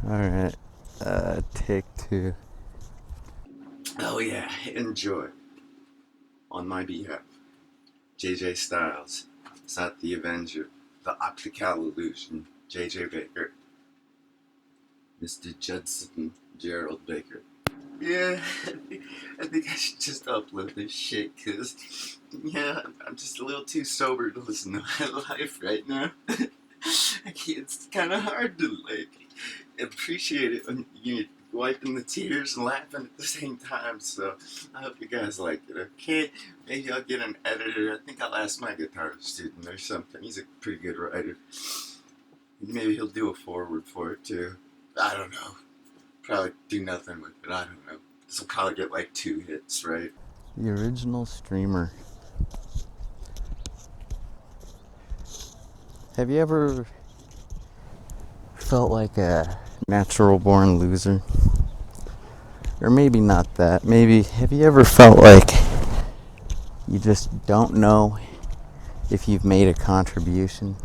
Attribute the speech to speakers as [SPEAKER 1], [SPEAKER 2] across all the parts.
[SPEAKER 1] Alright, take two.
[SPEAKER 2] Oh yeah, enjoy. On my behalf, JJ Styles, ZotTheAvenger, the Optical Illusion, JJ Baker, Mr. Judson, Gerald Baker. Yeah, I think I should just upload this shit, cause, yeah, I'm just a little too sober to listen to my life right now. It's kind of hard to, appreciate it when you're wiping the tears and laughing at the same time, so I hope you guys like it, okay? Maybe I'll get an editor. I think I'll ask my guitar student or something. He's a pretty good writer. Maybe he'll do a forward for it, too. I don't know. Probably do nothing with it. I don't know. This will probably get like 2 hits, right?
[SPEAKER 1] The original streamer. Have you ever felt like a natural born loser? Or maybe not that. Maybe, have you ever felt like you just don't know if you've made a contribution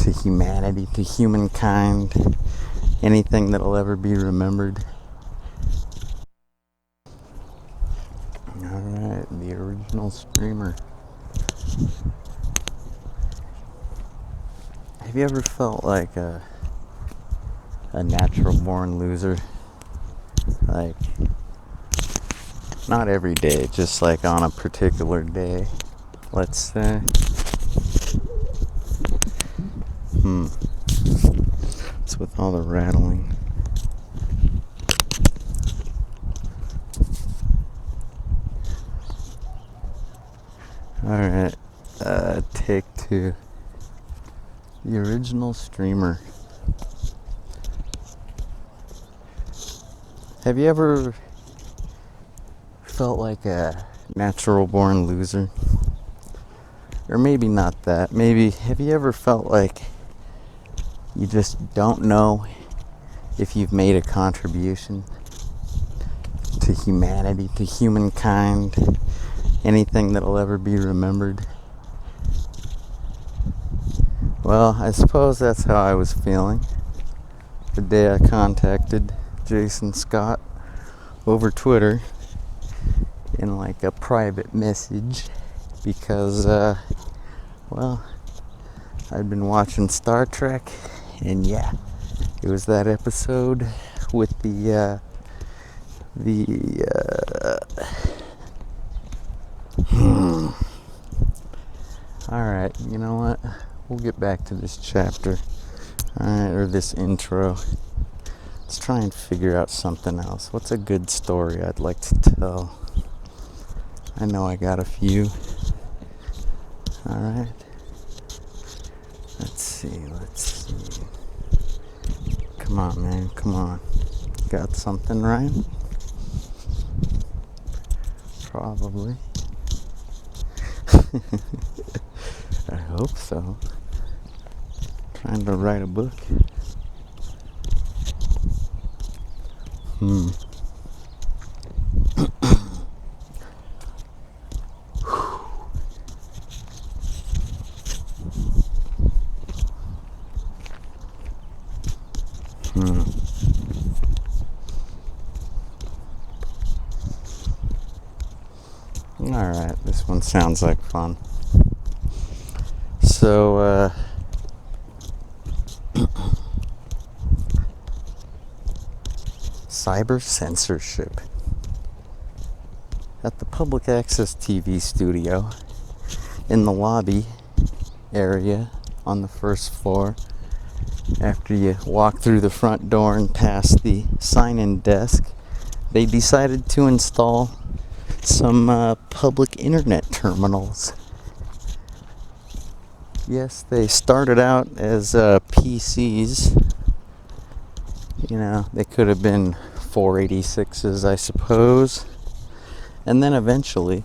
[SPEAKER 1] to humanity, to humankind, anything that'll ever be remembered? Alright, the original streamer. Have you ever felt like a natural born loser? Like, not every day, just like on a particular day, let's say. What's with all the rattling? Alright, take two. The original streamer. Have you ever felt like a natural born loser? Or maybe not that. Maybe, have you ever felt like you just don't know if you've made a contribution to humanity, to humankind, anything that'll ever be remembered? Well, I suppose that's how I was feeling the day I contacted Jason Scott over Twitter in like a private message because, well, I'd been watching Star Trek, and yeah, it was that episode with Alright, you know what? We'll get back to this chapter. Alright, or this intro. Let's try and figure out something else. What's a good story I'd like to tell? I know I got a few. Alright. Let's see. Come on, man, come on. Got something right? Probably. I hope so. Trying to write a book. Alright, this one sounds like fun. So, cyber censorship. At the public access TV studio, in the lobby area on the first floor, after you walk through the front door and past the sign-in desk, they decided to install some public internet terminals. Yes, they started out as PCs. You know, they could have been 486s, I suppose. And then eventually,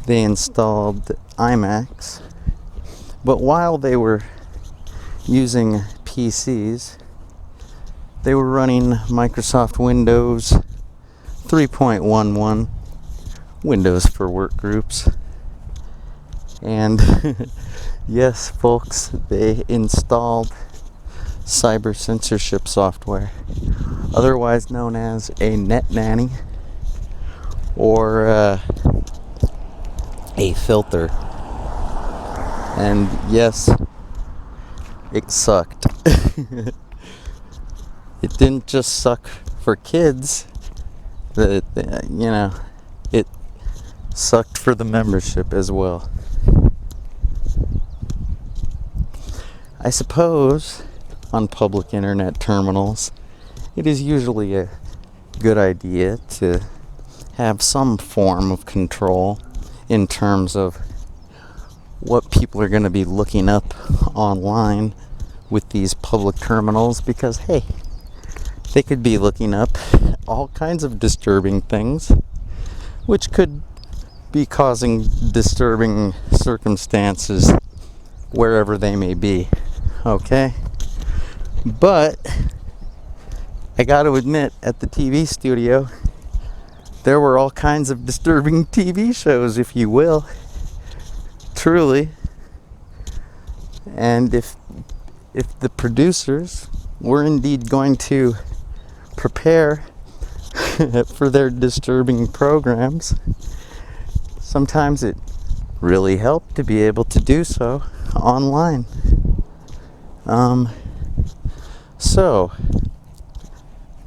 [SPEAKER 1] they installed iMacs. But while they were using PCs, they were running Microsoft Windows 3.11, Windows for Workgroups. And yes, folks, they installed cyber censorship software, otherwise known as a net nanny or a filter. And yes, it sucked. It didn't just suck for kids. It sucked for the membership as well. I suppose on public internet terminals, it is usually a good idea to have some form of control in terms of what people are going to be looking up online with these public terminals, because hey, they could be looking up all kinds of disturbing things, which could be causing disturbing circumstances wherever they may be. Okay? But I got to admit, at the TV studio, there were all kinds of disturbing TV shows, if you will. Truly. And if the producers were indeed going to prepare for their disturbing programs, sometimes it really helped to be able to do so online. So,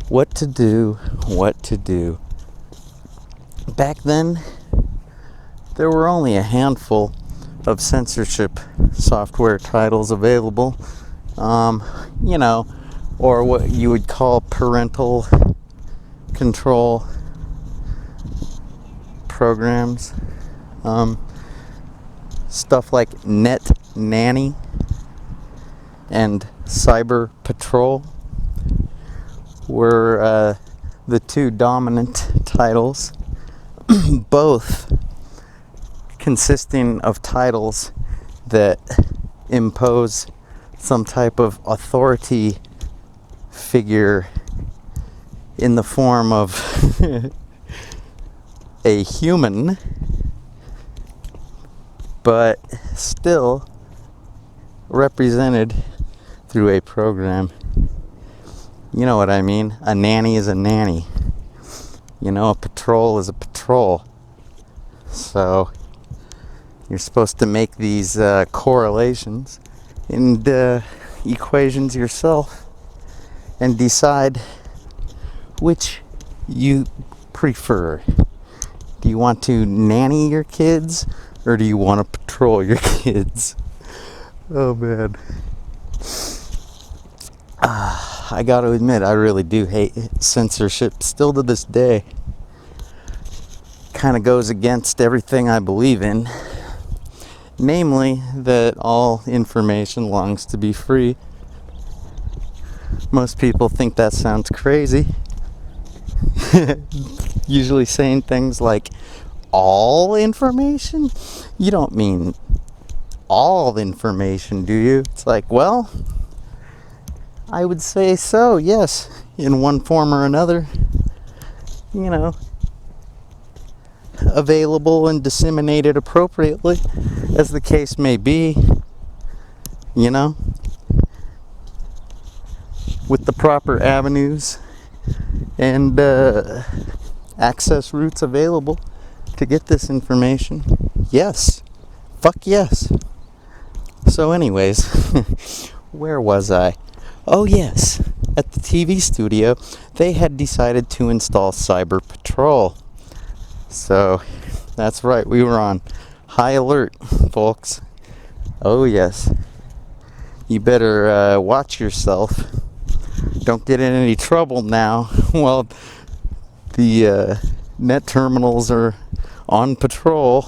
[SPEAKER 1] what to do. Back then, there were only a handful of censorship software titles available, or what you would call parental control programs. Stuff like Net Nanny and Cyber Patrol were the two dominant titles, both consisting of titles that impose some type of authority figure in the form of a human, but still represented through a program. You know what I mean? A nanny is a nanny. A patrol is a patrol. So you're supposed to make these correlations and equations yourself and decide which you prefer. Do you want to nanny your kids, or do you want to patrol your kids? Oh man. I gotta admit, I really do hate censorship still to this day. Kind of goes against everything I believe in. Namely, that all information longs to be free. Most people think that sounds crazy. Usually saying things like, all information? You don't mean all information, do you? It's like, well, I would say so, yes, in one form or another. Available and disseminated appropriately, as the case may be, with the proper avenues and access routes available to get this information. Yes. Fuck yes. So anyways, where was I? Oh yes, at the TV studio, they had decided to install Cyber Patrol. So, that's right, we were on high alert, folks. Oh yes. You better watch yourself. Don't get in any trouble now while the net terminals are on patrol.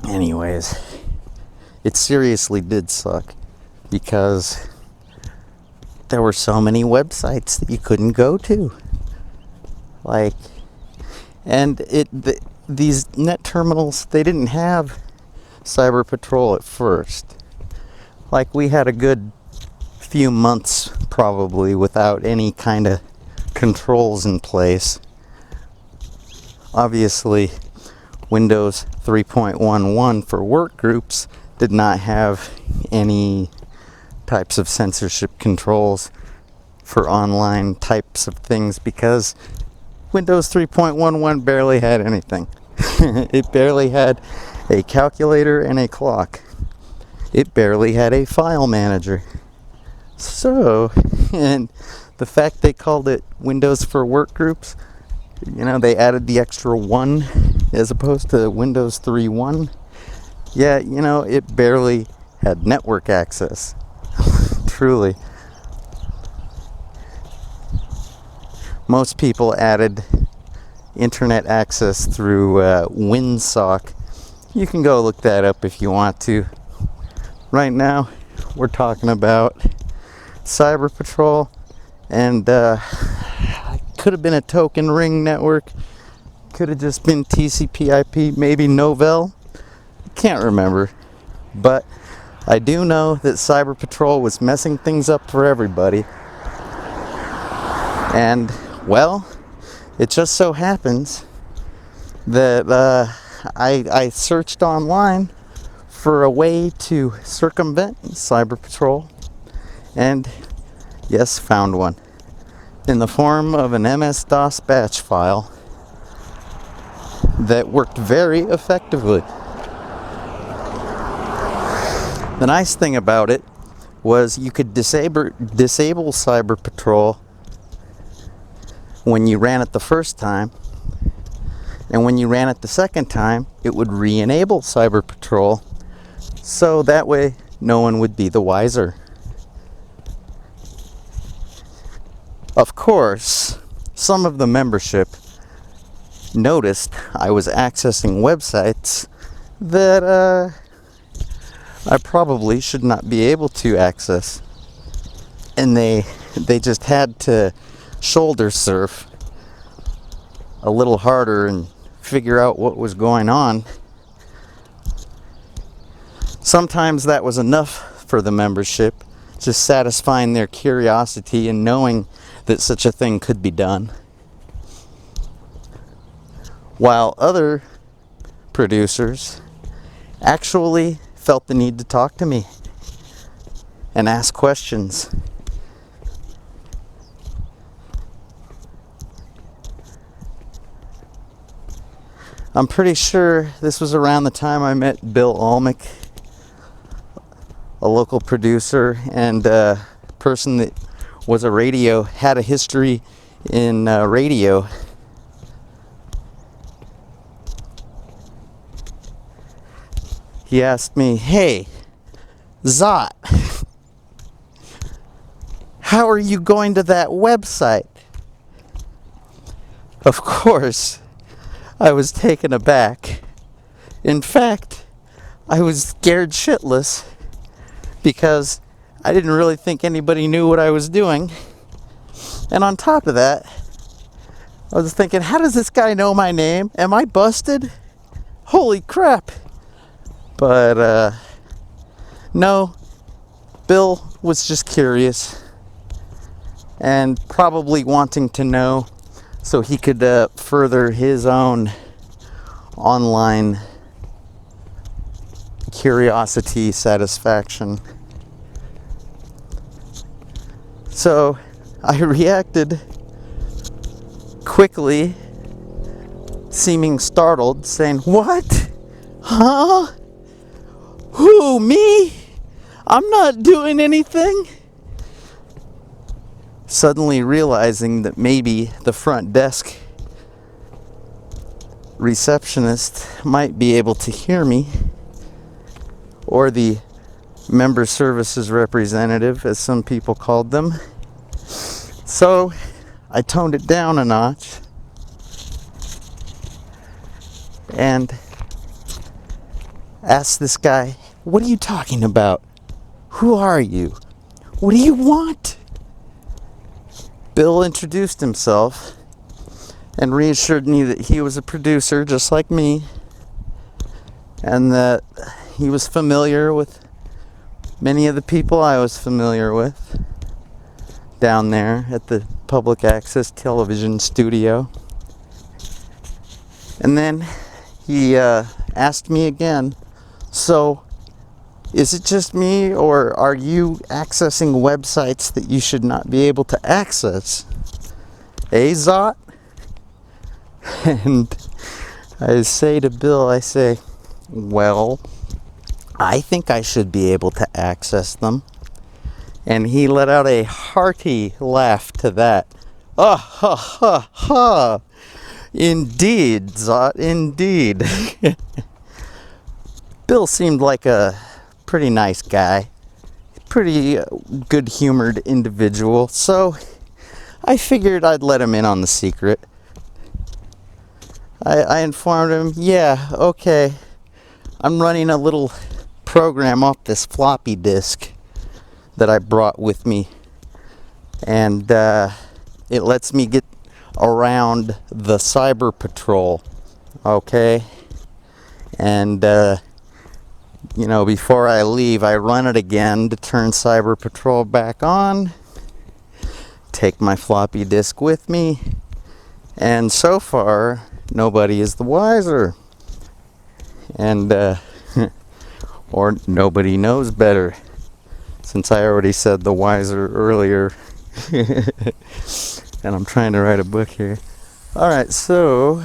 [SPEAKER 1] Anyways, it seriously did suck because there were so many websites that you couldn't go to. These net terminals, they didn't have Cyber Patrol at first. We had a good few months probably without any kind of controls in place. Obviously, Windows 3.11 for work groups did not have any types of censorship controls for online types of things, because Windows 3.11 barely had anything. It barely had a calculator and a clock. It barely had a file manager. So, and the fact they called it Windows for Workgroups, they added the extra 1 as opposed to Windows 3.1. Yeah, it barely had network access. Truly. Most people added internet access through WinSock. You can go look that up if you want to. Right now, we're talking about Cyber Patrol, and could have been a token ring network, could have just been TCP/IP, maybe Novell. Can't remember, but I do know that Cyber Patrol was messing things up for everybody. And well, it just so happens that I searched online for a way to circumvent Cyber Patrol, and yes, found one in the form of an MS-DOS batch file that worked very effectively. The nice thing about it was you could disable Cyber Patrol when you ran it the first time, and when you ran it the second time, it would re-enable Cyber Patrol, so that way no one would be the wiser. Of course, some of the membership noticed I was accessing websites that I probably should not be able to access, and they just had to shoulder surf a little harder and figure out what was going on. Sometimes that was enough for the membership, just satisfying their curiosity and knowing that such a thing could be done. While other producers actually felt the need to talk to me and ask questions. I'm pretty sure this was around the time I met Bill Almick, a local producer and a person that had a history in radio. He asked me, "Hey, Zot, how are you going to that website?" Of course, I was taken aback. In fact, I was scared shitless because I didn't really think anybody knew what I was doing. And on top of that, I was thinking, how does this guy know my name? Am I busted? Holy crap. But no, Bill was just curious and probably wanting to know so he could further his own online curiosity satisfaction. So I reacted quickly, seeming startled, saying, "What? Huh? Who, me? I'm not doing anything." Suddenly realizing that maybe the front desk receptionist might be able to hear me, or the member services representative, as some people called them. So I toned it down a notch and asked this guy, "What are you talking about? Who are you? What do you want?" Bill introduced himself and reassured me that he was a producer just like me, and that he was familiar with many of the people I was familiar with down there at the public access television studio. And then he asked me again, "So, Is it just me, or are you accessing websites that you should not be able to access? Zot? And I say to Bill, I say, well, I think I should be able to access them. And he let out a hearty laugh to that. Ah, ha, ha, ha. Indeed, Zot, indeed. Bill seemed like a pretty nice guy. Pretty good-humored individual. So I figured I'd let him in on the secret. I informed him, yeah, okay, I'm running a little program off this floppy disk that I brought with me, and it lets me get around the Cyber Patrol, okay? And, before I leave, I run it again to turn Cyber Patrol back on, take my floppy disk with me, and so far, nobody is the wiser. And, or nobody knows better, since I already said the wiser earlier. And I'm trying to write a book here. Alright, so,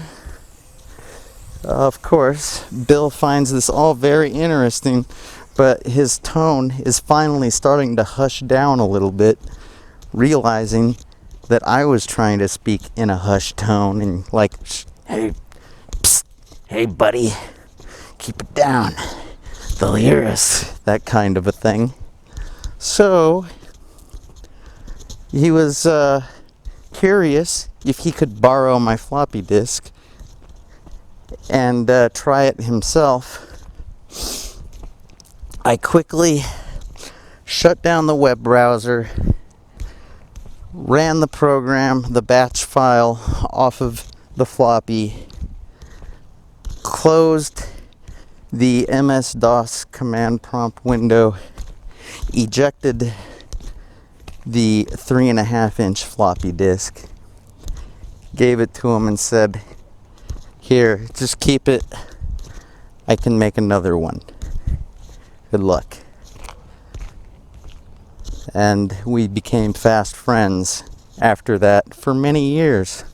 [SPEAKER 1] of course, Bill finds this all very interesting, but his tone is finally starting to hush down a little bit, realizing that I was trying to speak in a hushed tone and like, hey, psst, hey buddy, keep it down, they'll hear us, that kind of a thing. So, he was curious if he could borrow my floppy disk and try it himself. I quickly shut down the web browser, ran the program, the batch file off of the floppy, closed the MS-DOS command prompt window, ejected the 3.5-inch floppy disk, gave it to him and said, here, just keep it, I can make another one. Good luck. And we became fast friends after that for many years.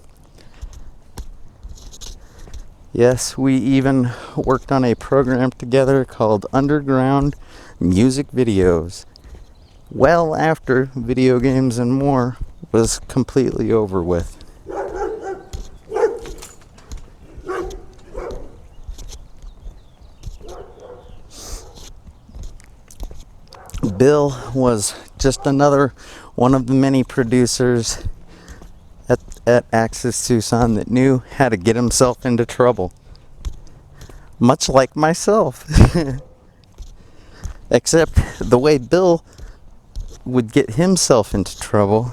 [SPEAKER 1] Yes, we even worked on a program together called Underground Music Videos, well after Video Games and More was completely over with. Bill was just another one of the many producers at Axis Tucson that knew how to get himself into trouble. Much like myself. Except the way Bill would get himself into trouble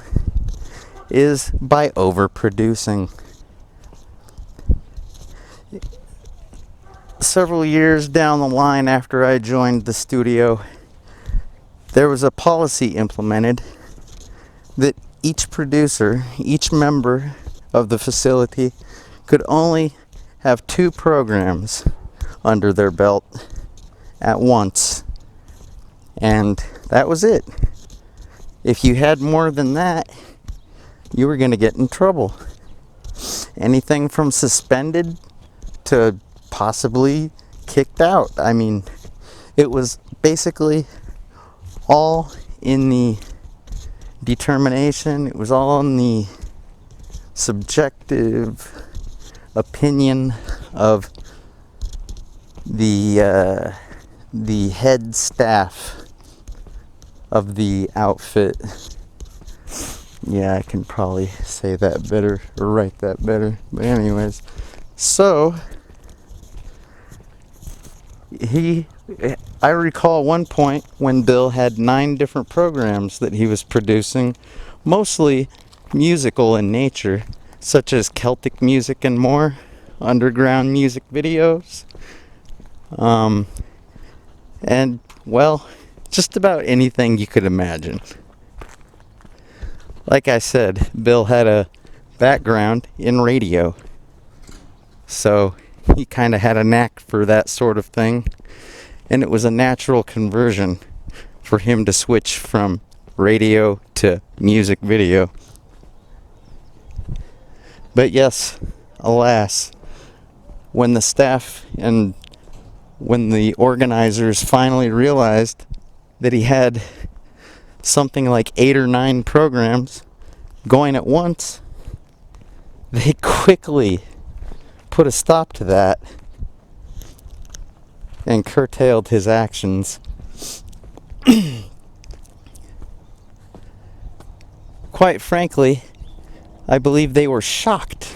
[SPEAKER 1] is by overproducing. Several years down the line after I joined the studio, there was a policy implemented that each producer, each member of the facility could only have 2 programs under their belt at once. And that was it. If you had more than that, you were going to get in trouble. Anything from suspended to possibly kicked out. I mean, it was basically all in the determination, it was all in the subjective opinion of the head staff of the outfit. Yeah, I can probably say that better or write that better. But anyways, so I recall one point when Bill had 9 different programs that he was producing, mostly musical in nature, such as Celtic music and more, underground music videos, and, well, just about anything you could imagine. Like I said, Bill had a background in radio, so he kind of had a knack for that sort of thing. and it was a natural conversion for him to switch from radio to music video. But yes, alas, when the staff and when the organizers finally realized that he had something like 8 or 9 programs going at once, they quickly put a stop to that and curtailed his actions. Quite frankly, I believe they were shocked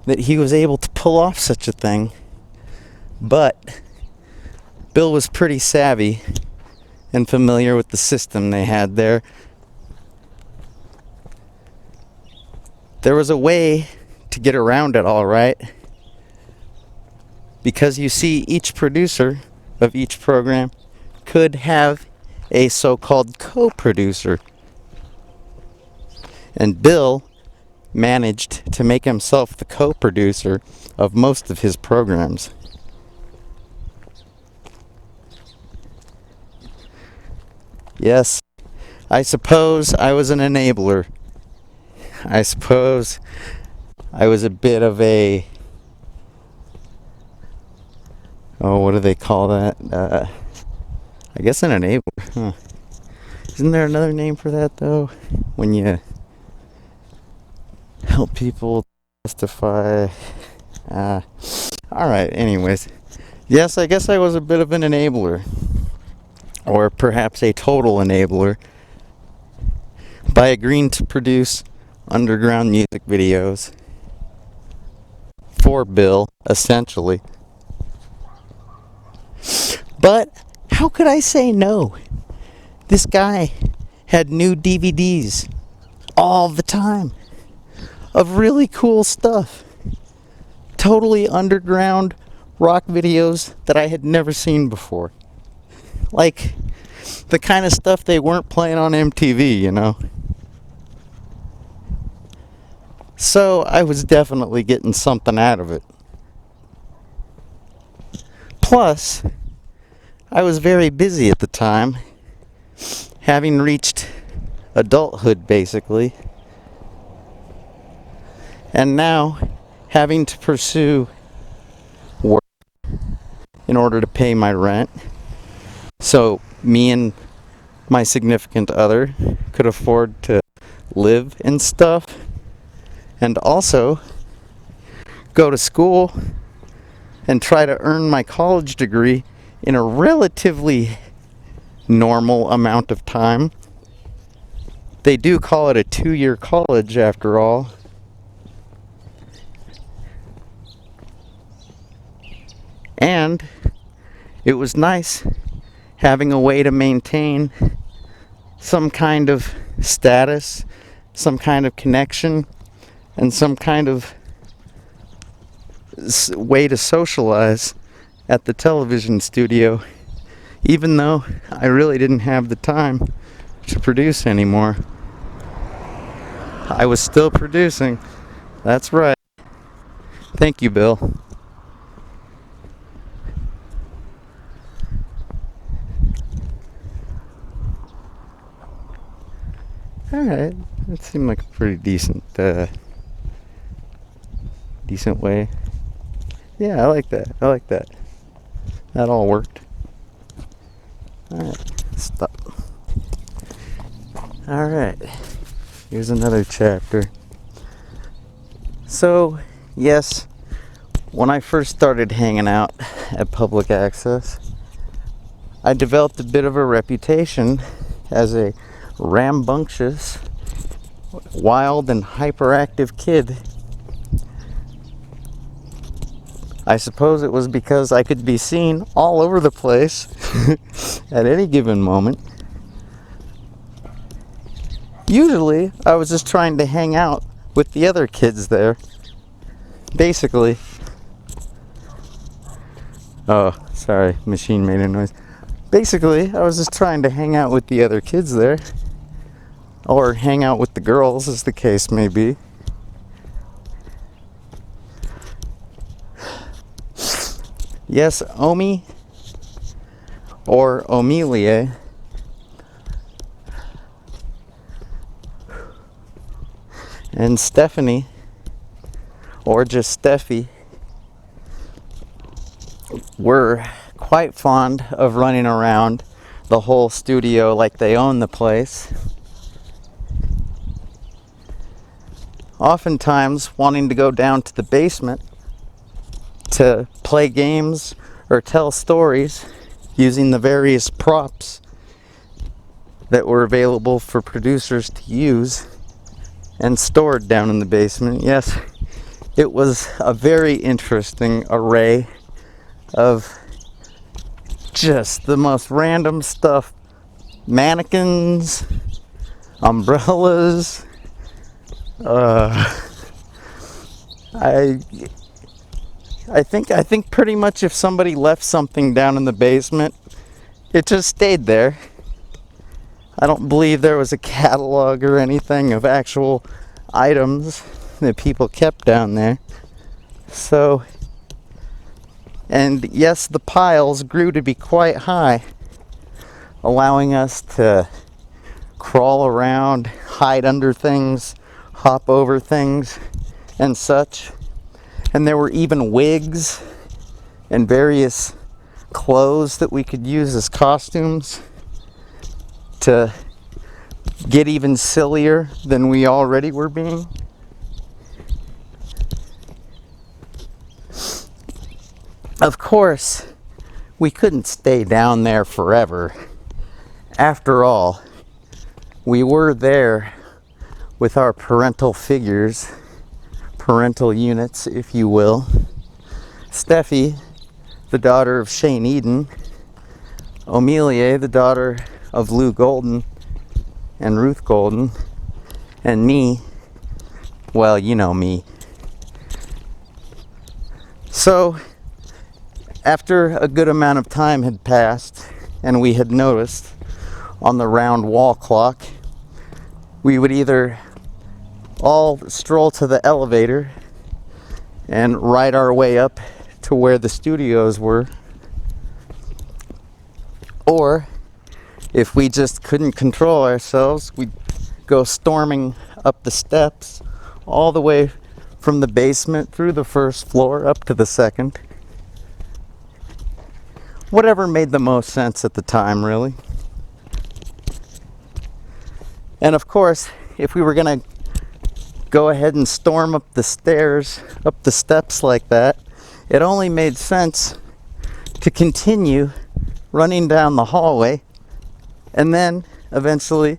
[SPEAKER 1] that he was able to pull off such a thing. But Bill was pretty savvy and familiar with the system they had there. There was a way to get around it, all right. Because you see, each producer of each program could have a so-called co-producer. And Bill managed to make himself the co-producer of most of his programs. Yes, I suppose I was an enabler. I suppose I was a bit of a... oh, what do they call that? I guess an enabler. Huh. Isn't there another name for that, though? When you help people testify. Alright, anyways. Yes, I guess I was a bit of an enabler. Or perhaps a total enabler. By agreeing to produce underground music videos for Bill, essentially. But how could I say no? This guy had new DVDs all the time of really cool stuff. Totally underground rock videos that I had never seen before. Like the kind of stuff they weren't playing on MTV, you know? So I was definitely getting something out of it. Plus, I was very busy at the time, having reached adulthood basically, and now having to pursue work in order to pay my rent, so me and my significant other could afford to live and stuff, and also go to school and try to earn my college degree in a relatively normal amount of time. They do call it a 2-year college after all. And it was nice having a way to maintain some kind of status, some kind of connection, and some kind of way to socialize at the television studio, even though I really didn't have the time to produce anymore. I was still producing. That's right. Thank you, Bill. Alright, that seemed like a pretty decent way. Yeah, I like that. That all worked. Alright, stop. Alright, here's another chapter. So, yes, when I first started hanging out at public access, I developed a bit of a reputation as a rambunctious, wild, and hyperactive kid. I suppose it was because I could be seen all over the place at any given moment. Usually, I was just trying to hang out with the other kids there. Basically. Oh, sorry, machine made a noise. Basically, I was just trying to hang out with the other kids there. Or hang out with the girls, as the case may be. Yes, Omi, or Amelia, and Stephanie, or just Steffi, were quite fond of running around the whole studio like they own the place. Oftentimes wanting to go down to the basement to play games or tell stories using the various props that were available for producers to use and stored down in the basement. Yes, it was a very interesting array of just the most random stuff. Mannequins, umbrellas, I think pretty much if somebody left something down in the basement, it just stayed there. I don't believe there was a catalog or anything of actual items that people kept down there. So, and yes, the piles grew to be quite high, allowing us to crawl around, hide under things, hop over things, and such. And there were even wigs and various clothes that we could use as costumes to get even sillier than we already were being. Of course, we couldn't stay down there forever. After all, we were there with our parental figures, parental units, if you will. Steffi, the daughter of Shane Eden, Amelia, the daughter of Lou Golden and Ruth Golden, and me, well, you know me. So, after a good amount of time had passed, and we had noticed on the round wall clock, we would either all stroll to the elevator and ride our way up to where the studios were, or if we just couldn't control ourselves, we'd go storming up the steps all the way from the basement through the first floor up to the second. Whatever made the most sense at the time, really. And of course, if we were going to go ahead and storm up the stairs, up the steps like that, it only made sense to continue running down the hallway and then eventually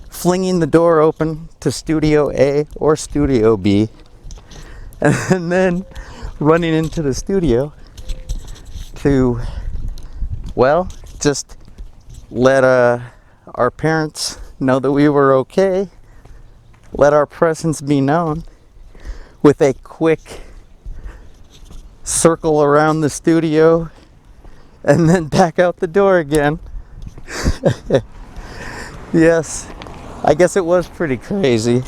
[SPEAKER 1] flinging the door open to Studio A or Studio B, and then running into the studio to, well, just let our parents know that we were okay, let our presence be known with a quick circle around the studio, and then back out the door again. Yes, I guess it was pretty crazy.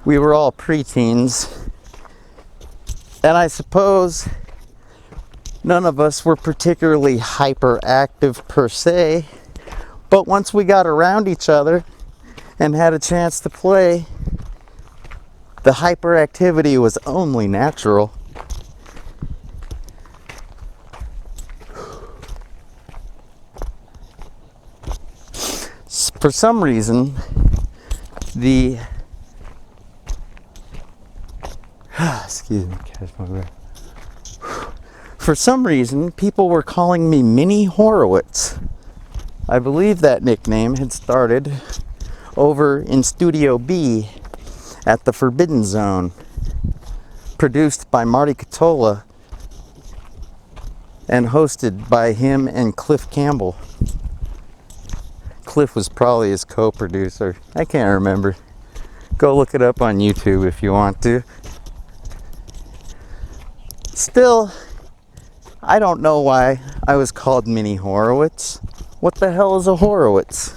[SPEAKER 1] We were all preteens, and I suppose none of us were particularly hyperactive per se, but once we got around each other and had a chance to play, the hyperactivity was only natural. For some reason, excuse me, catch my breath. For some reason, people were calling me Mini Horowitz. I believe that nickname had started over in Studio B at the Forbidden Zone, produced by Marty Catola and hosted by him and Cliff Campbell. Cliff was probably his co-producer. I can't remember. Go look it up on YouTube if you want to. Still, I don't know why I was called Mini Horowitz. What the hell is a Horowitz?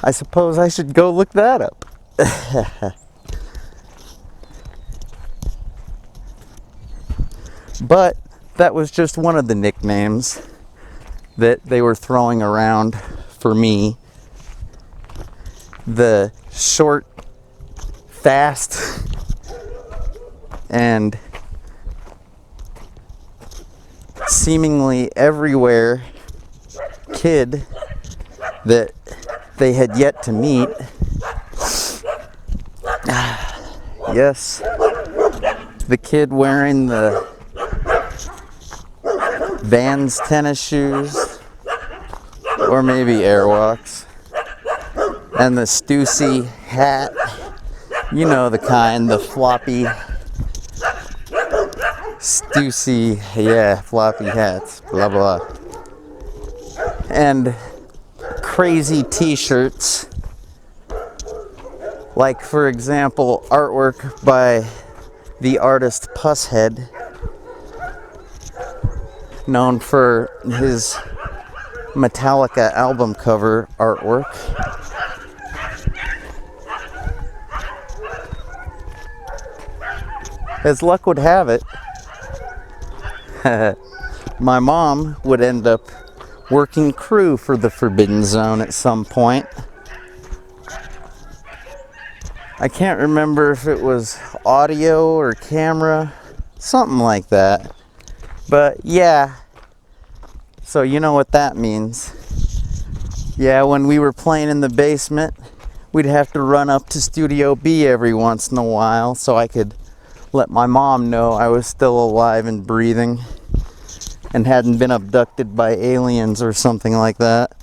[SPEAKER 1] I suppose I should go look that up. But that was just one of the nicknames that they were throwing around for me. The short, fast, and seemingly everywhere kid that they had yet to meet. Yes, the kid wearing the Vans tennis shoes, or maybe Airwalks, and the Stussy hat, you know the kind, the floppy Stussy, yeah, floppy hats, blah blah, and crazy t-shirts, like for example artwork by the artist Pusshead, known for his Metallica album cover artwork. As luck would have it, my mom would end up working crew for the Forbidden Zone at some point. I can't remember if it was audio or camera, something like that. But yeah, so you know what that means. Yeah, when we were playing in the basement, we'd have to run up to Studio B every once in a while so I could let my mom know I was still alive and breathing and hadn't been abducted by aliens or something like that.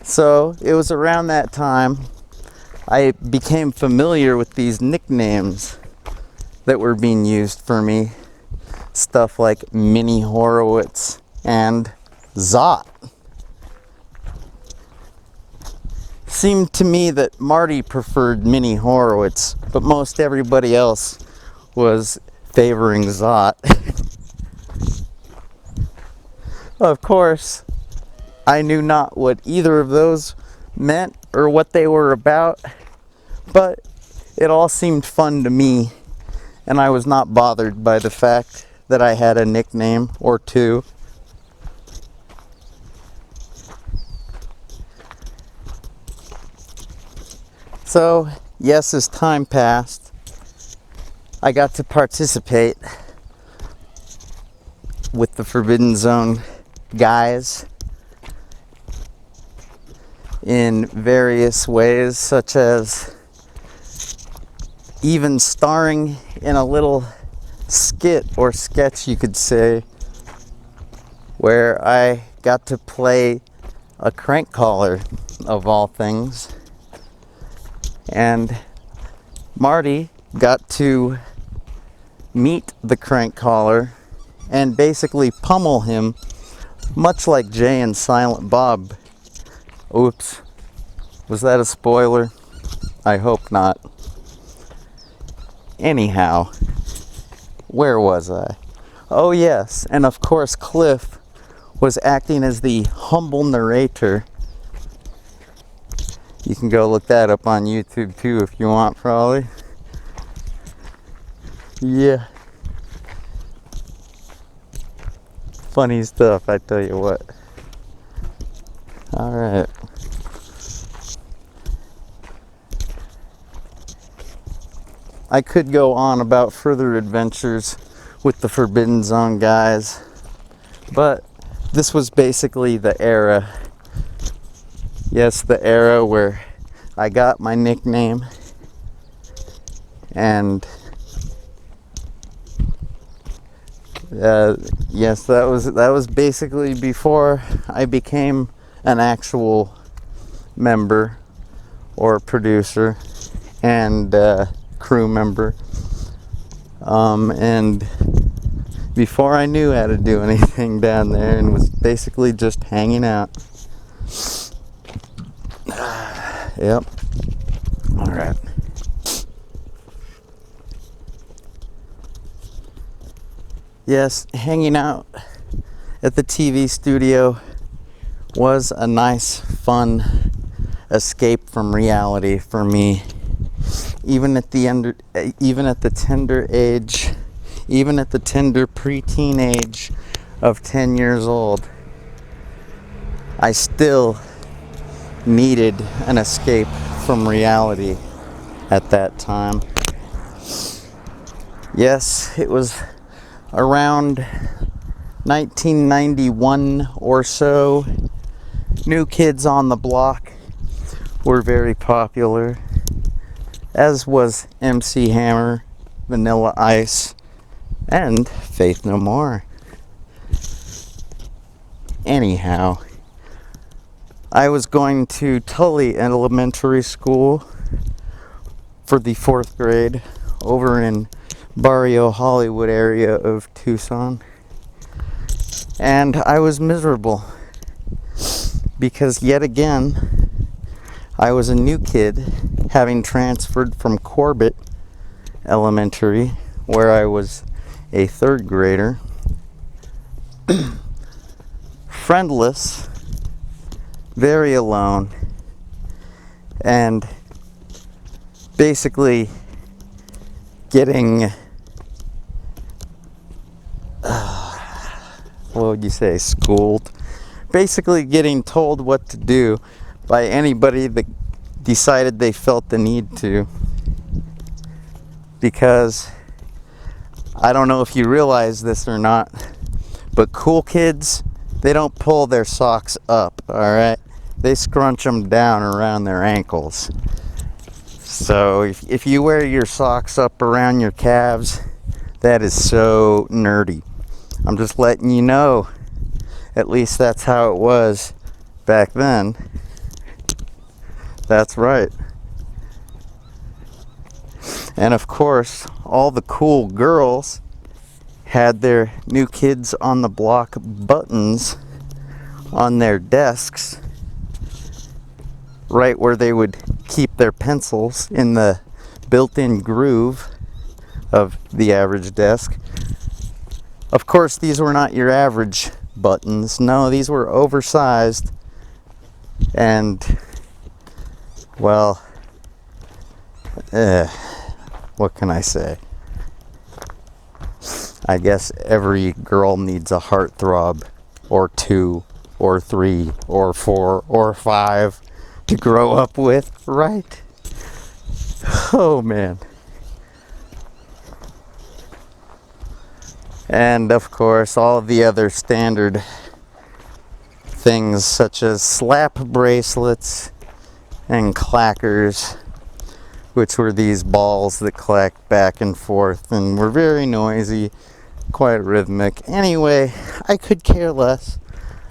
[SPEAKER 1] So it was around that time I became familiar with these nicknames that were being used for me. Stuff like Mini Horowitz and Zot. Seemed to me that Marty preferred Mini Horowitz, but most everybody else was favoring Zot. Of course, I knew not what either of those meant or what they were about, but it all seemed fun to me, and I was not bothered by the fact that I had a nickname or two. So, yes, as time passed, I got to participate with the Forbidden Zone guys in various ways, such as even starring in a little skit or sketch, you could say, where I got to play a crank caller, of all things. And Marty got to meet the crank caller and basically pummel him, much like Jay and Silent Bob. Oops, was that a spoiler? I hope not. Anyhow, where was I? Oh yes, and of course Cliff was acting as the humble narrator. You can go look that up on YouTube too if you want, probably. Yeah. Funny stuff, I tell you what. Alright. I could go on about further adventures with the Forbidden Zone guys, but this was basically the era. Yes, the era where I got my nickname, and yes, that was basically before I became an actual member or producer and crew member, and before I knew how to do anything down there, and was basically just hanging out. Yep. All right. Yes, hanging out at the TV studio was a nice, fun escape from reality for me. even at the tender preteen age of 10 years old, I still needed an escape from reality at that time. Yes, it was around 1991 or so. New Kids on the Block were very popular, as was MC Hammer, Vanilla Ice, and Faith No More. Anyhow, I was going to Tully Elementary School for the 4th grade over in Barrio Hollywood area of Tucson, and I was miserable because yet again I was a new kid, having transferred from Corbett Elementary, where I was a 3rd grader, friendless, very alone, and basically getting, what would you say, schooled? Basically getting told what to do by anybody that decided they felt the need to. Because I don't know if you realize this or not, but cool kids, they don't pull their socks up, alright? They scrunch them down around their ankles. So if you wear your socks up around your calves, that is so nerdy. I'm just letting you know. At least that's how it was back then. That's right. And of course, all the cool girls had their New Kids on the Block buttons on their desks, right where they would keep their pencils, in the built-in groove of the average desk. Of course, these were not your average buttons. No, these were oversized, and, well, what can I say? I guess every girl needs a heartthrob, or 2, or 3, or 4, or 5 to grow up with, right? Oh, man. And, of course, all of the other standard things, such as slap bracelets and clackers, which were these balls that clacked back and forth and were very noisy, quite rhythmic. Anyway, I could care less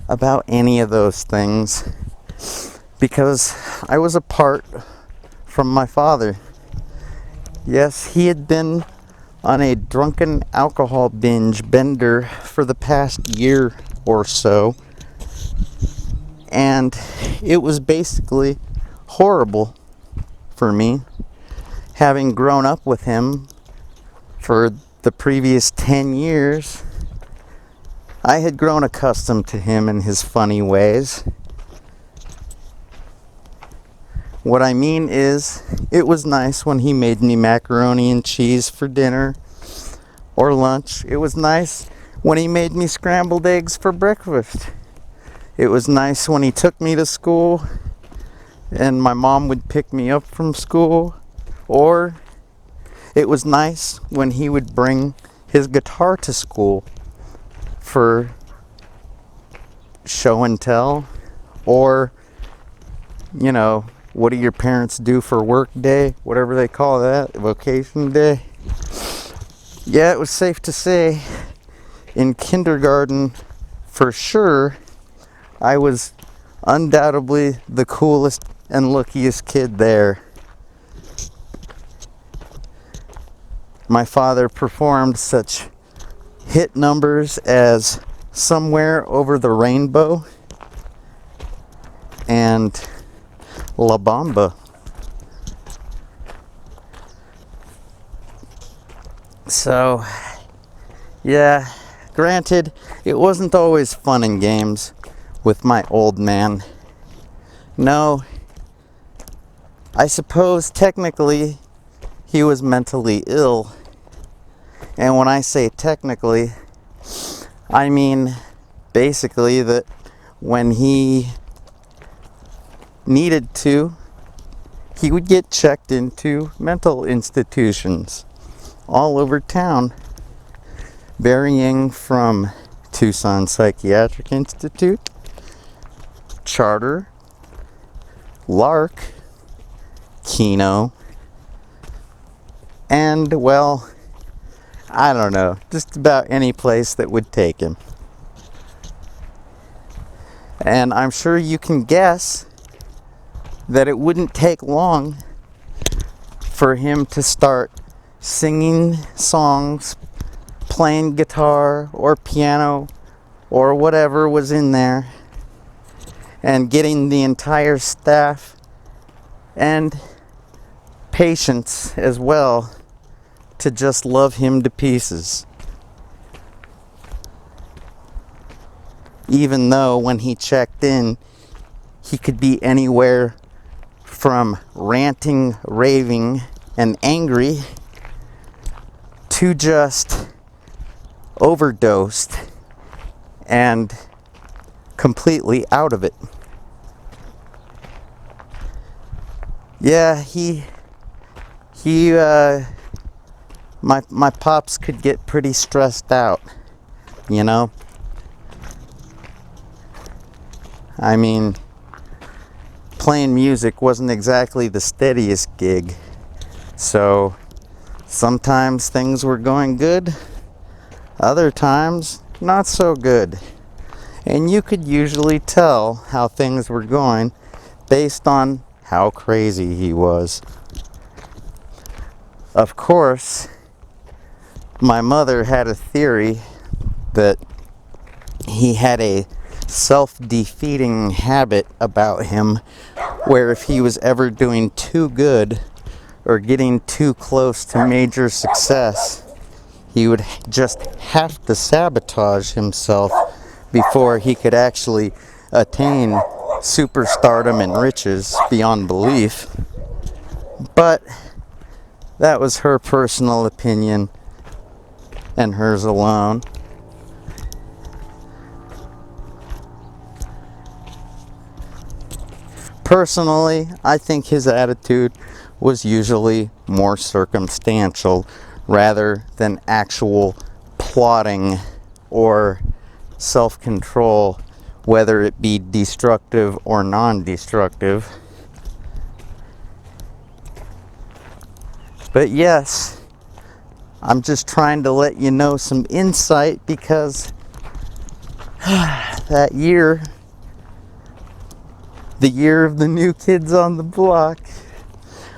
[SPEAKER 1] about any of those things because I was apart from my father. Yes, he had been on a drunken alcohol binge bender for the past year or so, and it was basically horrible for me, having grown up with him for the previous 10 years. I had grown accustomed to him and his funny ways. What I mean is, it was nice when he made me macaroni and cheese for dinner or lunch. It was nice when he made me scrambled eggs for breakfast. It was nice when he took me to school and my mom would pick me up from school. Or it was nice when he would bring his guitar to school for show and tell, or, you know, what do your parents do for work day? Whatever they call that, vacation day. Yeah, it was safe to say in kindergarten, for sure, I was undoubtedly the coolest and luckiest kid there. My father performed such hit numbers as Somewhere Over the Rainbow and La Bamba. So, yeah, granted, it wasn't always fun and games with my old man. No, I suppose technically he was mentally ill. And when I say technically, I mean basically that when he needed to, he would get checked into mental institutions all over town, varying from Tucson Psychiatric Institute, Charter, Lark, Keno, and, well, I don't know, just about any place that would take him. And I'm sure you can guess that it wouldn't take long for him to start singing songs, playing guitar or piano or whatever was in there, and getting the entire staff and patients as well to just love him to pieces. Even though when he checked in, he could be anywhere from ranting, raving, and angry to just overdosed and completely out of it. Yeah, my pops could get pretty stressed out, you know? I mean, playing music wasn't exactly the steadiest gig, so sometimes things were going good, other times not so good. And you could usually tell how things were going based on how crazy he was. Of course, my mother had a theory that he had a self-defeating habit about him, where if he was ever doing too good or getting too close to major success, he would just have to sabotage himself before he could actually attain superstardom and riches beyond belief. But that was her personal opinion and hers alone. Personally, I think his attitude was usually more circumstantial rather than actual plotting or self-control, whether it be destructive or non-destructive. But yes, I'm just trying to let you know some insight, because that year, the year of the new kids on the block,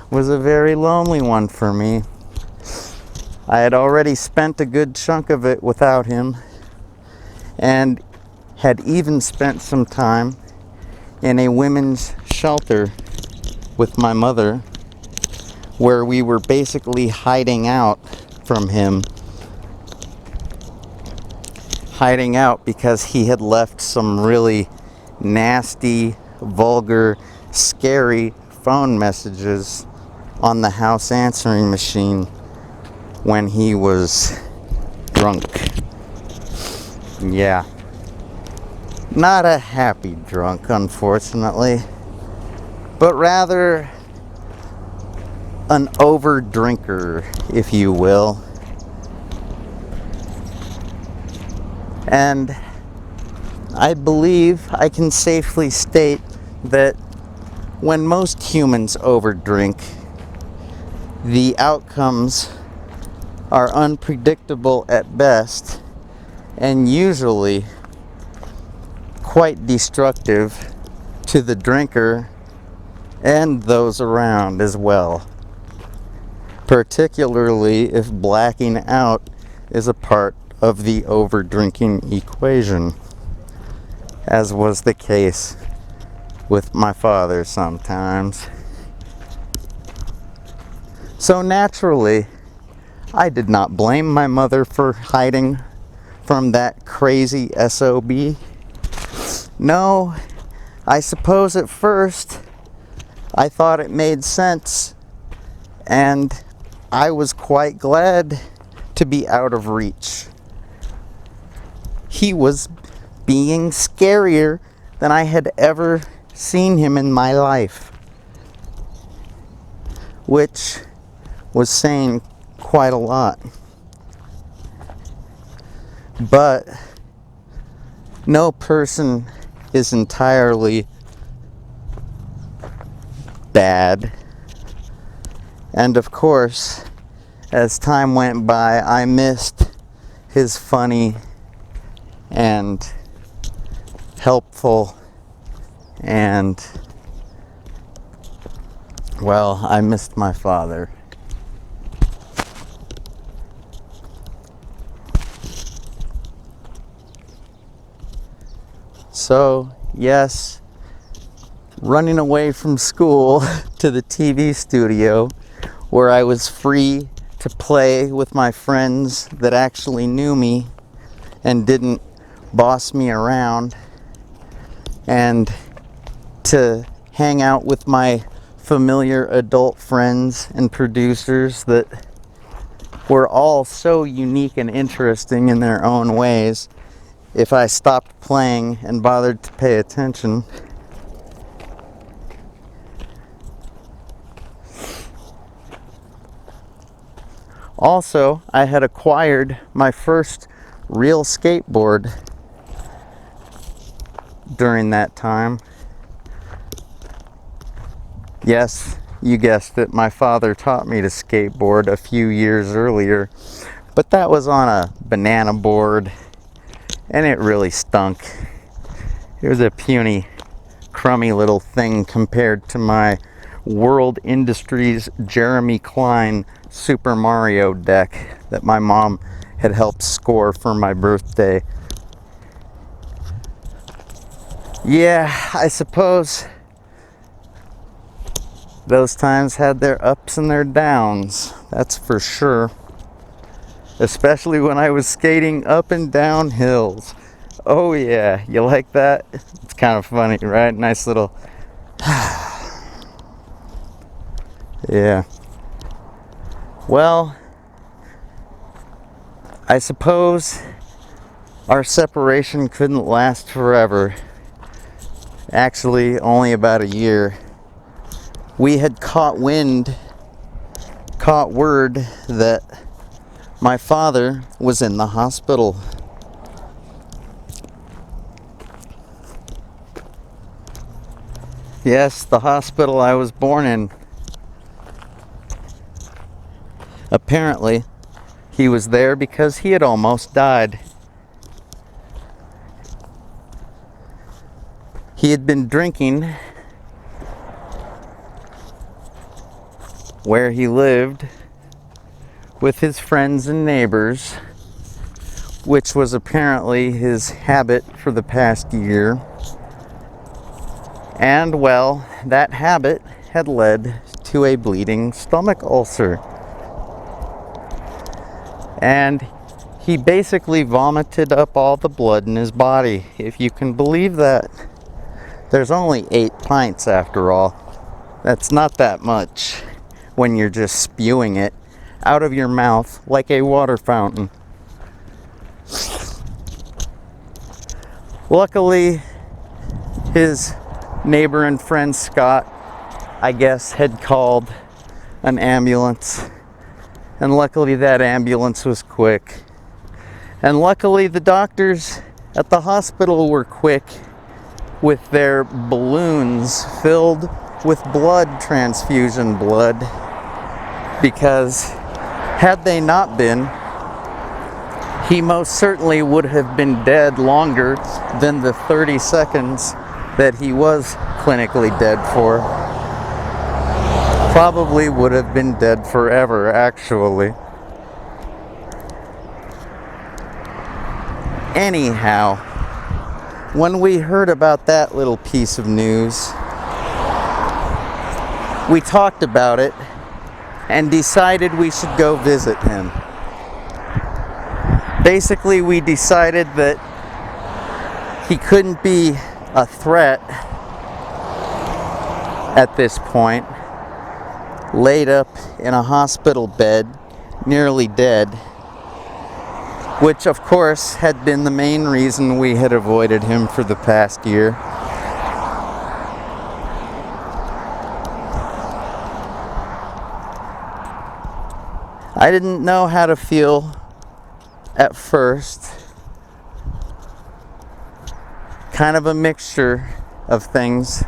[SPEAKER 1] was a very lonely one for me. I had already spent a good chunk of it without him, and had even spent some time in a women's shelter with my mother, where we were basically hiding out from him. Hiding out because he had left some really nasty, vulgar, scary phone messages on the house answering machine when he was drunk. Yeah. Not a happy drunk, unfortunately, but rather an over drinker, if you will. And I believe I can safely state that when most humans overdrink, the outcomes are unpredictable at best, and usually quite destructive to the drinker and those around as well, particularly if blacking out is a part of the overdrinking equation, as was the case with my father sometimes. So naturally, I did not blame my mother for hiding from that crazy SOB. No, I suppose at first I thought it made sense, and I was quite glad to be out of reach. He was being scarier than I had ever seen him in my life, which was saying quite a lot. But no person is entirely bad. And of course, as time went by, I missed his funny and helpful and, well, I missed my father. So, yes, running away from school to the TV studio where I was free to play with my friends that actually knew me and didn't boss me around, and to hang out with my familiar adult friends and producers that were all so unique and interesting in their own ways. If I stopped playing and bothered to pay attention. Also, I had acquired my first real skateboard during that time. Yes, you guessed it, my father taught me to skateboard a few years earlier, but that was on a banana board, and it really stunk. It was a puny, crummy little thing compared to my World Industries Jeremy Klein Super Mario deck that my mom had helped score for my birthday. Yeah, I suppose those times had their ups and their downs, that's for sure. Especially when I was skating up and down hills. Oh yeah, you like that? It's kind of funny, right? Nice little... Yeah. Well, I suppose our separation couldn't last forever. Actually, only about a year. We had caught word that my father was in the hospital. Yes, the hospital I was born in. Apparently, he was there because he had almost died. He had been drinking where he lived with his friends and neighbors, which was apparently his habit for the past year. And, well, that habit had led to a bleeding stomach ulcer. And he basically vomited up all the blood in his body, if you can believe that. There's only 8 pints after all. That's not that much when you're just spewing it out of your mouth like a water fountain. Luckily, his neighbor and friend Scott, I guess, had called an ambulance. And luckily that ambulance was quick. And luckily the doctors at the hospital were quick with their balloons filled with blood, transfusion blood. Because had they not been, he most certainly would have been dead longer than the 30 seconds that he was clinically dead for. Probably would have been dead forever, actually. Anyhow, when we heard about that little piece of news, we talked about it and decided we should go visit him. Basically, we decided that he couldn't be a threat at this point. laid up in a hospital bed, nearly dead, which of course had been the main reason we had avoided him for the past year. I didn't know how to feel at first. Kind of a mixture of things.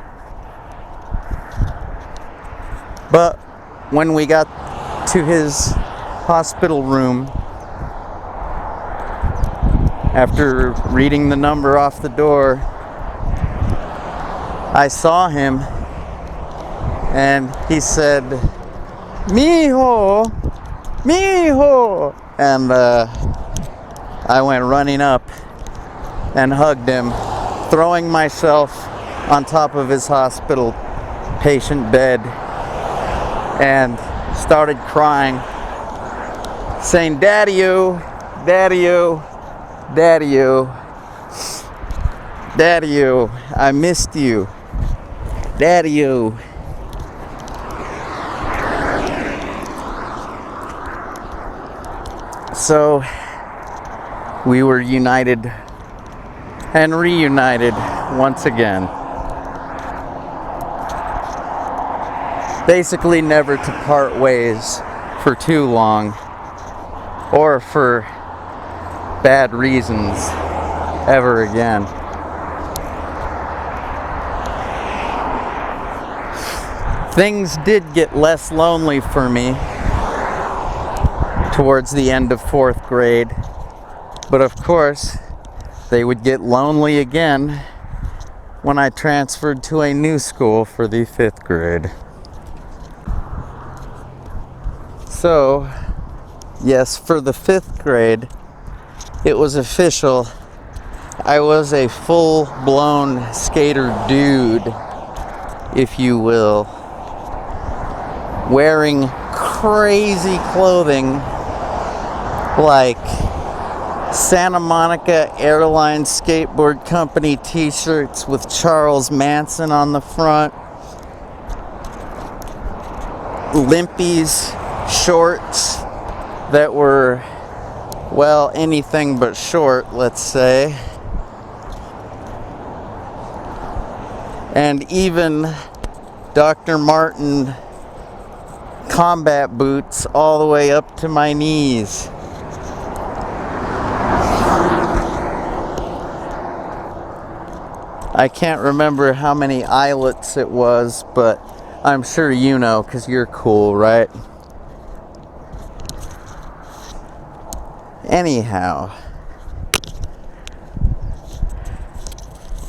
[SPEAKER 1] But when we got to his hospital room, after reading the number off the door, I saw him and he said, "Mijo! Mijo!" And I went running up and hugged him, throwing myself on top of his hospital patient bed, and started crying, saying, "Daddy-o, Daddy-o, Daddy-o, Daddy-o, I missed you, Daddy-o." So we were united and reunited once again. Basically never to part ways for too long, or for bad reasons ever again. Things did get less lonely for me towards the end of 4th grade, but of course they would get lonely again when I transferred to a new school for the 5th grade. So, yes, for the 5th grade, it was official. I was a full-blown skater dude, if you will, wearing crazy clothing like Santa Monica Airlines Skateboard Company t-shirts with Charles Manson on the front, Limpy's shorts that were, well, anything but short, let's say, and even Dr. Martin combat boots all the way up to my knees. I can't remember how many eyelets it was, but I'm sure you know, because you're cool, right? Anyhow,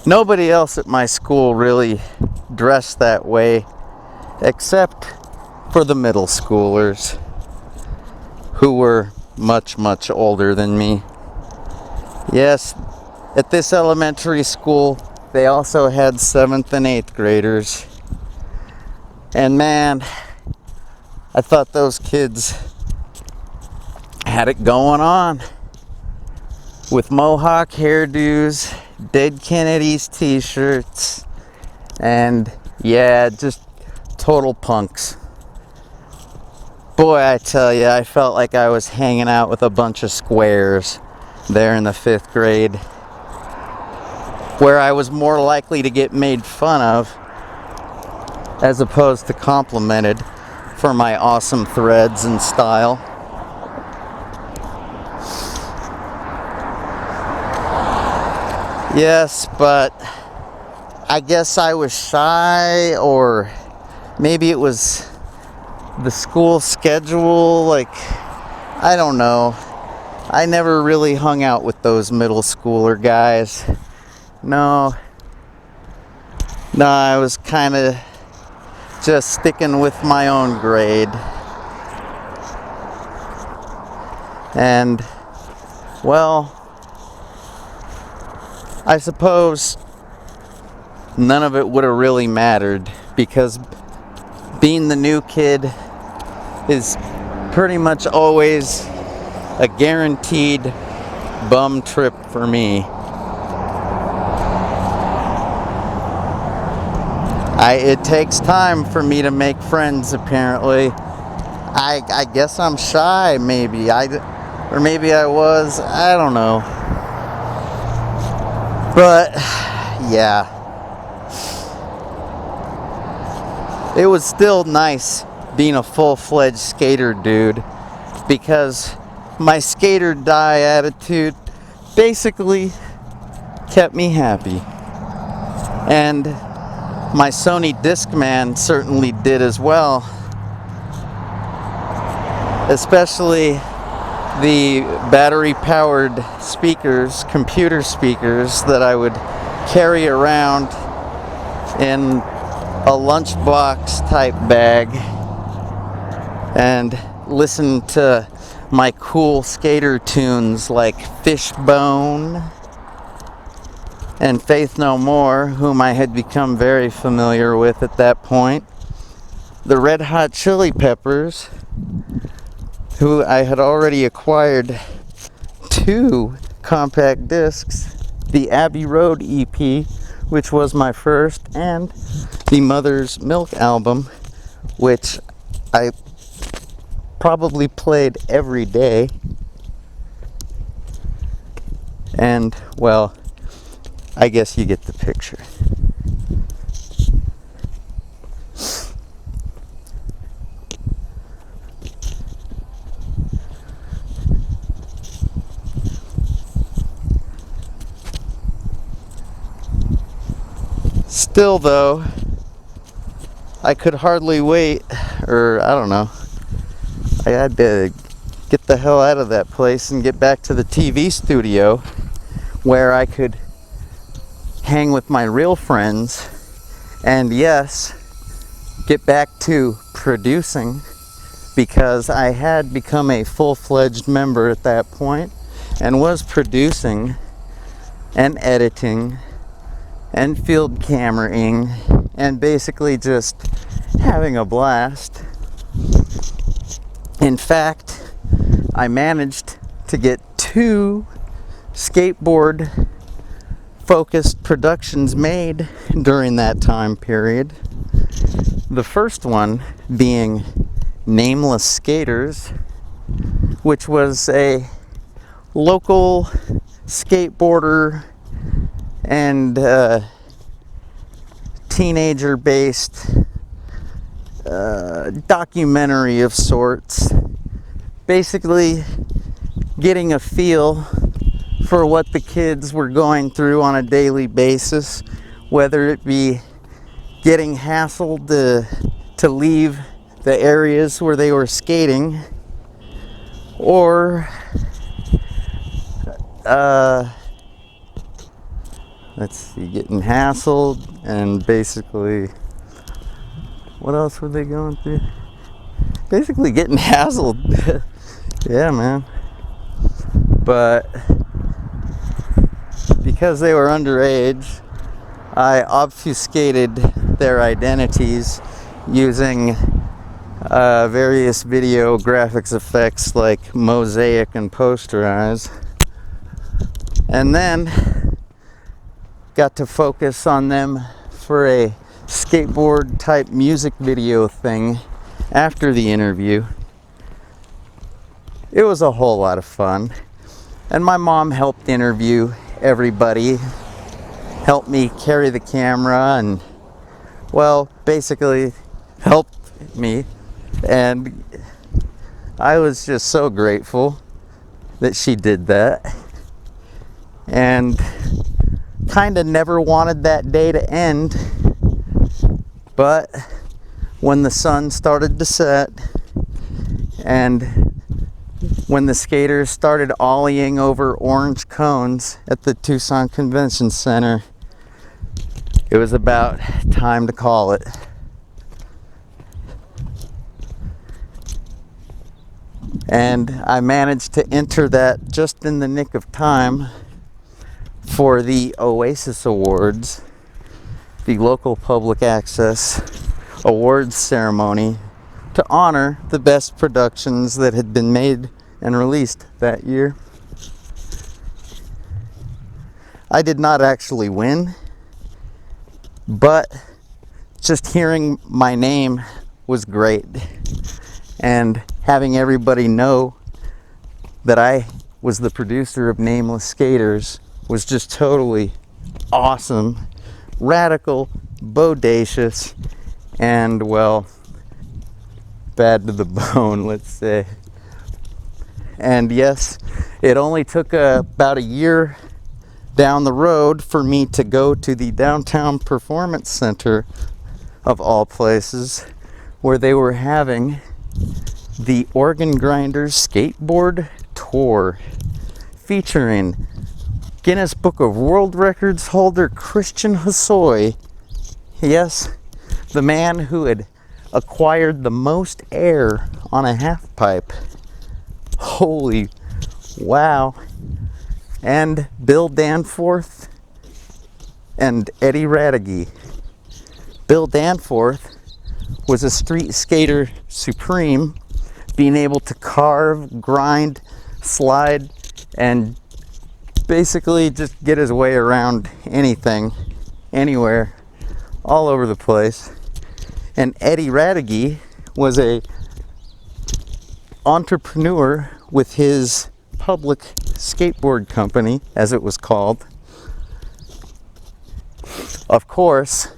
[SPEAKER 1] nobody else at my school really dressed that way, except for the middle schoolers, who were much, much older than me. Yes, at this elementary school, they also had 7th and 8th graders. And man, I thought those kids had it going on. With mohawk hairdos, Dead Kennedys t-shirts, and yeah, just total punks. Boy, I tell you, I felt like I was hanging out with a bunch of squares there in the 5th grade, where I was more likely to get made fun of as opposed to complimented for my awesome threads and style. Yes, but I guess I was shy, or maybe it was the school schedule, like, I don't know. I never really hung out with those middle schooler guys. No, I was kind of just sticking with my own grade. And, well, I suppose none of it would have really mattered, because being the new kid is pretty much always a guaranteed bum trip for me. It takes time for me to make friends, apparently. I guess I'm shy, maybe. Or maybe I was. I don't know. But, yeah. It was still nice being a full-fledged skater, dude. Because my skater die attitude basically kept me happy. And my Sony Discman certainly did as well. Especially the battery-powered speakers, computer speakers that I would carry around in a lunchbox type bag and listen to my cool skater tunes like Fishbone and Faith No More, whom I had become very familiar with at that point. The Red Hot Chili Peppers, who I had already acquired 2 compact discs, the Abbey Road EP, which was my first, and the Mother's Milk album, which I probably played every day. And, well, I guess you get the picture. Still, though, I could hardly wait, or I don't know. I had to get the hell out of that place and get back to the TV studio where I could hang with my real friends and, yes, get back to producing, because I had become a full-fledged member at that point and was producing and editing and field cameraing and basically just having a blast. In fact, I managed to get 2 skateboard focused productions made during that time period. The first one being Nameless Skaters, which was a local skateboarder and teenager-based documentary of sorts, basically getting a feel for what the kids were going through on a daily basis, whether it be getting hassled to leave the areas where they were skating, or let's see, getting hassled and basically, what else were they going through? Basically getting hassled. Yeah, man. But because they were underage, I obfuscated their identities using various video graphics effects like mosaic and posterize, and then got to focus on them for a skateboard type music video thing after the interview. It was a whole lot of fun, and my mom helped interview everybody, helped me carry the camera, and, well, basically helped me. And I was just so grateful that she did that, and kind of never wanted that day to end. But when the sun started to set and when the skaters started ollieing over orange cones at the Tucson Convention Center, it was about time to call it. And I managed to enter that just in the nick of time for the Oasis Awards, the local public access awards ceremony, to honor the best productions that had been made and released that year. I did not actually win, but just hearing my name was great, and having everybody know that I was the producer of Nameless Skaters was just totally awesome, radical, bodacious, and, well, bad to the bone, let's say. And yes, it only took about a year down the road for me to go to the Downtown Performance Center, of all places, where they were having the Organ Grinders Skateboard Tour, featuring Guinness Book of World Records holder Christian Hosoi. Yes, the man who had acquired the most air on a half pipe. Holy wow. And Bill Danforth and Eddie Radegui. Bill Danforth was a street skater supreme, being able to carve, grind, slide, and basically just get his way around anything, anywhere, all over the place. And Eddie Radegui was a entrepreneur with his public skateboard company, as it was called. Of course,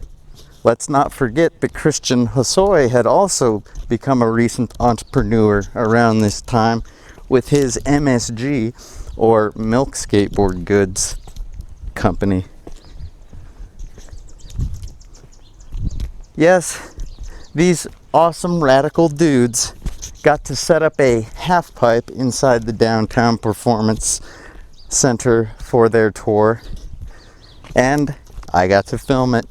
[SPEAKER 1] let's not forget that Christian Hosoi had also become a recent entrepreneur around this time with his MSG, or Milk Skateboard Goods company. Yes, these awesome radical dudes got to set up a half pipe inside the Downtown Performance Center for their tour, and I got to film it.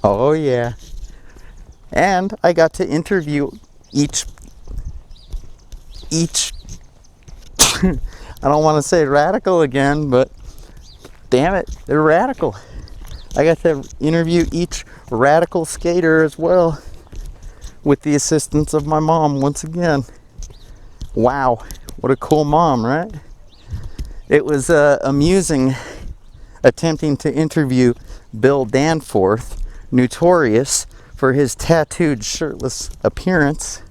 [SPEAKER 1] Oh yeah. And I got to interview each I don't want to say radical again, but damn it, they're radical. I got to interview each radical skater as well, with the assistance of my mom once again. Wow, what a cool mom, right? It was amusing attempting to interview Bill Danforth, notorious for his tattooed shirtless appearance.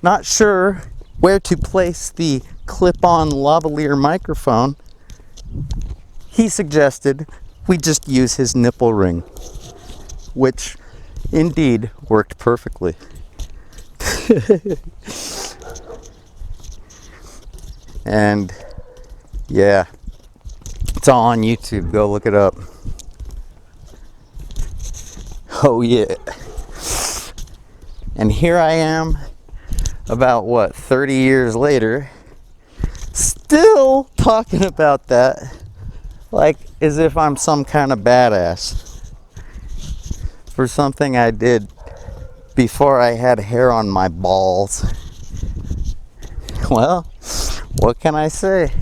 [SPEAKER 1] Not sure where to place the clip-on lavalier microphone. He suggested we just use his nipple ring, which indeed worked perfectly. And yeah, it's all on YouTube. Go look it up. Oh yeah. And here I am, about 30 years later, still talking about that like as if I'm some kind of badass for something I did before I had hair on my balls. Well, what can I say?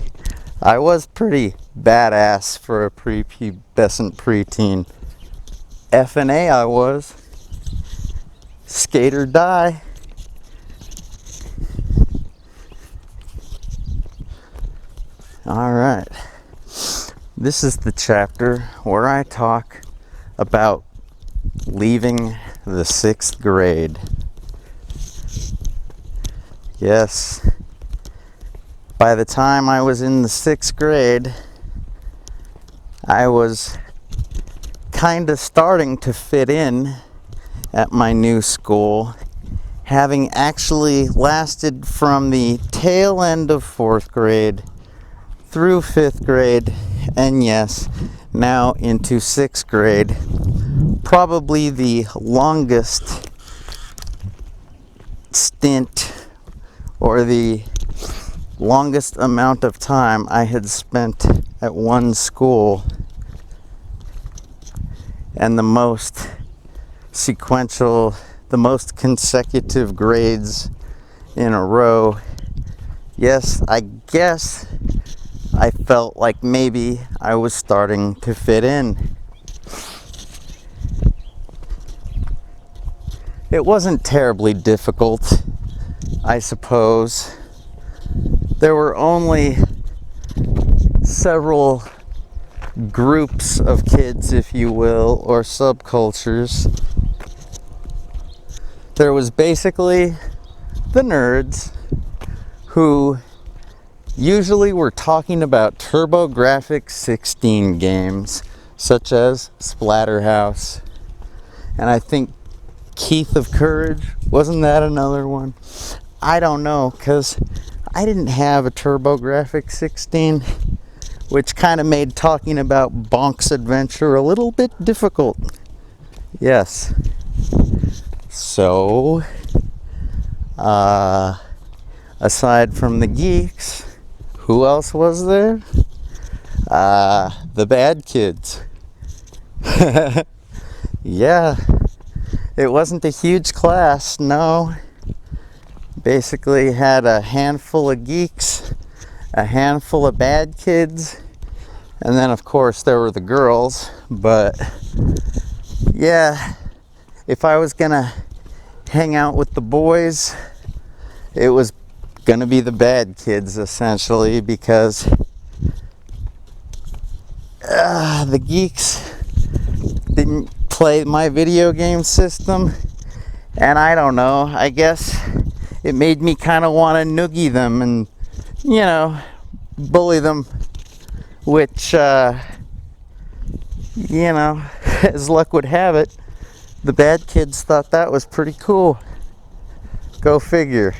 [SPEAKER 1] I was pretty badass for a prepubescent preteen. F&A I was. Skate or die. Alright. This is the chapter where I talk about leaving the 6th grade. Yes. By the time I was in the 6th grade, I was kind of starting to fit in at my new school, having actually lasted from the tail end of 4th grade through 5th grade, and yes, now into 6th grade. Probably the longest stint, or the longest amount of time I had spent at one school, and the most sequential, the most consecutive grades in a row. Yes, I guess I felt like maybe I was starting to fit in. It wasn't terribly difficult, I suppose. There were only several groups of kids, if you will, or subcultures. There was basically the nerds who usually were talking about TurboGrafx-16 games, such as Splatterhouse. And I think Keith of Courage, wasn't that another one? I don't know, because I didn't have a TurboGrafx-16, which kind of made talking about Bonk's Adventure a little bit difficult. Yes. So, aside from the geeks, who else was there? The bad kids. Yeah, it wasn't a huge class, no. Basically had a handful of geeks, a handful of bad kids, and then of course there were the girls. But yeah, if I was gonna hang out with the boys, it was gonna be the bad kids essentially, because the geeks didn't play my video game system, and I don't know, I guess it made me kind of want to noogie them and, you know, bully them, which, you know, as luck would have it, the bad kids thought that was pretty cool. Go figure.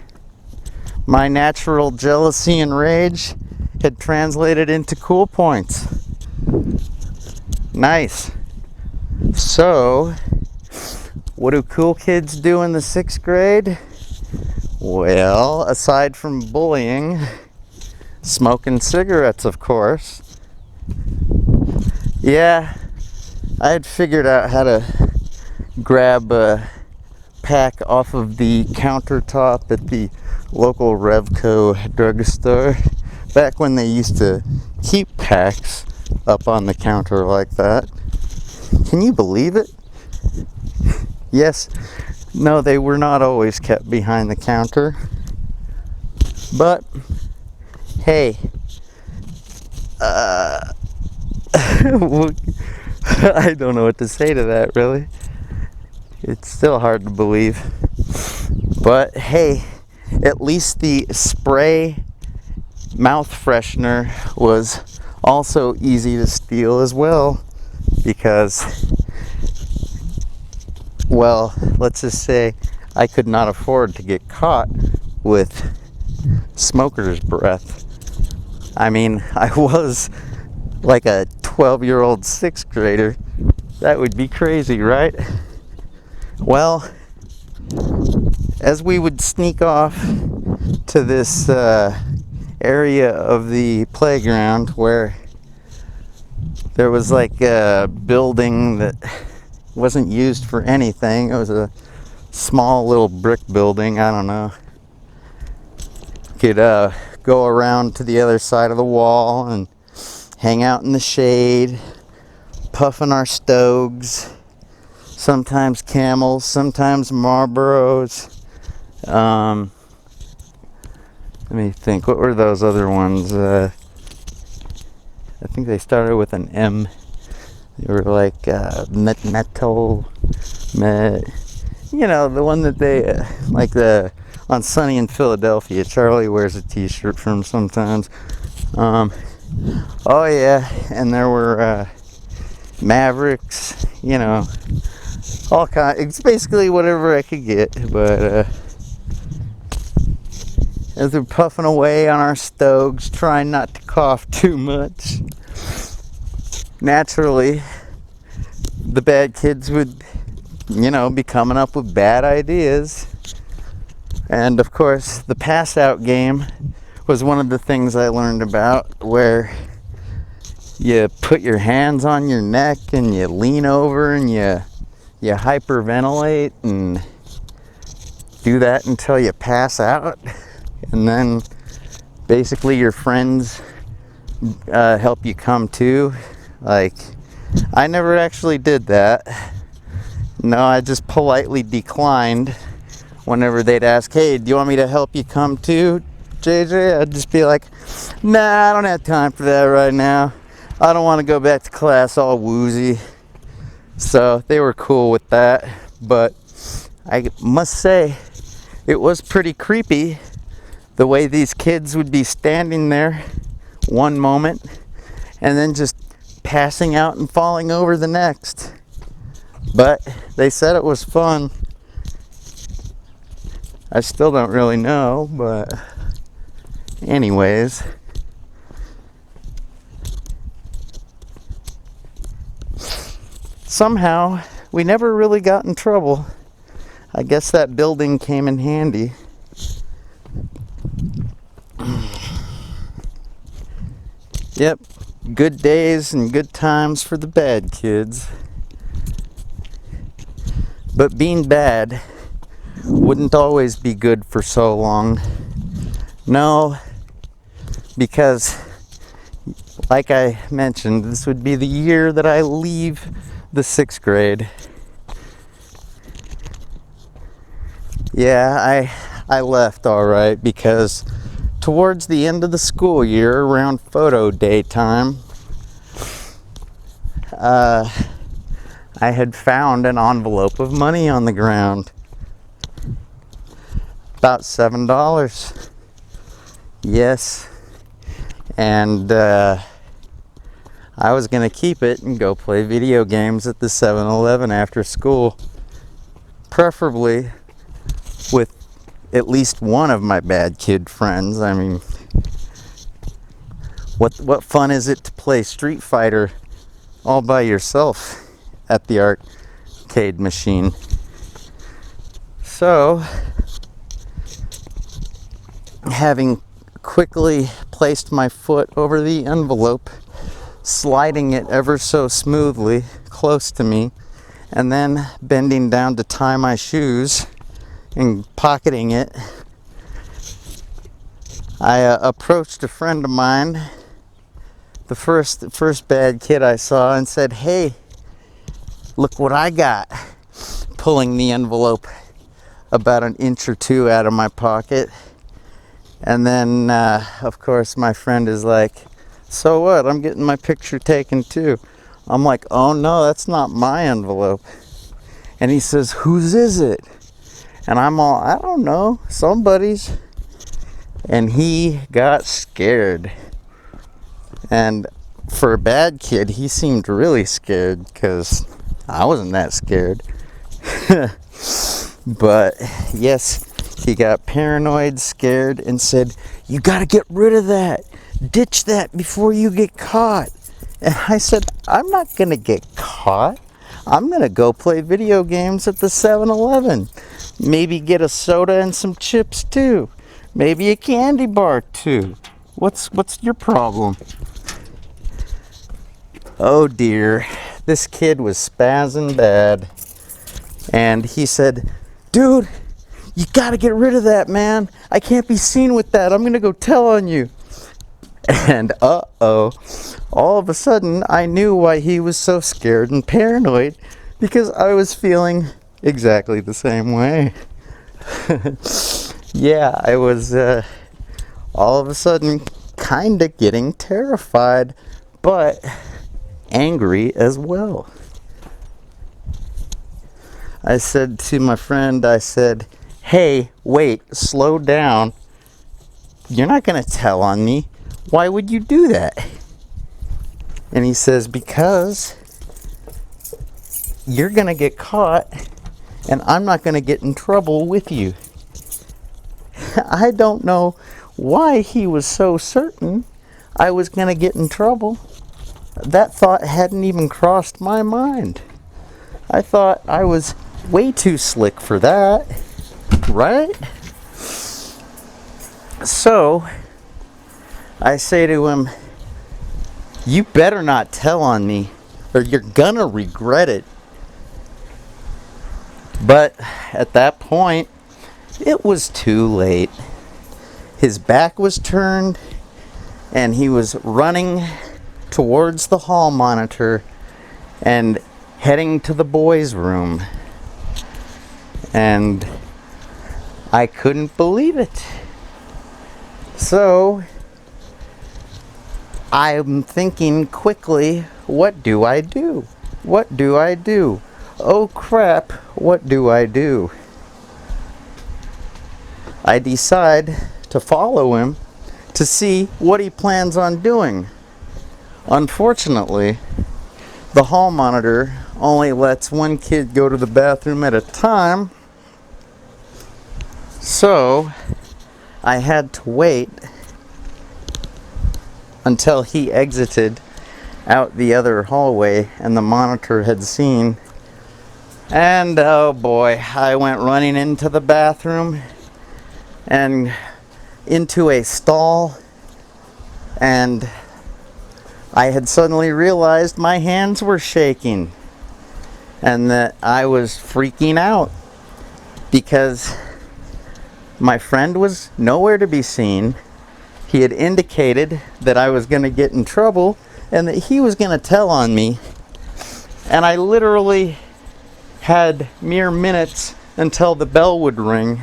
[SPEAKER 1] My natural jealousy and rage had translated into cool points. Nice. So, what do cool kids do in the 6th grade? Well, aside from bullying, smoking cigarettes, of course. Yeah, I had figured out how to grab a pack off of the countertop at the local Revco drugstore back when they used to keep packs up on the counter like that. Can you believe it? Yes. No, they were not always kept behind the counter. But, hey, I don't know what to say to that, really. It's still hard to believe. But, hey, at least the spray mouth freshener was also easy to steal as well, because, well, let's just say I could not afford to get caught with smoker's breath. I mean, I was like a 12-year-old 6th grader. That would be crazy, right? Well, as we would sneak off to this area of the playground where there was like a building that wasn't used for anything. It was a small little brick building. I don't know. Could go around to the other side of the wall and hang out in the shade, puffing our stogies. Sometimes Camels, sometimes Marlboros. Let me think. What were those other ones? I think they started with an M. They were like metal, you know, the one that they like on Sunny in Philadelphia. Charlie wears a T-shirt from sometimes. Oh yeah, and there were Mavericks. You know, all kind. It's basically whatever I could get, but. As we're puffing away on our stogies, trying not to cough too much, naturally, the bad kids would, you know, be coming up with bad ideas. And of course, the pass out game was one of the things I learned about, where you put your hands on your neck and you lean over and you hyperventilate and do that until you pass out. And then basically your friends help you come to. Like, I never actually did that. No, I just politely declined whenever they'd ask, hey, do you want me to help you come to, JJ? I'd just be like, nah, I don't have time for that right now. I don't want to go back to class all woozy. So they were cool with that. But I must say, it was pretty creepy the way these kids would be standing there one moment and then just passing out and falling over the next. But they said it was fun. I still don't really know, but anyways. Somehow, we never really got in trouble. I guess that building came in handy. Yep, good days and good times for the bad kids. But being bad wouldn't always be good for so long. No, because like I mentioned, this would be the year that I leave the 6th grade. Yeah, I left all right because towards the end of the school year, around photo day time, I had found an envelope of money on the ground. About $7. Yes. And I was going to keep it and go play video games at the 7-Eleven after school. Preferably with at least one of my bad kid friends. I mean, what fun is it to play Street Fighter all by yourself at the arcade machine? So, having quickly placed my foot over the envelope, sliding it ever so smoothly close to me, and then bending down to tie my shoes and pocketing it, I approached a friend of mine, the first bad kid I saw, and said, "Hey, look what I got," pulling the envelope about an inch or two out of my pocket. And then, of course, my friend is like, "So what? I'm getting my picture taken too." I'm like, "Oh no, that's not my envelope." And he says, "Whose is it?" And I'm all, "I don't know, somebody's." And he got scared. And for a bad kid, he seemed really scared because I wasn't that scared. But yes, he got paranoid, scared, and said, "You gotta get rid of that. Ditch that before you get caught." And I said, "I'm not gonna get caught. I'm gonna go play video games at the 7-Eleven. Maybe get a soda and some chips too. Maybe a candy bar too. What's your problem?" Oh dear, this kid was spazzing bad. And he said, "Dude, you gotta get rid of that, man. I can't be seen with that. I'm gonna go tell on you." And uh-oh, all of a sudden I knew why he was so scared and paranoid, because I was feeling exactly the same way. Yeah, I was all of a sudden kind of getting terrified, but angry as well. I said to my friend, I said, "Hey, wait, slow down. You're not going to tell on me. Why would you do that?" And he says, "Because you're going to get caught and I'm not going to get in trouble with you." I don't know why he was so certain I was going to get in trouble. That thought hadn't even crossed my mind. I thought I was way too slick for that, right? So I say to him, "You better not tell on me or you're gonna regret it." But at that point, it was too late. His back was turned and he was running towards the hall monitor and heading to the boys' room. And I couldn't believe it. So I'm thinking quickly, what do I do? What do I do? Oh crap, what do I do? I decide to follow him to see what he plans on doing. Unfortunately, the hall monitor only lets one kid go to the bathroom at a time, so I had to wait until he exited out the other hallway and the monitor had seen. And oh boy, I went running into the bathroom and into a stall, and I had suddenly realized my hands were shaking and that I was freaking out because my friend was nowhere to be seen. He had indicated that I was going to get in trouble and that he was going to tell on me. And I literally had mere minutes until the bell would ring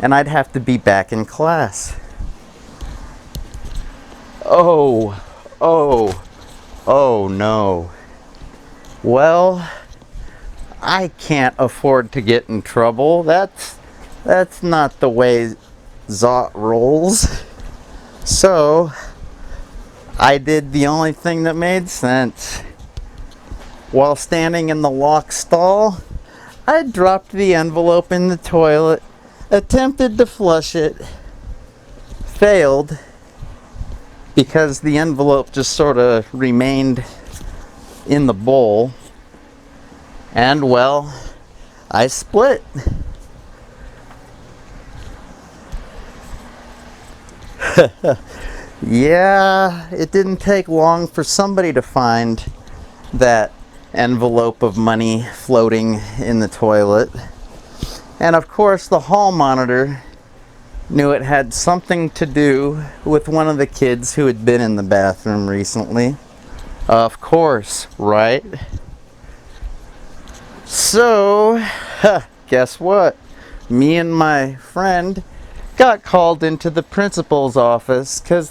[SPEAKER 1] and I'd have to be back in class. Oh no. Well, I can't afford to get in trouble. That's not the way Zot rolls. So, I did the only thing that made sense. While standing in the locked stall, I dropped the envelope in the toilet, attempted to flush it, failed, because the envelope just sort of remained in the bowl. And well, I split. Yeah, it didn't take long for somebody to find that envelope of money floating in the toilet. And of course, the hall monitor knew it had something to do with one of the kids who had been in the bathroom recently. Of course, right? So, guess what? Me and my friend got called into the principal's office because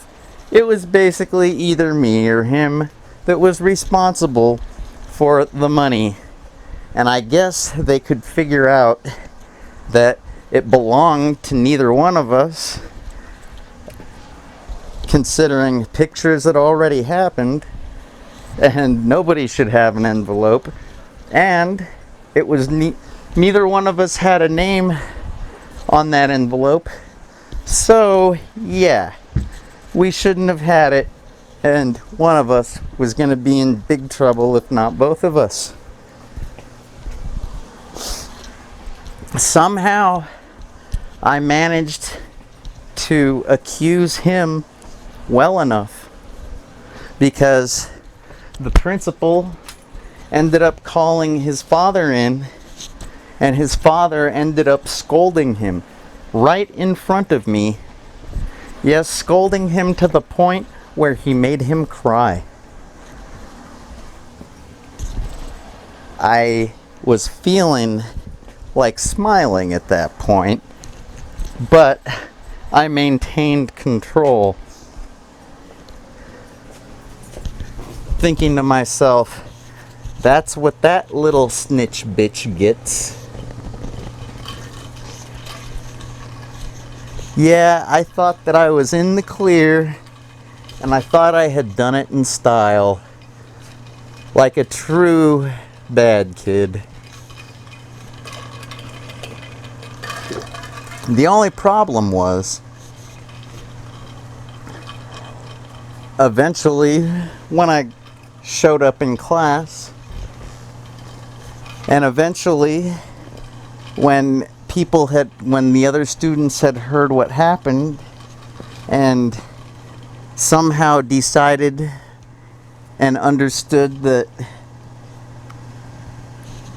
[SPEAKER 1] it was basically either me or him that was responsible for the money. And I guess they could figure out that it belonged to neither one of us, considering pictures had already happened and nobody should have an envelope, and it was neither one of us had a name on that envelope. So yeah, we shouldn't have had it, and one of us was going to be in big trouble if not both of us. Somehow I managed to accuse him well enough because the principal ended up calling his father in, and his father ended up scolding him right in front of me. Yes, scolding him to the point where he made him cry. I was feeling like smiling at that point, but I maintained control, thinking to myself, that's what that little snitch bitch gets. Yeah, I thought that I was in the clear, and I thought I had done it in style, like a true bad kid. The only problem was, eventually, when I showed up in class, and eventually when the other students had heard what happened and somehow decided and understood that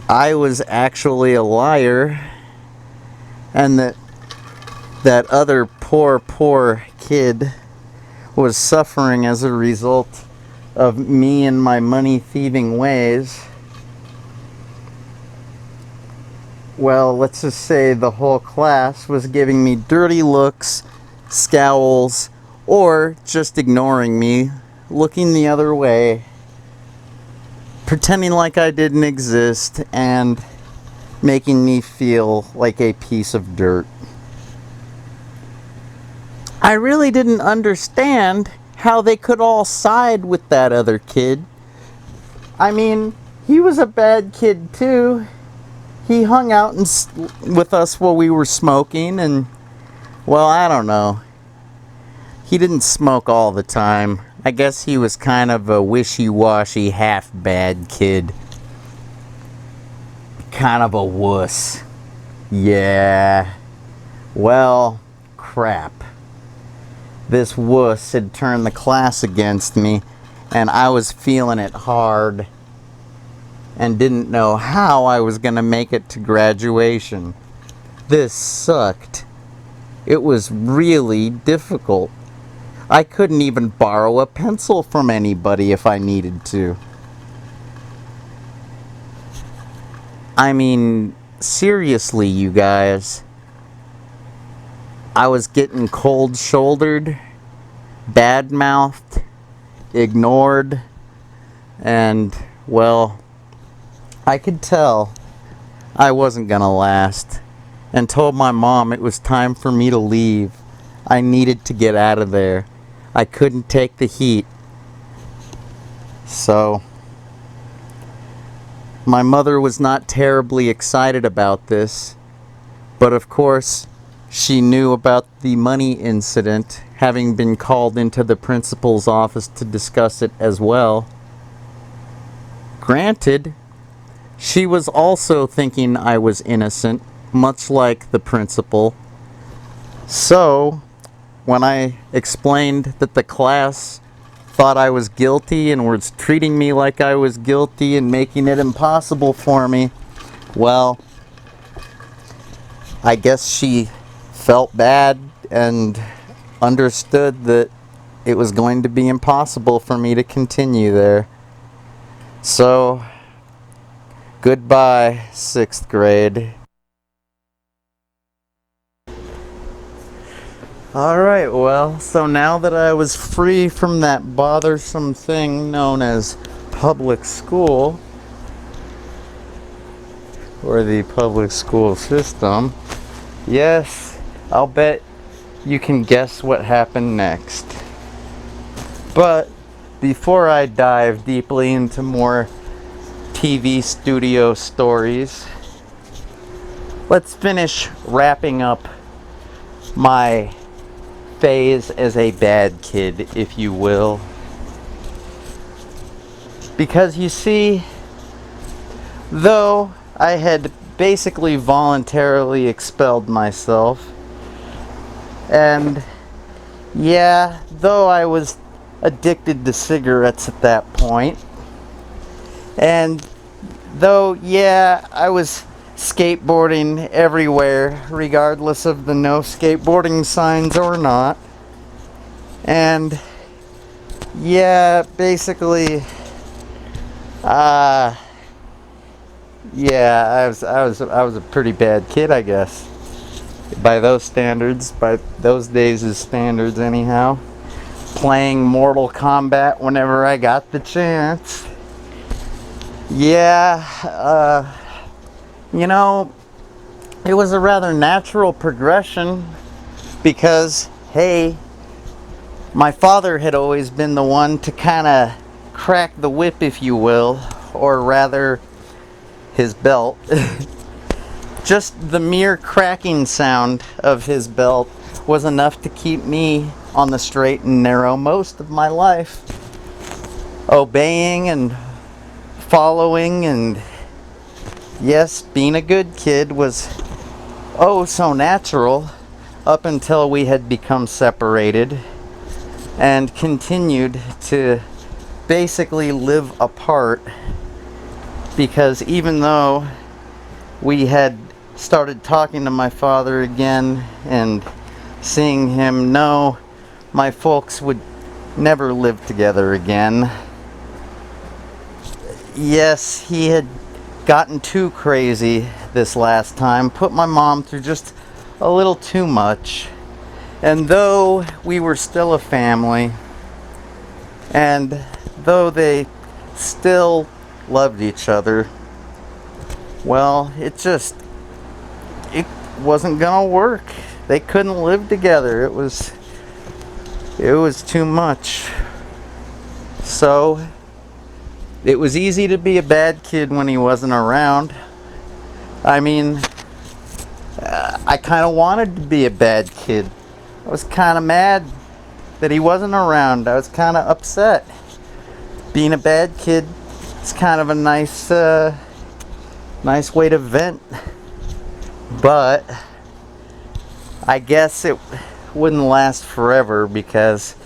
[SPEAKER 1] I was actually a liar, and that other poor kid was suffering as a result of me and my money thieving ways. Well, let's just say the whole class was giving me dirty looks, scowls, or just ignoring me looking the other way, pretending like I didn't exist, and making me feel like a piece of dirt. I really didn't understand how they could all side with that other kid. I mean, he was a bad kid too. He hung out with us while we were smoking, and, well, I don't know. He didn't smoke all the time. I guess he was kind of a wishy-washy, half-bad kid. Kind of a wuss. Yeah. Well, crap. This wuss had turned the class against me, and I was feeling it hard and didn't know how I was going to make it to graduation. This sucked. It was really difficult. I couldn't even borrow a pencil from anybody if I needed to. I mean, seriously, you guys. I was getting cold-shouldered, bad-mouthed, ignored, and, well, I could tell I wasn't gonna last, and told my mom it was time for me to leave. I needed to get out of there. I couldn't take the heat. So, my mother was not terribly excited about this, but of course, she knew about the money incident, having been called into the principal's office to discuss it as well. Granted, she was also thinking I was innocent, much like the principal. So, when I explained that the class thought I was guilty and was treating me like I was guilty and making it impossible for me, well, I guess she felt bad and understood that it was going to be impossible for me to continue there. So, goodbye, 6th grade. Alright, well, so now that I was free from that bothersome thing known as public school, or the public school system, yes, I'll bet you can guess what happened next. But before I dive deeply into more TV studio stories, let's finish wrapping up my phase as a bad kid, if you will. Because you see, though I had basically voluntarily expelled myself, and yeah, though I was addicted to cigarettes at that point, and though, yeah, I was skateboarding everywhere, regardless of the no skateboarding signs or not, and yeah, basically, yeah, I was a pretty bad kid, I guess. By those standards, by those days' standards anyhow. Playing Mortal Kombat whenever I got the chance. Yeah, you know, it was a rather natural progression because, hey, my father had always been the one to kind of crack the whip, if you will, or rather, his belt. Just the mere cracking sound of his belt was enough to keep me on the straight and narrow most of my life. Obeying and following, and yes, being a good kid was oh so natural up until we had become separated and continued to basically live apart, because even though we had started talking to my father again and seeing him, no, my folks would never live together again. Yes, he had gotten too crazy this last time, put my mom through just a little too much, and though we were still a family, And though they still loved each other, well, it wasn't gonna work. They couldn't live together. It was too much. So it was easy to be a bad kid when he wasn't around. I mean, I kind of wanted to be a bad kid. I was kind of mad that he wasn't around. I was kind of upset. Being a bad kid is kind of a nice way to vent. But I guess it wouldn't last forever, because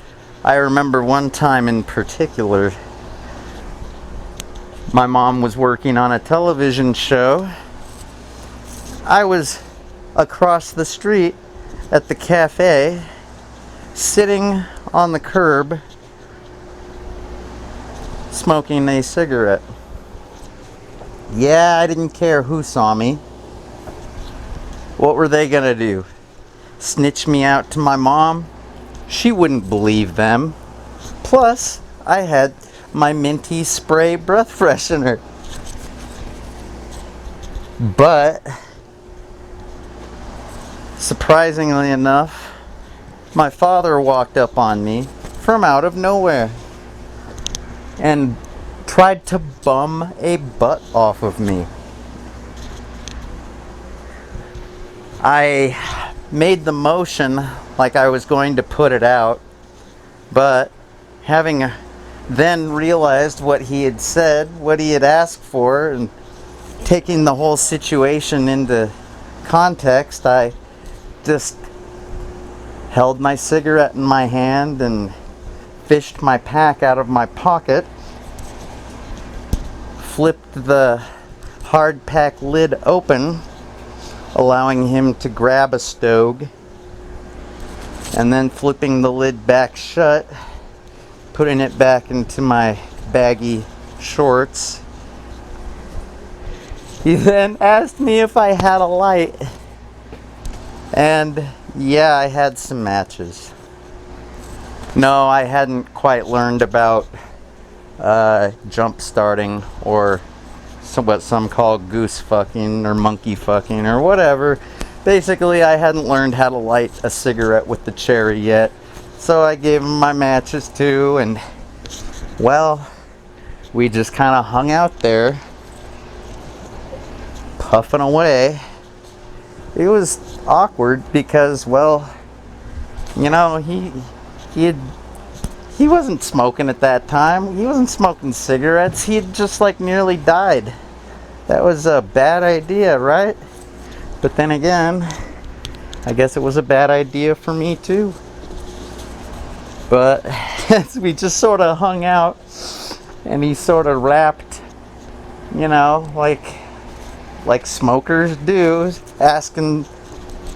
[SPEAKER 1] I remember one time in particular, my mom was working on a television show. I was across the street at the cafe, sitting on the curb, smoking a cigarette. Yeah, I didn't care who saw me. What were they gonna do? Snitch me out to my mom? She wouldn't believe them. Plus, I had my minty spray breath freshener. But surprisingly enough, my father walked up on me from out of nowhere and tried to bum a butt off of me. I made the motion like I was going to put it out, but having then realized what he had said, what he had asked for, and taking the whole situation into context, I just held my cigarette in my hand and fished my pack out of my pocket, flipped the hard pack lid open, allowing him to grab a stogie, and then flipping the lid back shut, putting it back into my baggy shorts. He then asked me if I had a light, and yeah, I had some matches. No, I hadn't quite learned about jump starting, or what some call goose fucking or monkey fucking or whatever. Basically, I hadn't learned how to light a cigarette with the cherry yet, so I gave him my matches too, and well, we just kind of hung out there puffing away. It was awkward because, well, you know, he wasn't smoking at that time. He wasn't smoking cigarettes. He had just like nearly died. That was a bad idea, right? But then again, I guess it was a bad idea for me too. But we just sort of hung out, and he sort of rapped, you know, like smokers do, asking,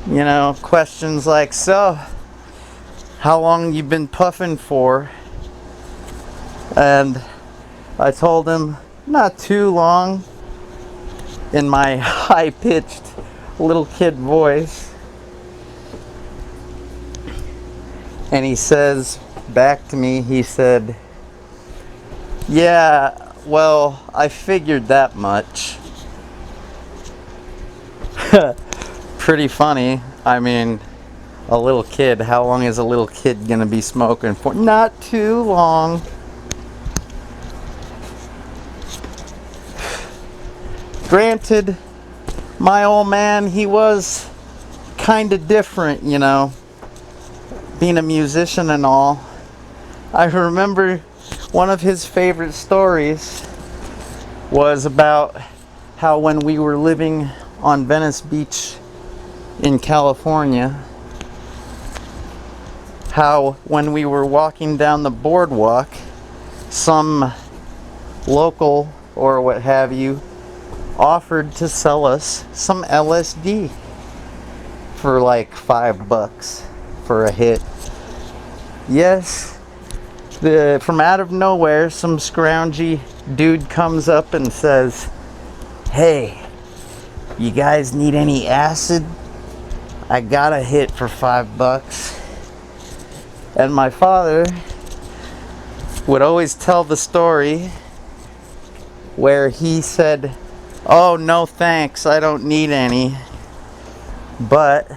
[SPEAKER 1] you know, questions like, so, how long you been puffing for? And I told him, not too long, in my high-pitched little kid voice. And he says back to me, he said, yeah, well, I figured that much. Pretty funny. I mean, a little kid, how long is a little kid gonna be smoking for? Not too long. Granted, my old man, he was kind of different, you know, being a musician and all. I remember one of his favorite stories was about how when we were living on Venice Beach in California, how when we were walking down the boardwalk, some local or what have you offered to sell us some LSD for like $5 for a hit. Yes, from out of nowhere, some scroungy dude comes up and says, hey, you guys need any acid? I got a hit for $5. And my father, would always tell the story where he said, "Oh, no thanks, I don't need any." But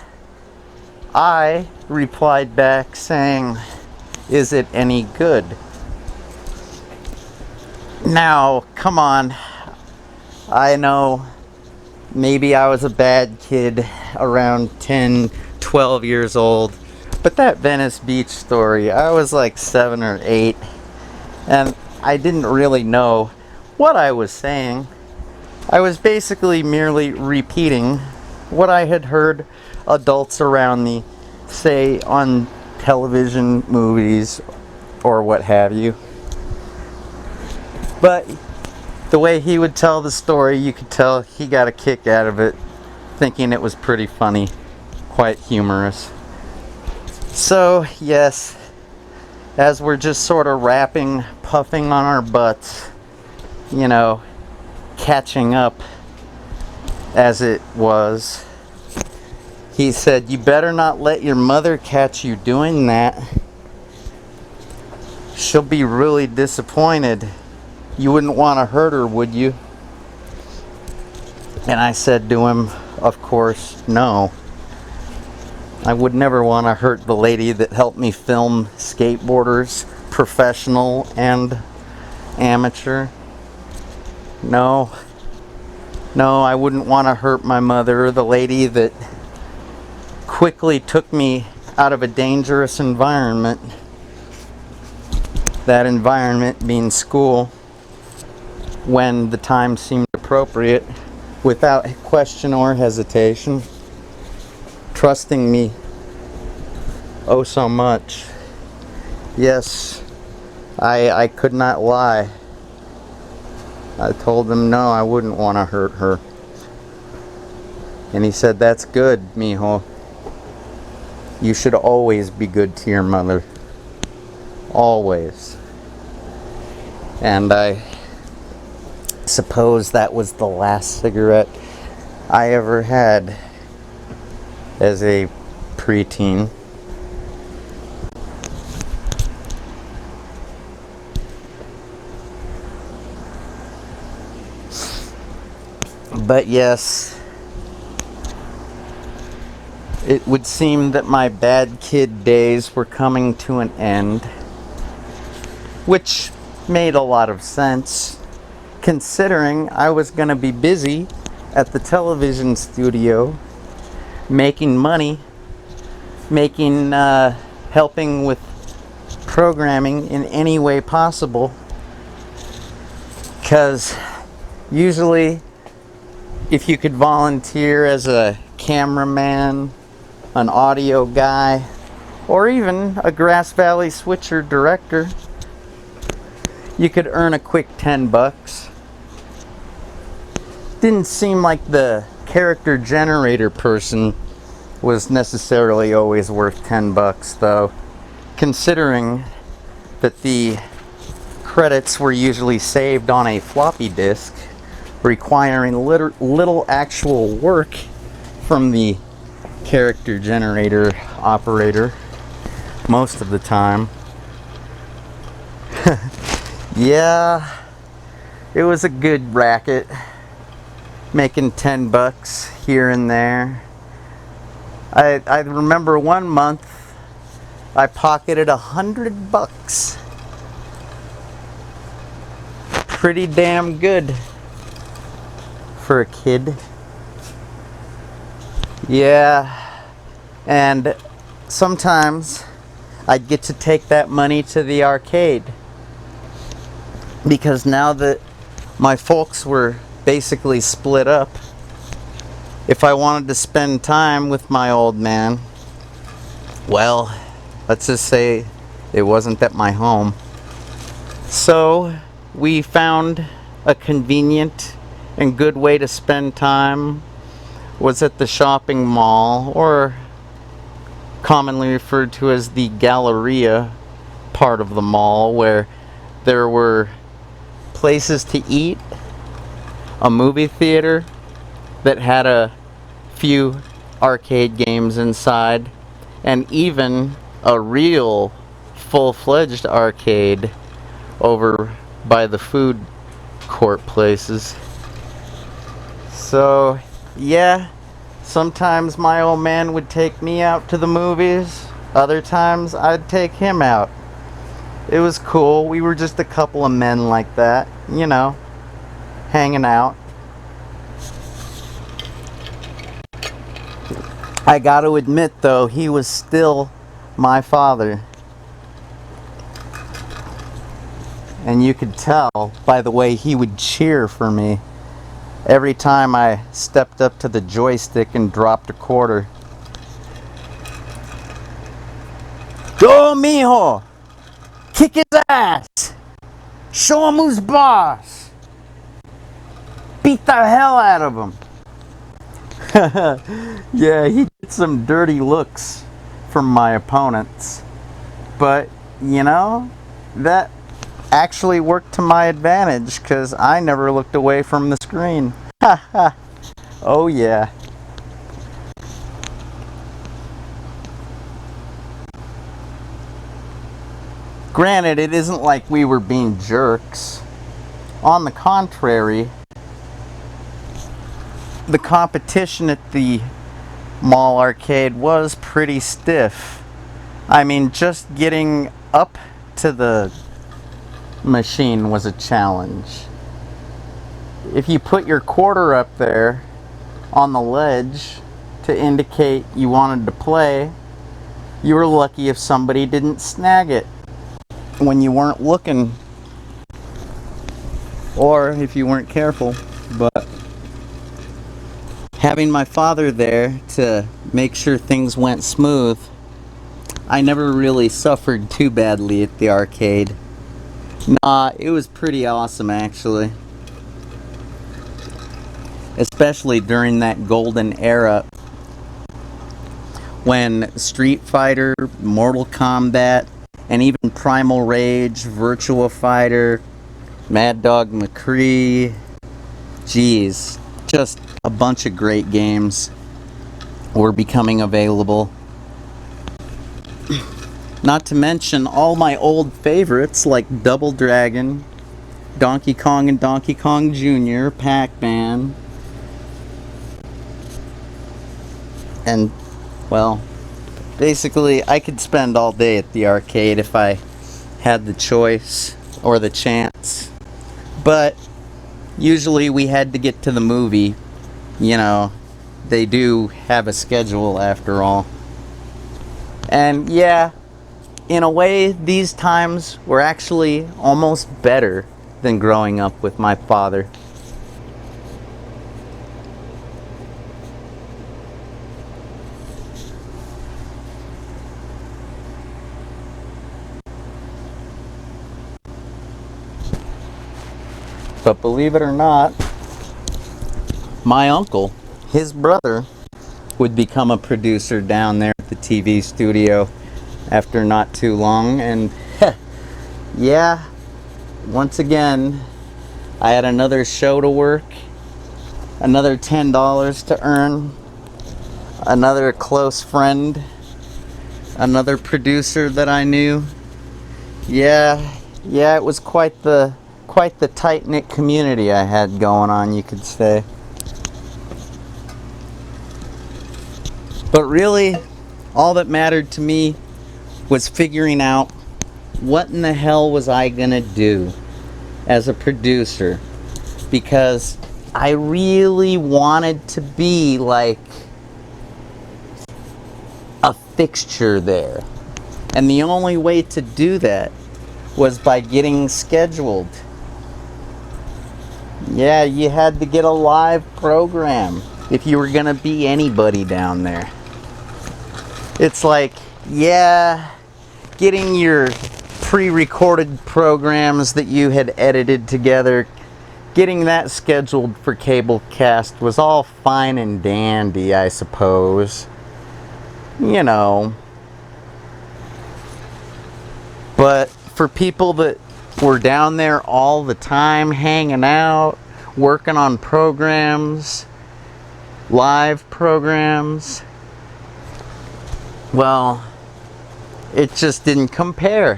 [SPEAKER 1] I replied back saying, "Is it any good?" Now, come on. I know maybe I was a bad kid around 10, 12 years old. But that Venice Beach story, I was like 7 or 8. And I didn't really know what I was saying. I was basically merely repeating what I had heard adults around me say on television, movies, or what have you. But the way he would tell the story, you could tell he got a kick out of it, thinking it was pretty funny, quite humorous. So, yes, as we're just sort of rapping, puffing on our butts, you know, catching up as it was, he said, "You better not let your mother catch you doing that. She'll be really disappointed. You wouldn't want to hurt her, would you?" And I said to him, "Of course, no. I would never want to hurt the lady that helped me film skateboarders, professional and amateur. No, I wouldn't want to hurt my mother, the lady that quickly took me out of a dangerous environment. That environment being school, when the time seemed appropriate, without question or hesitation, trusting me oh so much. Yes, I could not lie. I told him no, I wouldn't want to hurt her. And he said, "That's good, mijo. You should always be good to your mother. Always." And I suppose that was the last cigarette I ever had as a preteen. But yes, it would seem that my bad kid days were coming to an end, which made a lot of sense, considering I was going to be busy at the television studio, making money, helping with programming in any way possible, because usually if you could volunteer as a cameraman, an audio guy, or even a Grass Valley Switcher director, you could earn a quick $10. Didn't seem like the character generator person was necessarily always worth $10 though, considering that the credits were usually saved on a floppy disk, requiring little actual work from the character generator operator most of the time. Yeah, it was a good racket, making $10 here and there. I remember one month I pocketed $100. Pretty damn good for a kid. Yeah, and sometimes I'd get to take that money to the arcade, because now that my folks were basically split up, if I wanted to spend time with my old man, well, let's just say it wasn't at my home. So we found a convenient and good way to spend time was at the shopping mall, or commonly referred to as the Galleria part of the mall, where there were places to eat, a movie theater that had a few arcade games inside, and even a real full-fledged arcade over by the food court places. So, yeah, sometimes my old man would take me out to the movies. Other times I'd take him out. It was cool. We were just a couple of men like that, you know, hanging out. I got to admit, though, he was still my father. And you could tell by the way he would cheer for me every time I stepped up to the joystick and dropped a quarter. Go, mijo! Kick his ass! Show him who's boss! Beat the hell out of him! Yeah, he did some dirty looks from my opponents. But, you know, that actually worked to my advantage because I never looked away from the screen. Ha ha! Oh yeah. Granted, it isn't like we were being jerks. On the contrary, the competition at the mall arcade was pretty stiff. I mean, just getting up to the machine was a challenge. If you put your quarter up there on the ledge to indicate you wanted to play, you were lucky if somebody didn't snag it when you weren't looking, or if you weren't careful. But having my father there to make sure things went smooth, I never really suffered too badly at the arcade. Nah, it was pretty awesome actually. Especially during that golden era when Street Fighter, Mortal Kombat, and even Primal Rage, Virtua Fighter, Mad Dog McCree, geez, just a bunch of great games were becoming available. Not to mention all my old favorites like Double Dragon, Donkey Kong and Donkey Kong Jr., Pac-Man, and, well, basically I could spend all day at the arcade if I had the choice or the chance. But usually we had to get to the movie. You know, they do have a schedule after all. And yeah, in a way, these times were actually almost better than growing up with my father. But believe it or not, my uncle, his brother, would become a producer down there at the TV studio after not too long. And yeah, once again, I had another show to work, another $10 to earn, another close friend, another producer that I knew. Yeah, it was quite the tight-knit community I had going on, you could say. But really, all that mattered to me was figuring out what in the hell was I gonna do as a producer, because I really wanted to be like a fixture there. And the only way to do that was by getting scheduled. Yeah, you had to get a live program if you were gonna be anybody down there. It's like, yeah, getting your pre-recorded programs that you had edited together, getting that scheduled for cablecast was all fine and dandy, I suppose. You know. But for people that were down there all the time, hanging out, working on programs, live programs, well, it just didn't compare.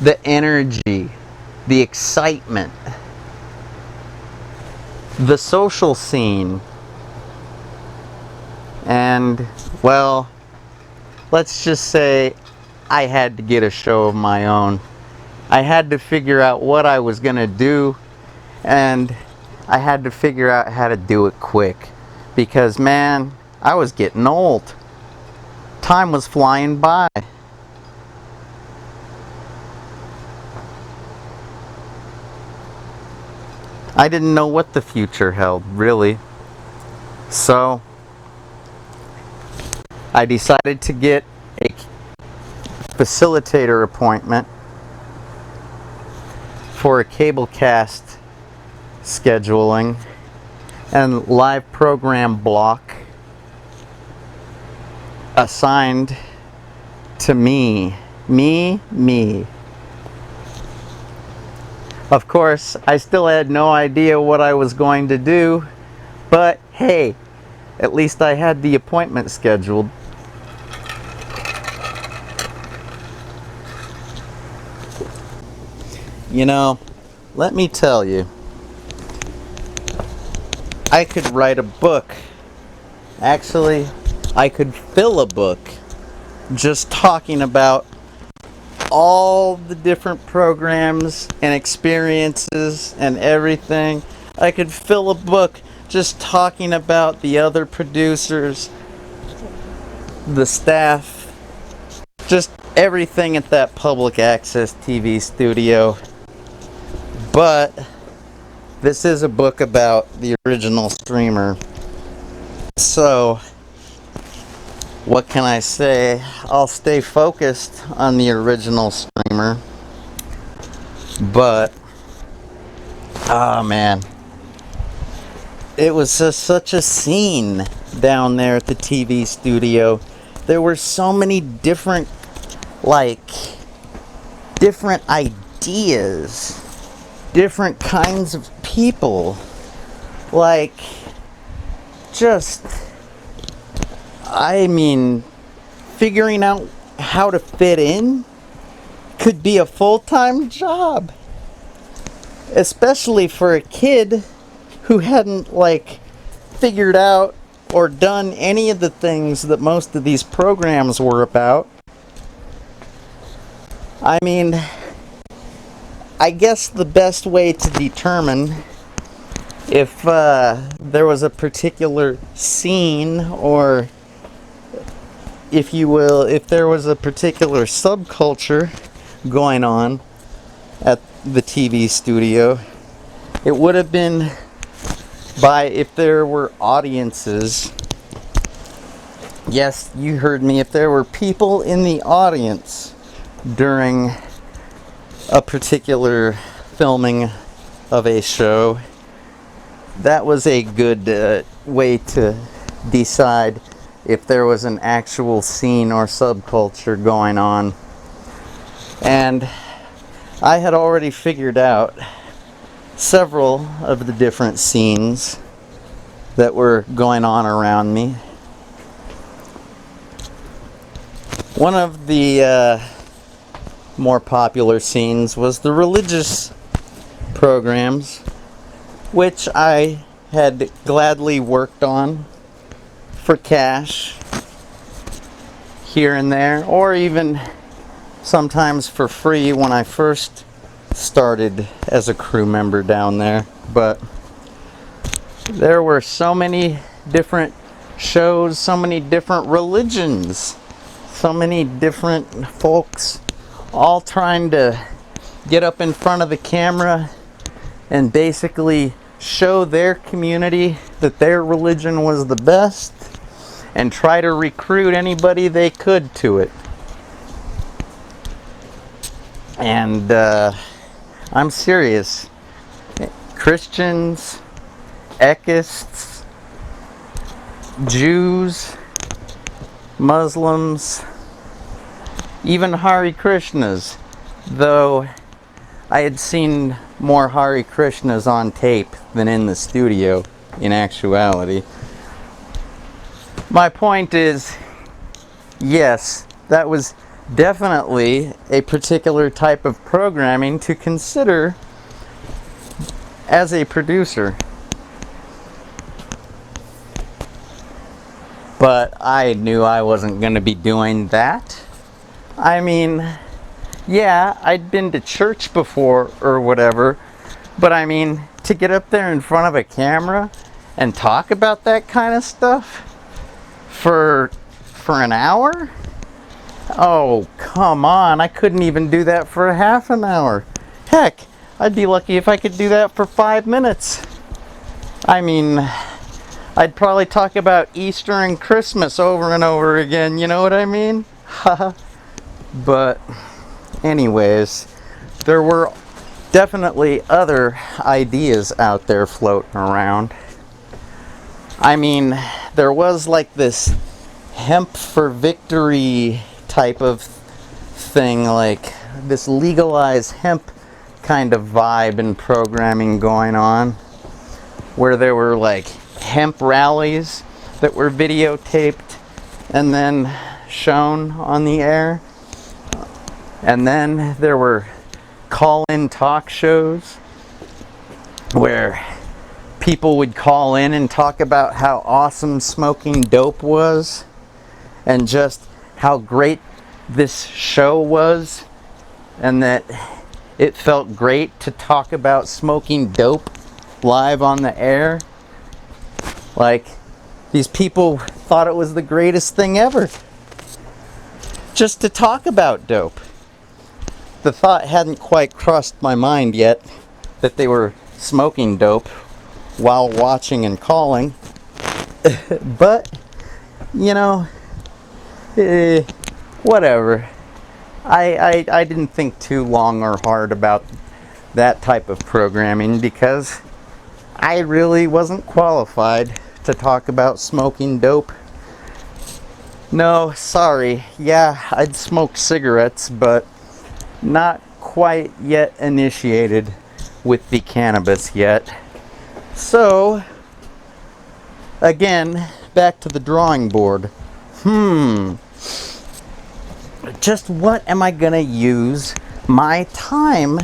[SPEAKER 1] the energy, the excitement, the social scene, and, well, let's just say I had to get a show of my own. I had to figure out what I was going to do, and I had to figure out how to do it quick. Because, man, I was getting old. Time was flying by. I didn't know what the future held, really. So, I decided to get a facilitator appointment for a cable cast scheduling and live program block assigned to me. Me. Of course, I still had no idea what I was going to do, but hey, at least I had the appointment scheduled. You know, let me tell you, I could write a book. Actually, I could fill a book just talking about all the different programs and experiences and everything. I could fill a book just talking about the other producers, the staff, just everything at that public access TV studio. But this is a book about the original streamer. So, what can I say? I'll stay focused on the original streamer. But, oh man, it was just such a scene down there at the TV studio. There were so many different ideas, different kinds of people, figuring out how to fit in could be a full-time job, especially for a kid who hadn't figured out or done any of the things that most of these programs were about. I mean, I guess the best way to determine if there was a particular scene, or if you will, if there was a particular subculture going on at the TV studio, it would have been by if there were audiences. Yes, you heard me. If there were people in the audience during a particular filming of a show, that was a good way to decide if there was an actual scene or subculture going on. And I had already figured out several of the different scenes that were going on around me. One of the more popular scenes was the religious programs, which I had gladly worked on for cash here and there, or even sometimes for free when I first started as a crew member down there. But there were so many different shows, so many different religions, so many different folks all trying to get up in front of the camera and basically show their community that their religion was the best and try to recruit anybody they could to it. And I'm serious. Christians, Eckists, Jews, Muslims, even Hare Krishnas, though I had seen more Hare Krishnas on tape than in the studio in actuality. My point is, yes, that was definitely a particular type of programming to consider as a producer. But I knew I wasn't going to be doing that. I mean, yeah, I'd been to church before or whatever, but I mean, to get up there in front of a camera and talk about that kind of stuff for an hour? Oh, come on. I couldn't even do that for a half an hour. Heck, I'd be lucky if I could do that for 5 minutes. I mean, I'd probably talk about Easter and Christmas over and over again, you know what I mean? But anyways, there were definitely other ideas out there floating around. I mean, there was like this hemp for victory type of thing, like this legalized hemp kind of vibe and programming going on, where there were like hemp rallies that were videotaped and then shown on the air. And then there were call-in talk shows where people would call in and talk about how awesome smoking dope was and just how great this show was, and that it felt great to talk about smoking dope live on the air. Like, these people thought it was the greatest thing ever just to talk about dope. The thought hadn't quite crossed my mind yet that they were smoking dope while watching and calling. But, you know, whatever. I didn't think too long or hard about that type of programming because I really wasn't qualified to talk about smoking dope. No, sorry. Yeah, I'd smoke cigarettes, but not quite yet initiated with the cannabis yet. So, again, back to the drawing board. Just what am I gonna use my time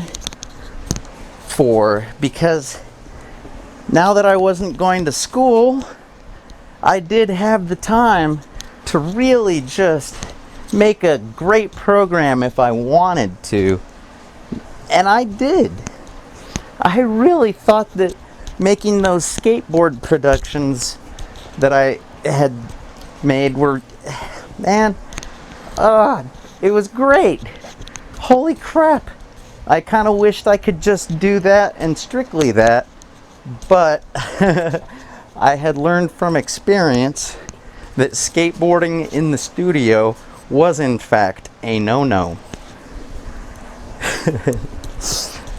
[SPEAKER 1] for? Because now that I wasn't going to school, I did have the time to really just make a great program if I wanted to. And I did. I really thought that making those skateboard productions that I had made were, man, it was great. Holy crap. I kind of wished I could just do that and strictly that, but I had learned from experience that skateboarding in the studio was in fact a no-no.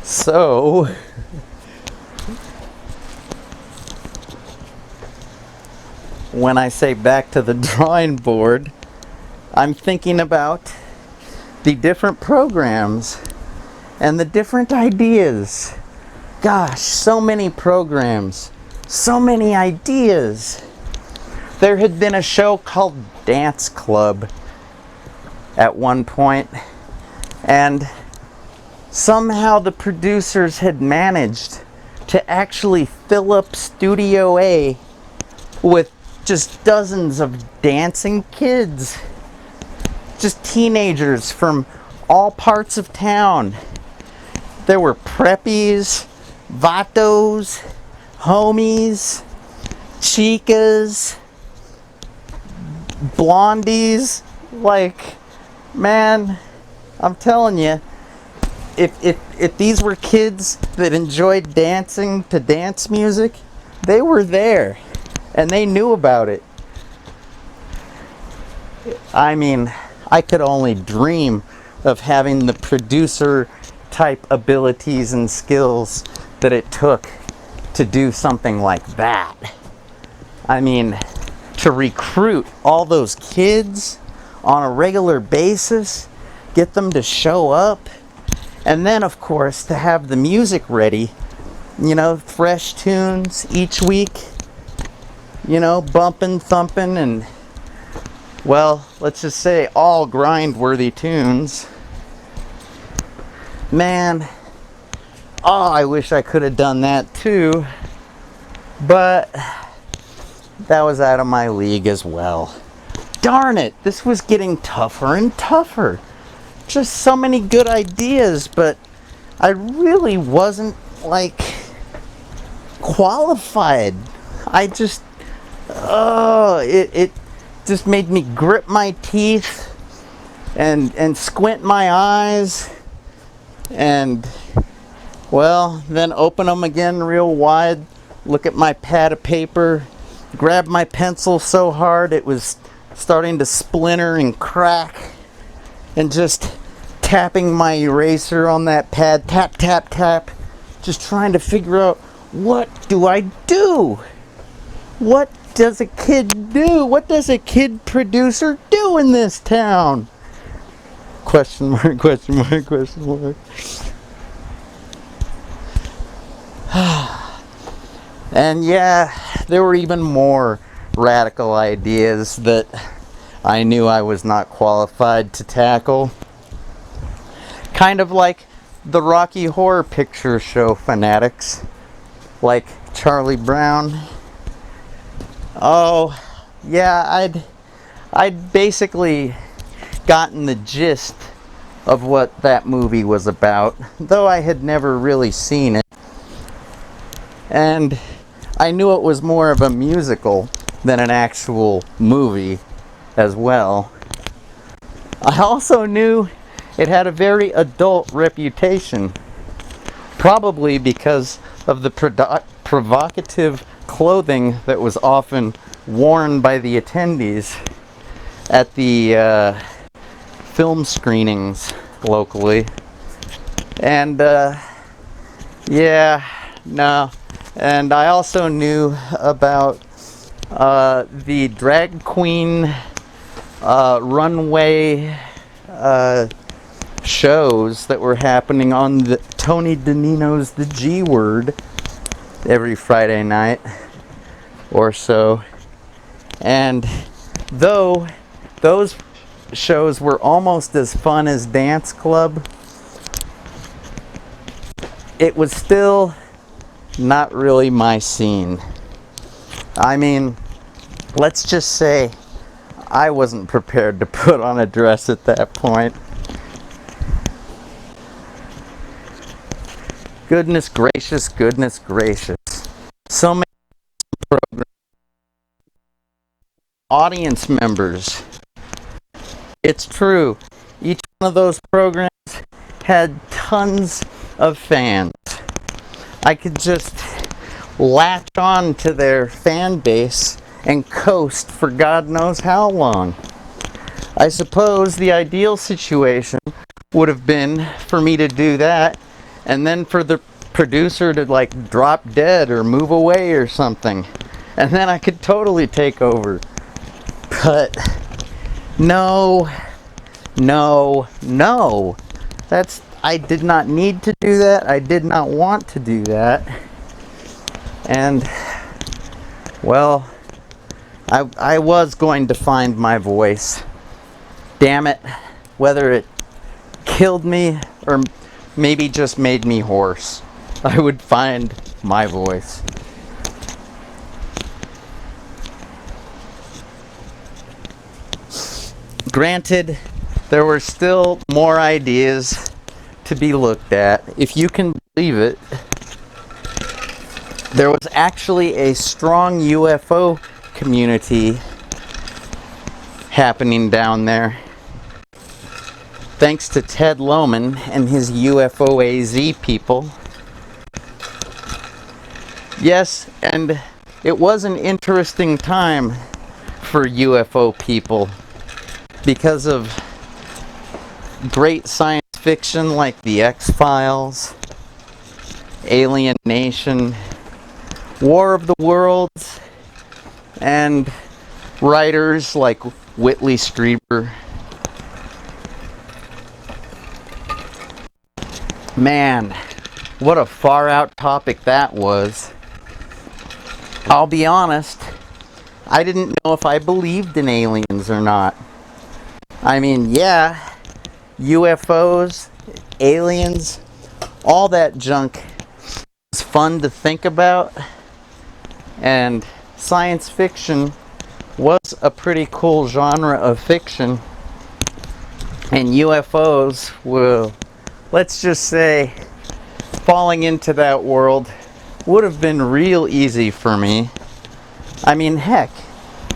[SPEAKER 1] So, when I say back to the drawing board, I'm thinking about the different programs and the different ideas. Gosh, so many programs, so many ideas. There had been a show called Dance Club at one point, and somehow the producers had managed to actually fill up Studio A with just dozens of dancing kids. Just teenagers from all parts of town. There were preppies, vatos, homies, chicas, blondies. Like, man, I'm telling you, if these were kids that enjoyed dancing to dance music, they were there and they knew about it. I mean, I could only dream of having the producer type abilities and skills that it took to do something like that. I mean, to recruit all those kids on a regular basis, get them to show up, and then of course to have the music ready, you know, fresh tunes each week, you know, bumping, thumping, and well, let's just say all grind-worthy tunes. Man, oh, I wish I could have done that too, but that was out of my league as well. Darn it, this was getting tougher and tougher. Just so many good ideas, but I really wasn't, like, qualified. I just, it just made me grip my teeth and squint my eyes and, well, then open them again real wide, look at my pad of paper, grab my pencil so hard it was starting to splinter and crack, and just tapping my eraser on that pad, tap, tap, tap, just trying to figure out, what do I do? What does a kid do? What does a kid producer do in this town? Question mark, question mark, question mark. And yeah, there were even more radical ideas that I knew I was not qualified to tackle. Kind of like the Rocky Horror Picture Show fanatics, like Charlie Brown. Oh, yeah, I'd basically gotten the gist of what that movie was about, though I had never really seen it. And I knew it was more of a musical than an actual movie as well. I also knew it had a very adult reputation, probably because of the provocative clothing that was often worn by the attendees at the film screenings locally. And yeah, no. And I also knew about the drag queen runway shows that were happening on the Tony DeNino's The G Word every Friday night or so. And though those shows were almost as fun as Dance Club, it was still not really my scene. I mean, let's just say I wasn't prepared to put on a dress at that point. Goodness gracious, goodness gracious. So many programs, audience members. It's true. Each one of those programs had tons of fans. I could just latch on to their fan base and coast for God knows how long. I suppose the ideal situation would have been for me to do that, and then for the producer to like drop dead or move away or something, and then I could totally take over. But no, I did not need to do that. I did not want to do that. And well, I was going to find my voice. Damn it. Whether it killed me or maybe just made me hoarse, I would find my voice. Granted, there were still more ideas to be looked at. If you can believe it, there was actually a strong UFO community happening down there, thanks to Ted Lohman and his UFO AZ people. Yes, and it was an interesting time for UFO people because of great science fiction like The X-Files, Alien Nation, War of the Worlds, and writers like Whitley Strieber. Man, what a far out topic that was. I'll be honest, I didn't know if I believed in aliens or not. I mean, yeah, UFOs, aliens, all that junk is fun to think about, and science fiction was a pretty cool genre of fiction, and UFOs will, let's just say, falling into that world would have been real easy for me. I mean, heck,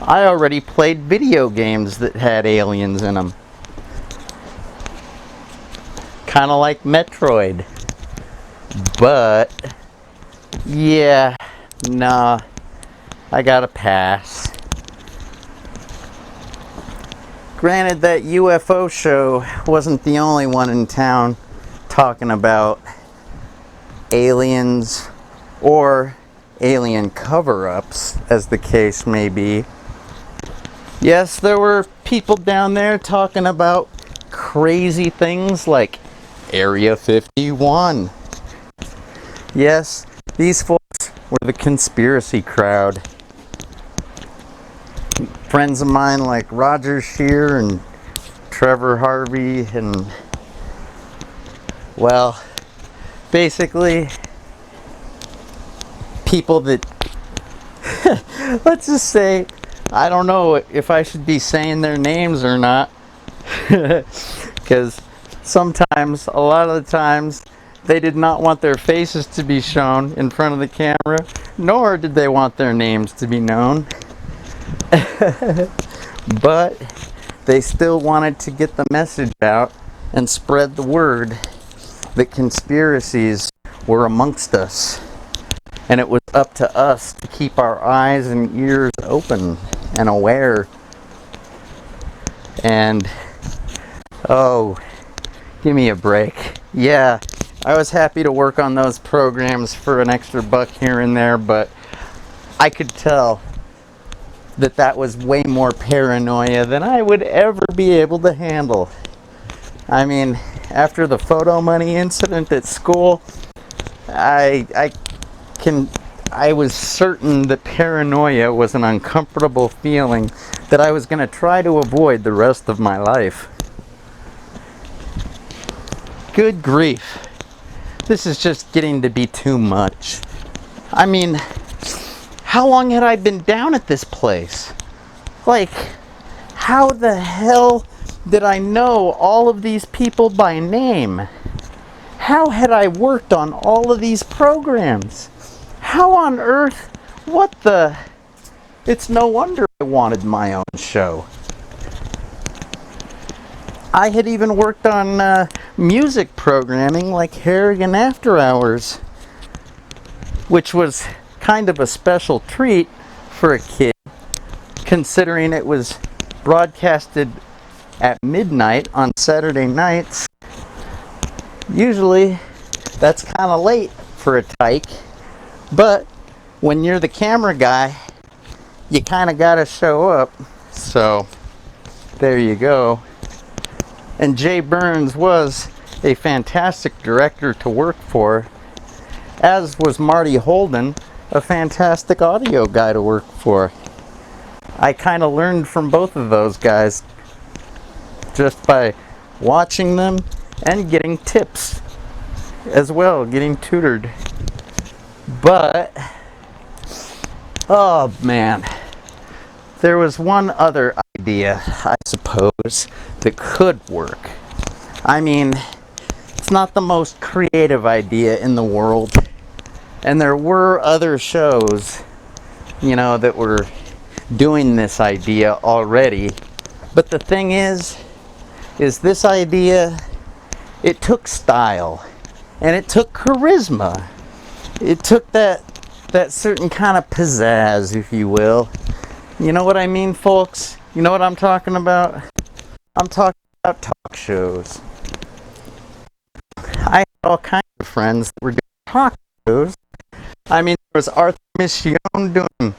[SPEAKER 1] I already played video games that had aliens in them. Kind of like Metroid. But, yeah, nah, I gotta pass. Granted, that UFO show wasn't the only one in town talking about aliens or alien cover-ups, as the case may be. Yes, there were people down there talking about crazy things like Area 51. Yes, these folks were the conspiracy crowd. Friends of mine like Roger Shear and Trevor Harvey and, well, basically people that let's just say, I don't know if I should be saying their names or not, because sometimes, a lot of the times, they did not want their faces to be shown in front of the camera, nor did they want their names to be known. But they still wanted to get the message out and spread the word that conspiracies were amongst us. And it was up to us to keep our eyes and ears open and aware. And, oh, give me a break. Yeah, I was happy to work on those programs for an extra buck here and there, but I could tell that that was way more paranoia than I would ever be able to handle. I mean, after the photo money incident at school, I was certain that paranoia was an uncomfortable feeling that I was going to try to avoid the rest of my life. Good grief. This is just getting to be too much. I mean, how long had I been down at this place? Like, how the hell did I know all of these people by name? How had I worked on all of these programs? How on earth? What the? It's no wonder I wanted my own show. I had even worked on music programming like Harrigan After Hours, which was kind of a special treat for a kid, considering it was broadcasted at midnight on Saturday nights. Usually that's kind of late for a tyke, but when you're the camera guy, you kind of gotta show up. So there you go. And Jay Burns was a fantastic director to work for, as was Marty Holden, a fantastic audio guy to work for. I kind of learned from both of those guys just by watching them and getting tips as well, getting tutored. But, oh man, there was one other idea, I suppose, that could work. I mean, it's not the most creative idea in the world, and there were other shows, you know, that were doing this idea already. But the thing is this idea, it took style, and it took charisma. It took that certain kind of pizzazz, if you will. You know what I mean, folks? You know what I'm talking about? I'm talking about talk shows. I had all kinds of friends that were doing talk shows. I mean, there was Arthur Michion doing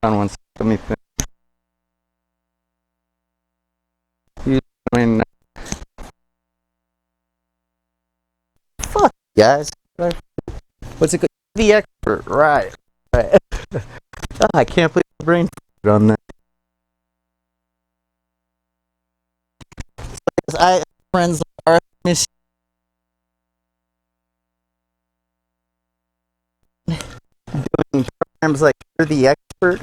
[SPEAKER 1] on one second, let me think. He's doing fuck Guys, what's it called? The expert, right? Right. Oh, I can't believe the brain on that. I have friends like Arthur doing programs like You're the Expert.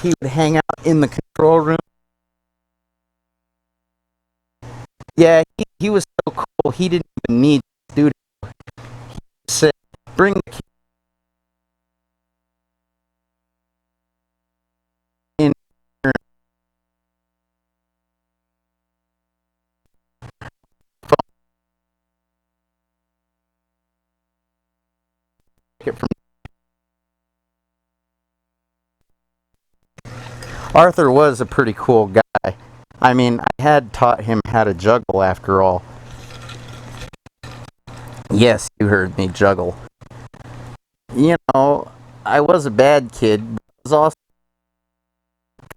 [SPEAKER 1] He would hang out in the control room. Yeah, he was so cool. He didn't even need a studio. He said, "Bring the kid in here and take it from." Arthur was a pretty cool guy. I mean, I had taught him how to juggle after all. Yes, you heard me, juggle. You know, I was a bad kid, but I was also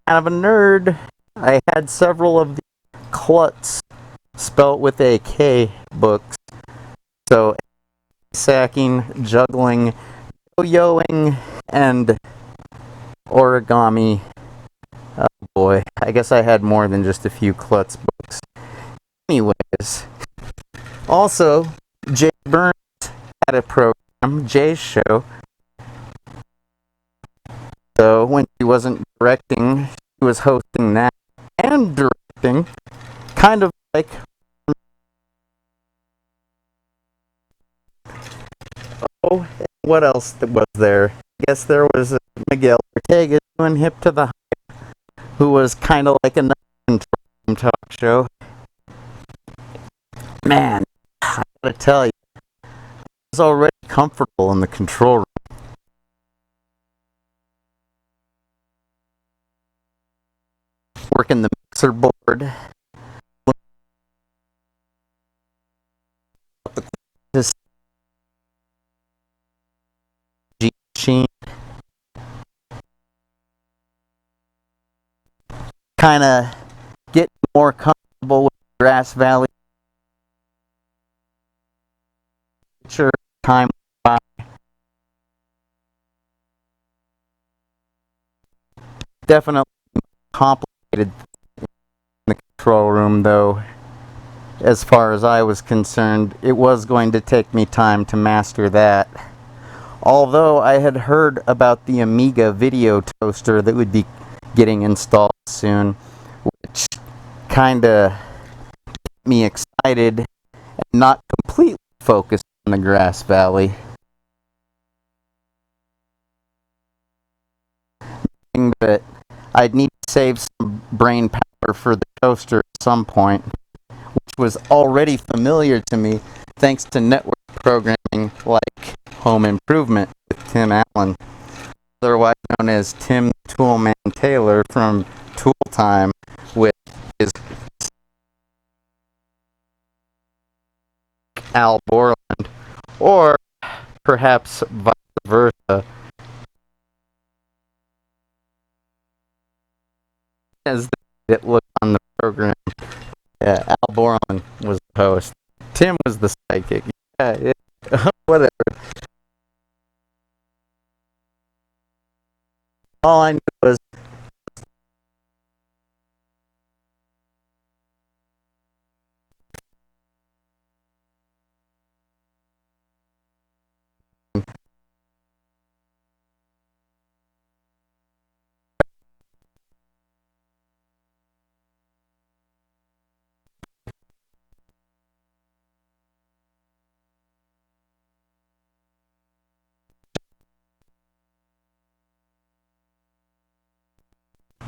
[SPEAKER 1] kind of a nerd. I had several of the Klutz, spelt with a K, books. So, sacking, juggling, yo-yoing, and origami. Oh boy, I guess I had more than just a few Klutz books. Anyways, also, Jay Burns had a program, Jay's show. So when he wasn't directing, he was hosting that and directing, kind of like. Oh, what else was there? I guess there was Miguel Ortega doing Hip to the Hype, who was kind of like another talk show. Man, I gotta tell you, I was already comfortable in the control room. Working the mixer board, this G machine, kind of get more comfortable with Grass Valley. Sure, time went by. Definitely complicated in the control room, though. As far as I was concerned, it was going to take me time to master that. Although I had heard about the Amiga video toaster that would be getting installed soon, which kinda got me excited and not completely focused on the Grass Valley. But I'd need to save some brain power for the toaster at some point, which was already familiar to me thanks to network programming like Home Improvement with Tim Allen, otherwise known as Tim Toolman Taylor from Tool Time, with his Al Borland, or perhaps vice versa, as it looked on the program. Yeah, Al Borland was the host. Tim was the psychic. Yeah, whatever. All I knew was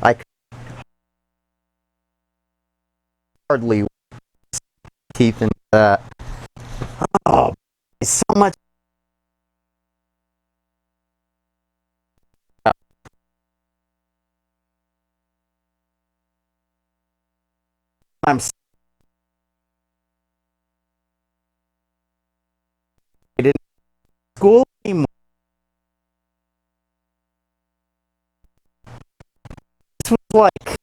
[SPEAKER 1] I could hardly teeth into that. Oh, so much. I'm in school anymore. This was like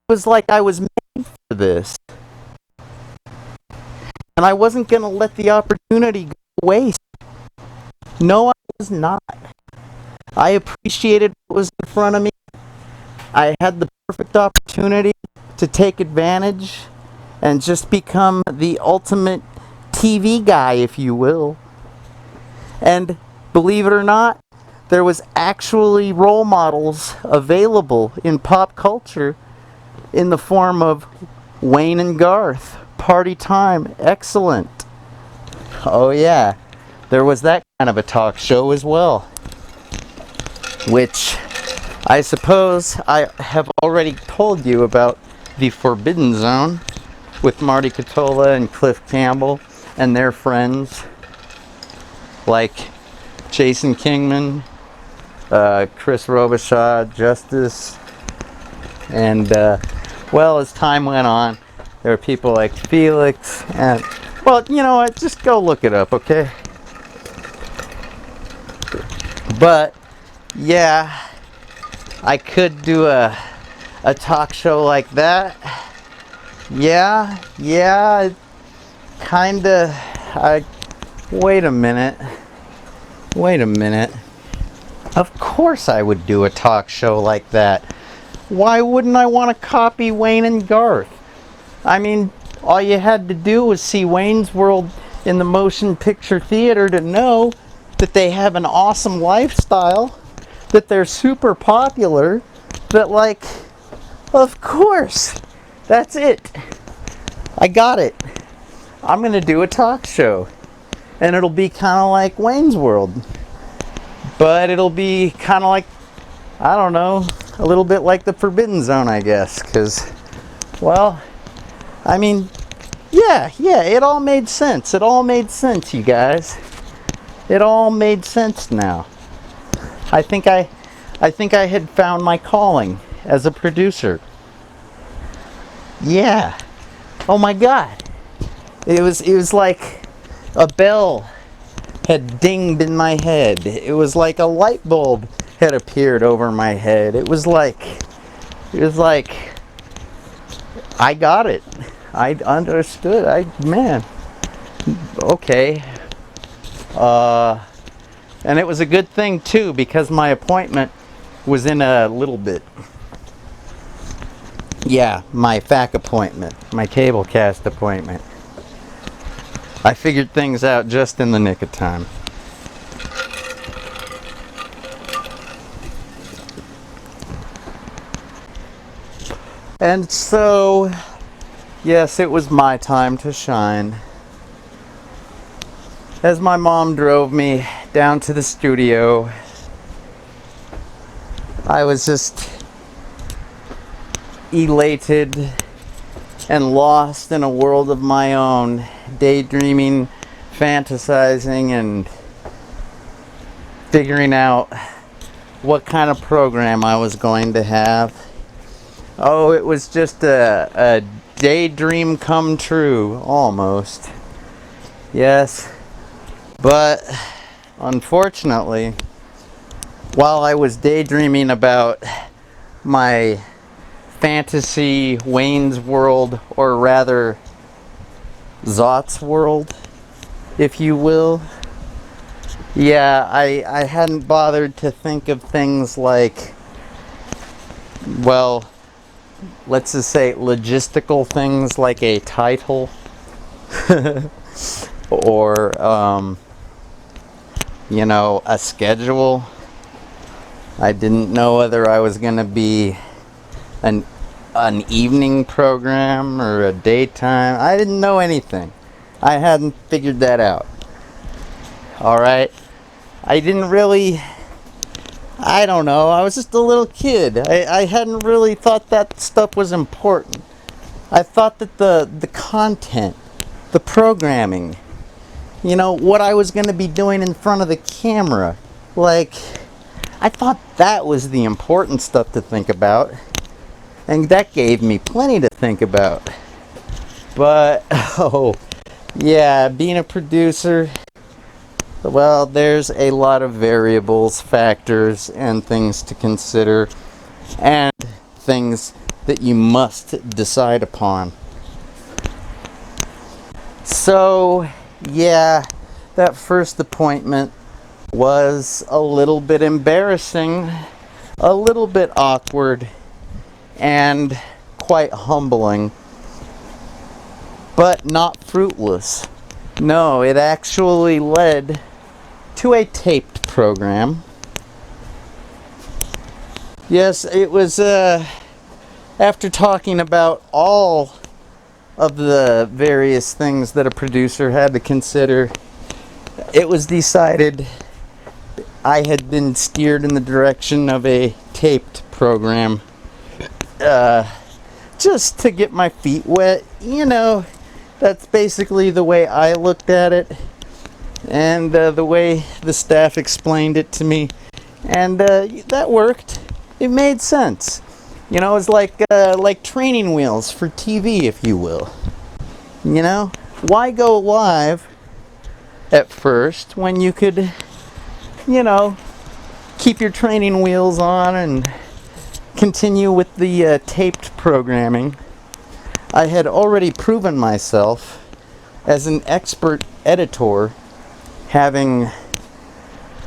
[SPEAKER 1] was like I was made for this. And I wasn't going to let the opportunity go to waste. No, I was not. I appreciated what was in front of me. I had the perfect opportunity to take advantage and just become the ultimate TV guy, if you will. And believe it or not, there was actually role models available in pop culture in the form of Wayne and Garth. Party time, excellent. Oh yeah, there was that kind of a talk show as well, which I suppose I have already told you about, the Forbidden Zone, with Marty Catola and Cliff Campbell and their friends like Jason Kingman, Chris Robichaud, Justice, and well, as time went on, there were people like Felix, and well, you know what, just go look it up, okay? But yeah, I could do a talk show like that. Yeah, kinda. Wait a minute. Of course I would do a talk show like that. Why wouldn't I want to copy Wayne and Garth? I mean, all you had to do was see Wayne's World in the motion picture theater to know that they have an awesome lifestyle, that they're super popular, that like, of course, that's it. I got it. I'm gonna do a talk show, and it'll be kind of like Wayne's World, but it'll be kind of like, I don't know, a little bit like the Forbidden Zone, I guess, because, well, I mean, yeah, it all made sense. It all made sense, you guys. It all made sense now. I think I had found my calling as a producer. Yeah. Oh my God. It was like a bell had dinged in my head. It was like a light bulb had appeared over my head. It was like I got it. I understood. Man. Okay. And it was a good thing too, because my appointment was in a little bit. Yeah, my FAC appointment, my cablecast appointment. I figured things out just in the nick of time. And so, yes, it was my time to shine. As my mom drove me down to the studio, I was just elated and lost in a world of my own, daydreaming, fantasizing, and figuring out what kind of program I was going to have. Oh, it was just a daydream come true, almost. Yes, but unfortunately, while I was daydreaming about my fantasy Wayne's World, or rather Zot's World, if you will, yeah, I hadn't bothered to think of things like, well, let's just say logistical things like a title or you know, a schedule. I didn't know whether I was going to be an evening program or a daytime. I didn't know anything. I hadn't figured that out. All right. I didn't really, I don't know. I was just a little kid. I hadn't really thought that stuff was important. I thought that the content, the programming, you know, what I was going to be doing in front of the camera, like, I thought that was the important stuff to think about. And that gave me plenty to think about. But, oh, yeah, being a producer, well, there's a lot of variables, factors, and things to consider, and things that you must decide upon. So, yeah, that first appointment was a little bit embarrassing, a little bit awkward, and quite humbling, but not fruitless. No, it actually led to a taped program. Yes, it was after talking about all of the various things that a producer had to consider, it was decided I had been steered in the direction of a taped program, just to get my feet wet. You know, that's basically the way I looked at it, and the way the staff explained it to me, and that worked. It made sense. You know, it's like training wheels for TV, if you will. You know, why go live at first when you could, you know, keep your training wheels on and continue with the taped programming? I had already proven myself as an expert editor, having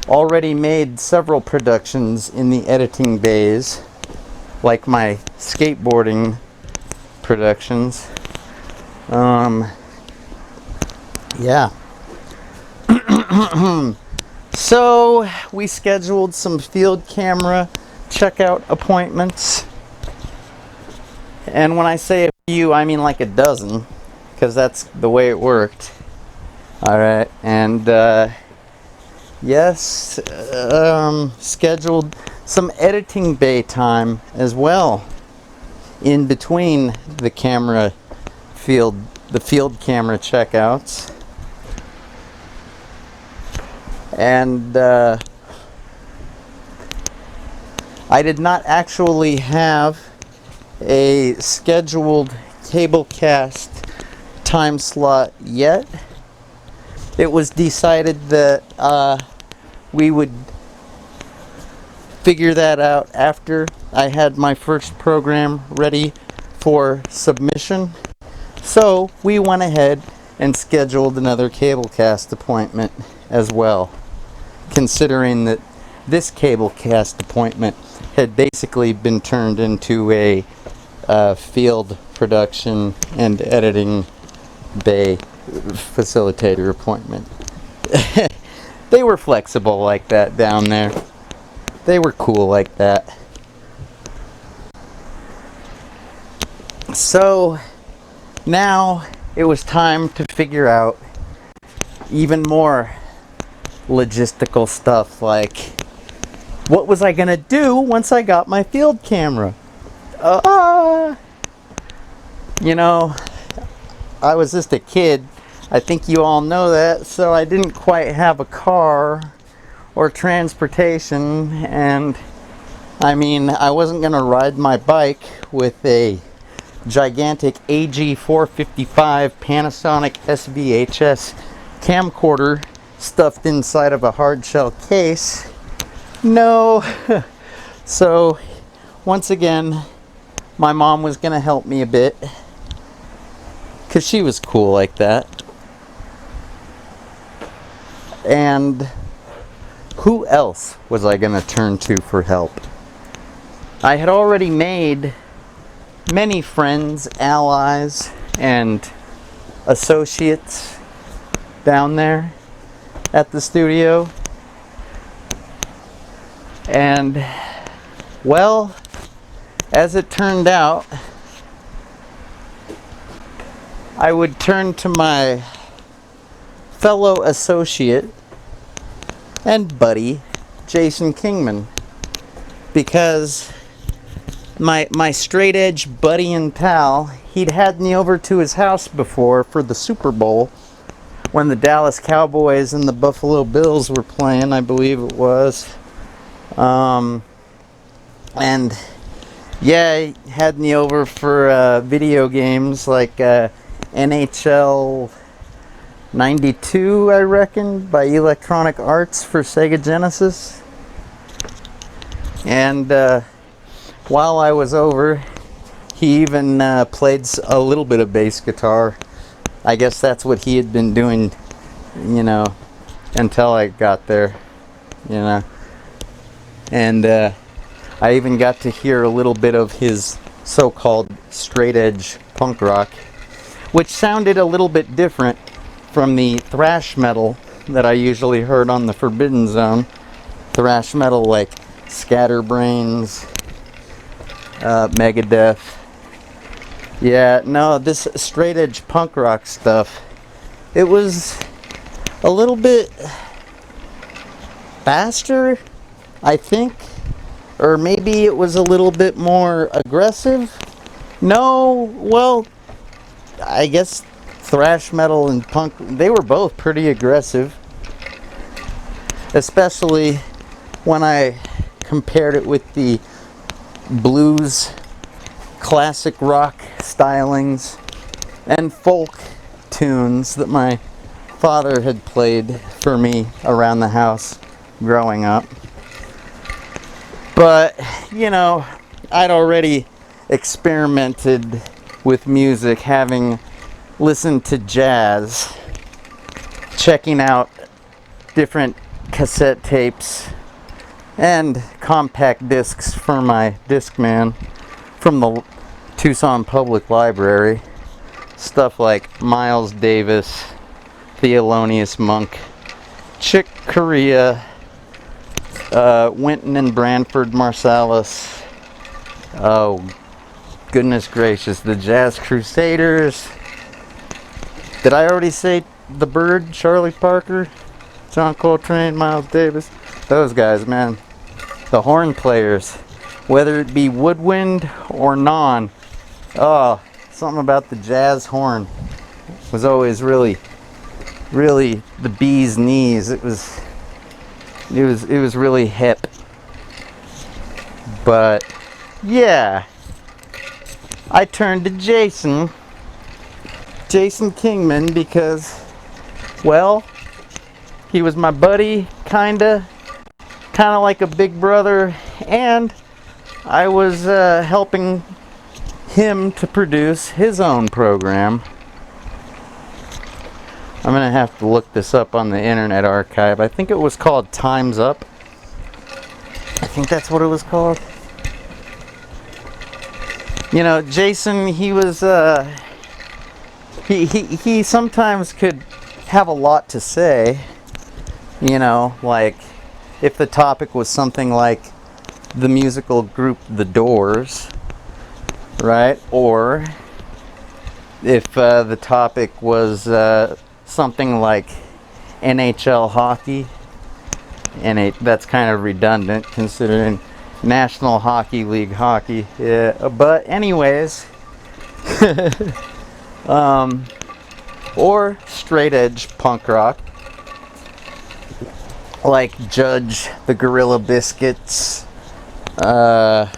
[SPEAKER 1] already made several productions in the editing bays, like my skateboarding productions. Yeah. So we scheduled some field camera checkout appointments, and when I say a few, I mean like a dozen, because that's the way it worked. All right, and yes, scheduled some editing bay time as well in between the field camera checkouts. And I did not actually have a scheduled cablecast time slot yet. It was decided that we would figure that out after I had my first program ready for submission. So we went ahead and scheduled another cablecast appointment as well, considering that this cablecast appointment had basically been turned into a field production and editing bay facilitator appointment. They were flexible like that down there. They were cool like that. So now it was time to figure out even more logistical stuff, like what was I gonna do once I got my field camera? You know, I was just a kid. I think you all know that, so I didn't quite have a car or transportation, and I mean, I wasn't gonna ride my bike with a gigantic AG 455 Panasonic SVHS camcorder stuffed inside of a hard shell case. No. So once again, my mom was gonna help me a bit, because she was cool like that. And who else was I gonna turn to for help? I had already made many friends, allies, and associates down there at the studio. And, well, as it turned out, I would turn to my fellow associate and buddy, Jason Kingman, because my straight edge buddy and pal, he'd had me over to his house before for the Super Bowl when the Dallas Cowboys and the Buffalo Bills were playing, I believe it was. And yeah, he had me over for video games like NHL 92, I reckon, by Electronic Arts for Sega Genesis. And while I was over, He even played a little bit of bass guitar. I guess that's what he had been doing, you know, until I got there, you know. And I even got to hear a little bit of his so-called straight edge punk rock, which sounded a little bit different from the thrash metal that I usually heard on the Forbidden Zone. Thrash metal like Scatterbrains, Megadeth. Yeah, no, this straight edge punk rock stuff, it was a little bit faster, I think. Or maybe it was a little bit more aggressive. No, well, I guess thrash metal and punk, they were both pretty aggressive. Especially when I compared it with the blues, classic rock stylings, and folk tunes that my father had played for me around the house growing up. But, you know, I'd already experimented with music, having listened to jazz, checking out different cassette tapes and compact discs for my Discman from the Tucson Public Library. Stuff like Miles Davis, Thelonious Monk, Chick Corea, Wynton and Branford Marsalis. Oh, goodness gracious, the Jazz Crusaders. Did I already say The Bird, Charlie Parker, John Coltrane, Miles Davis? Those guys, man. The horn players, whether it be woodwind or non. Oh, something about the jazz horn was always really the bee's knees. It was really hip. But yeah, I turned to Jason Kingman, because, well, he was my buddy, kinda like a big brother, and I was helping him to produce his own program. I'm gonna have to look this up on the Internet Archive. I think it was called Time's Up. I think that's what it was called. You know, Jason, he was he sometimes could have a lot to say. You know, like if the topic was something like the musical group The Doors, right? Or if the topic was something like NHL hockey, and that's kind of redundant considering National Hockey League hockey. Yeah, but anyways, or straight edge punk rock, like Judge, the Gorilla Biscuits, or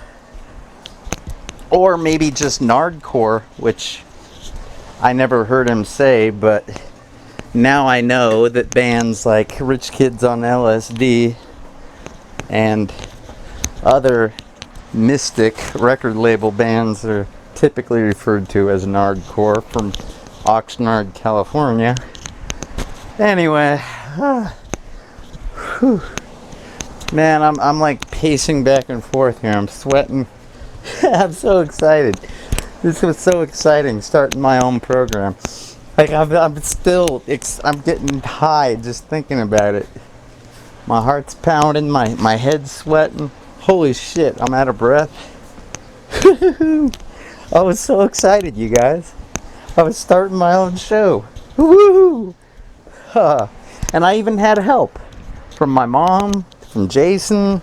[SPEAKER 1] maybe just Nardcore, which I never heard him say, but now I know that bands like Rich Kids on LSD and other mystic record label bands are typically referred to as Nardcore from Oxnard, California. Anyway, man, I'm like pacing back and forth here. I'm sweating. I'm so excited. This was so exciting, starting my own program. Like, I'm getting high just thinking about it. My heart's pounding, my head's sweating. Holy shit, I'm out of breath. I was so excited, you guys. I was starting my own show. Woo! Huh. And I even had help from my mom, from Jason.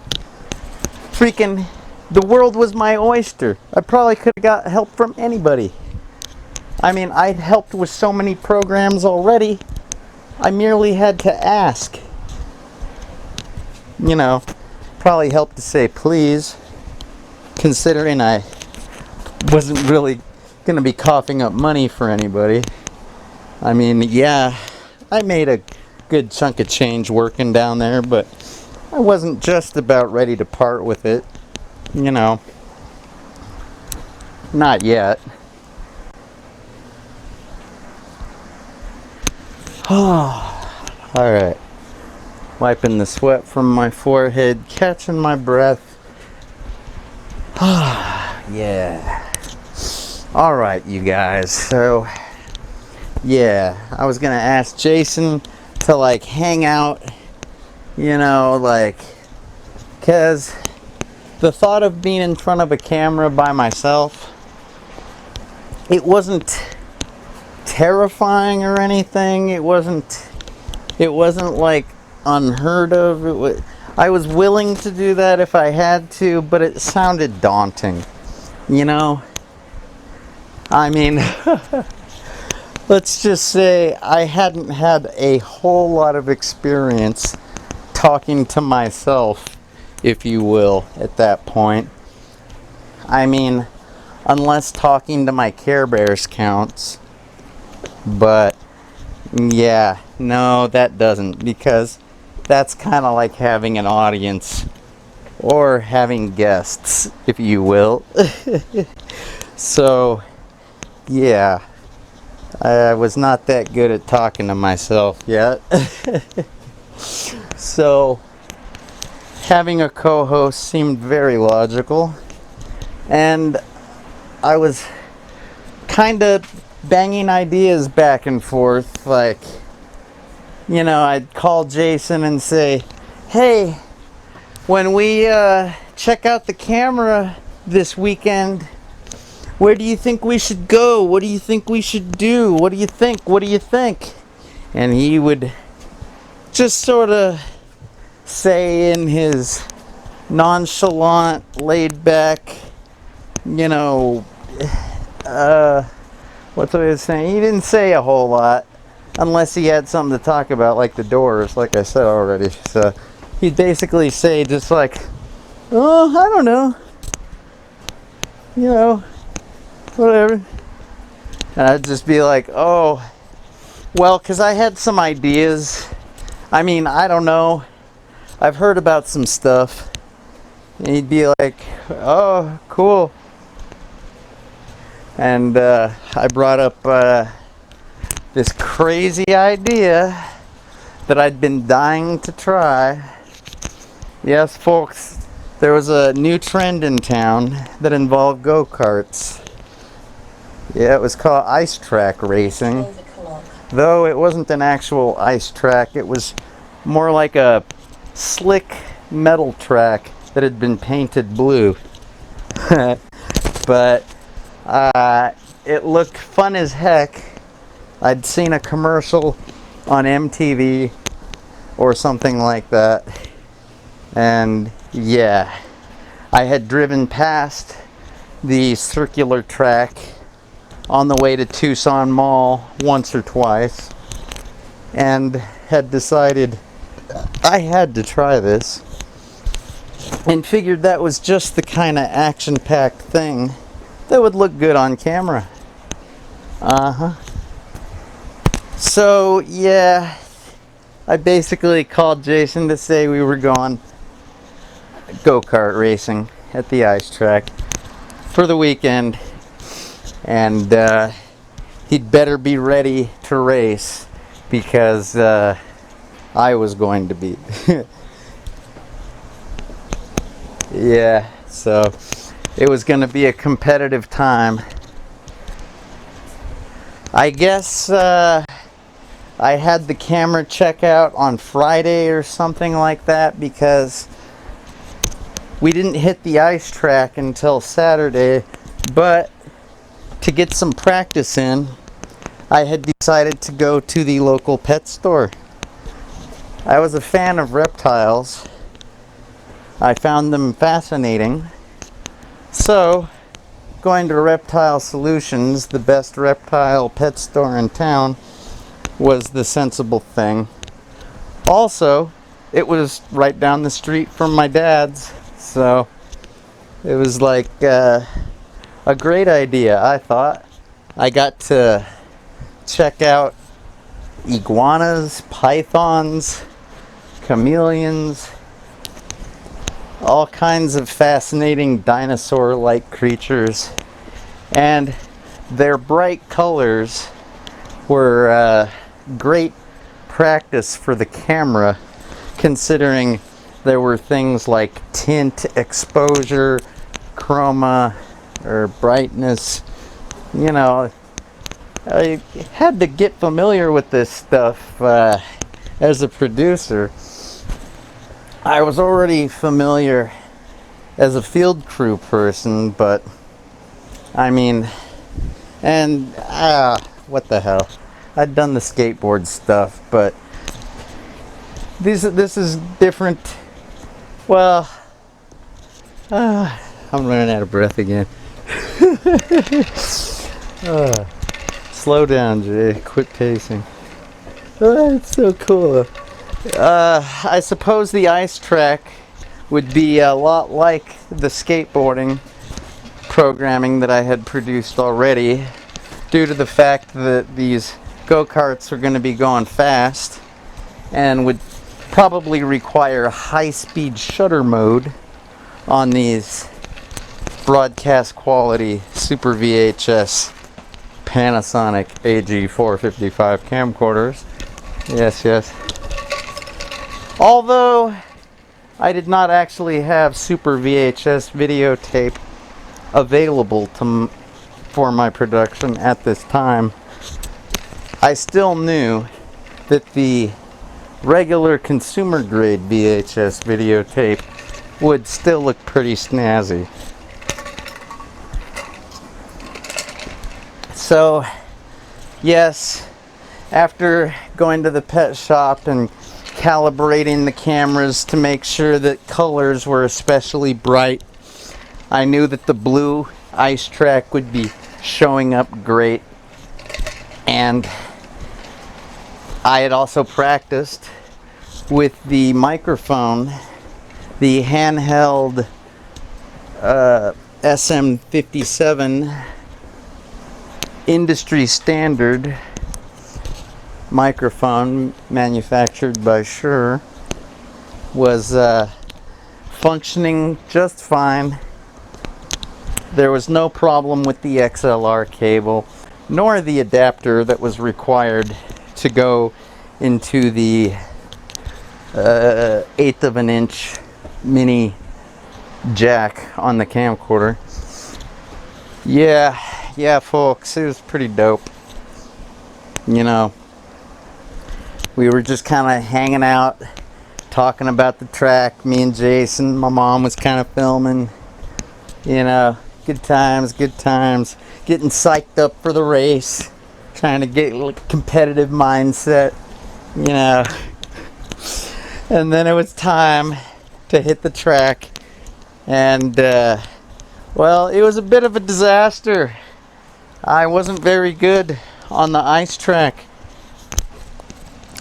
[SPEAKER 1] Freaking, the world was my oyster. I probably could have got help from anybody. I mean, I'd helped with so many programs already. I merely had to ask. You know, probably helped to say please, considering I wasn't really going to be coughing up money for anybody. I mean, yeah, I made a good chunk of change working down there, but I wasn't just about ready to part with it, you know. Not yet. Alright. Wiping the sweat from my forehead, catching my breath. Yeah. Alright, you guys. So, yeah. I was gonna ask Jason to, like, hang out. You know, like, because the thought of being in front of a camera by myself, it wasn't terrifying or anything. It wasn't like unheard of. I was willing to do that if I had to, but it sounded daunting, you know. I mean, let's just say I hadn't had a whole lot of experience talking to myself, if you will, at that point. I mean, unless talking to my Care Bears counts. But yeah, no, that doesn't, because that's kind of like having an audience or having guests, if you will. So yeah, I was not that good at talking to myself yet. So having a co-host seemed very logical, and I was kind of banging ideas back and forth. Like, you know, I'd call Jason and say, hey, when we check out the camera this weekend, where do you think we should go? What do you think we should do? What do you think? What do you think? And he would just sort of say in his nonchalant, laid back, you know, what's what I was saying? He didn't say a whole lot unless he had something to talk about, like the Doors, like I said already. So he'd basically say just like, oh, I don't know, you know, whatever. And I'd just be like, oh, well, because I had some ideas. I mean, I don't know. I've heard about some stuff. And he'd be like, oh, cool. And I brought up this crazy idea that I'd been dying to try. Yes, folks, there was a new trend in town that involved go-karts. Yeah, it was called ice track racing. Though it wasn't an actual ice track, it was more like a slick metal track that had been painted blue. But it looked fun as heck. I'd seen a commercial on MTV or something like that. And yeah, I had driven past the circular track on the way to Tucson Mall once or twice and had decided I had to try this, and figured that was just the kind of action-packed thing that would look good on camera. So yeah, I basically called Jason to say we were going go-kart racing at the ice track for the weekend, and he'd better be ready to race because I was going to be. Yeah, so it was going to be a competitive time. I guess I had the camera check out on Friday or something like that because we didn't hit the ice track until Saturday, but to get some practice in, I had decided to go to the local pet store. I was a fan of reptiles. I found them fascinating. So, going to Reptile Solutions, the best reptile pet store in town, was the sensible thing. Also, it was right down the street from my dad's, so it was like a great idea, I thought. I got to check out iguanas, pythons, chameleons, all kinds of fascinating dinosaur-like creatures. And their bright colors were great practice for the camera, considering there were things like tint, exposure, chroma, or brightness. You know, I had to get familiar with this stuff as a producer. I was already familiar as a field crew person, but I mean, and what the hell? I'd done the skateboard stuff, but this is different. Well, I'm running out of breath again. Slow down, Jay. Quit pacing. It's so cool. I suppose the ice track would be a lot like the skateboarding programming that I had produced already, due to the fact that these go-karts are going to be going fast and would probably require high-speed shutter mode on these broadcast quality Super VHS Panasonic AG455 camcorders. Yes, yes. Although I did not actually have Super VHS videotape available for my production at this time, I still knew that the regular consumer grade VHS videotape would still look pretty snazzy. So, yes, after going to the pet shop and calibrating the cameras to make sure that colors were especially bright, I knew that the blue ice track would be showing up great. And I had also practiced with the microphone, the handheld SM57 industry standard microphone manufactured by Shure, was functioning just fine. There was no problem with the XLR cable, nor the adapter that was required to go into the 1/8 of an inch mini jack on the camcorder. Yeah, folks, it was pretty dope. You know, we were just kind of hanging out, talking about the track, me and Jason. My mom was kind of filming. You know, good times, getting psyched up for the race, trying to get a competitive mindset, you know. And then it was time to hit the track, and well, it was a bit of a disaster. I wasn't very good on the ice track.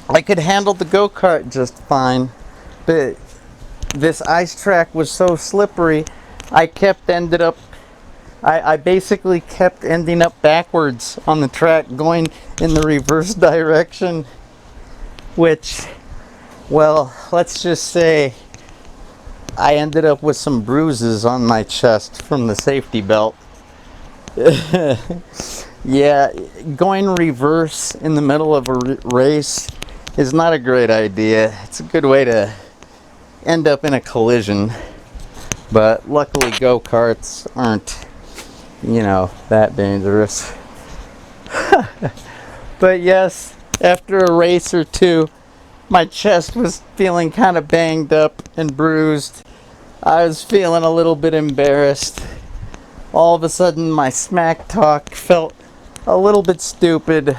[SPEAKER 1] I could handle the go-kart just fine, but this ice track was so slippery, I basically kept ending up backwards on the track, going in the reverse direction, which, well, let's just say I ended up with some bruises on my chest from the safety belt. Yeah, going reverse in the middle of a race is not a great idea. It's a good way to end up in a collision, but luckily go-karts aren't, you know, that dangerous. But yes, after a race or two, my chest was feeling kind of banged up and bruised. I was feeling a little bit embarrassed. All of a sudden, my smack talk felt a little bit stupid,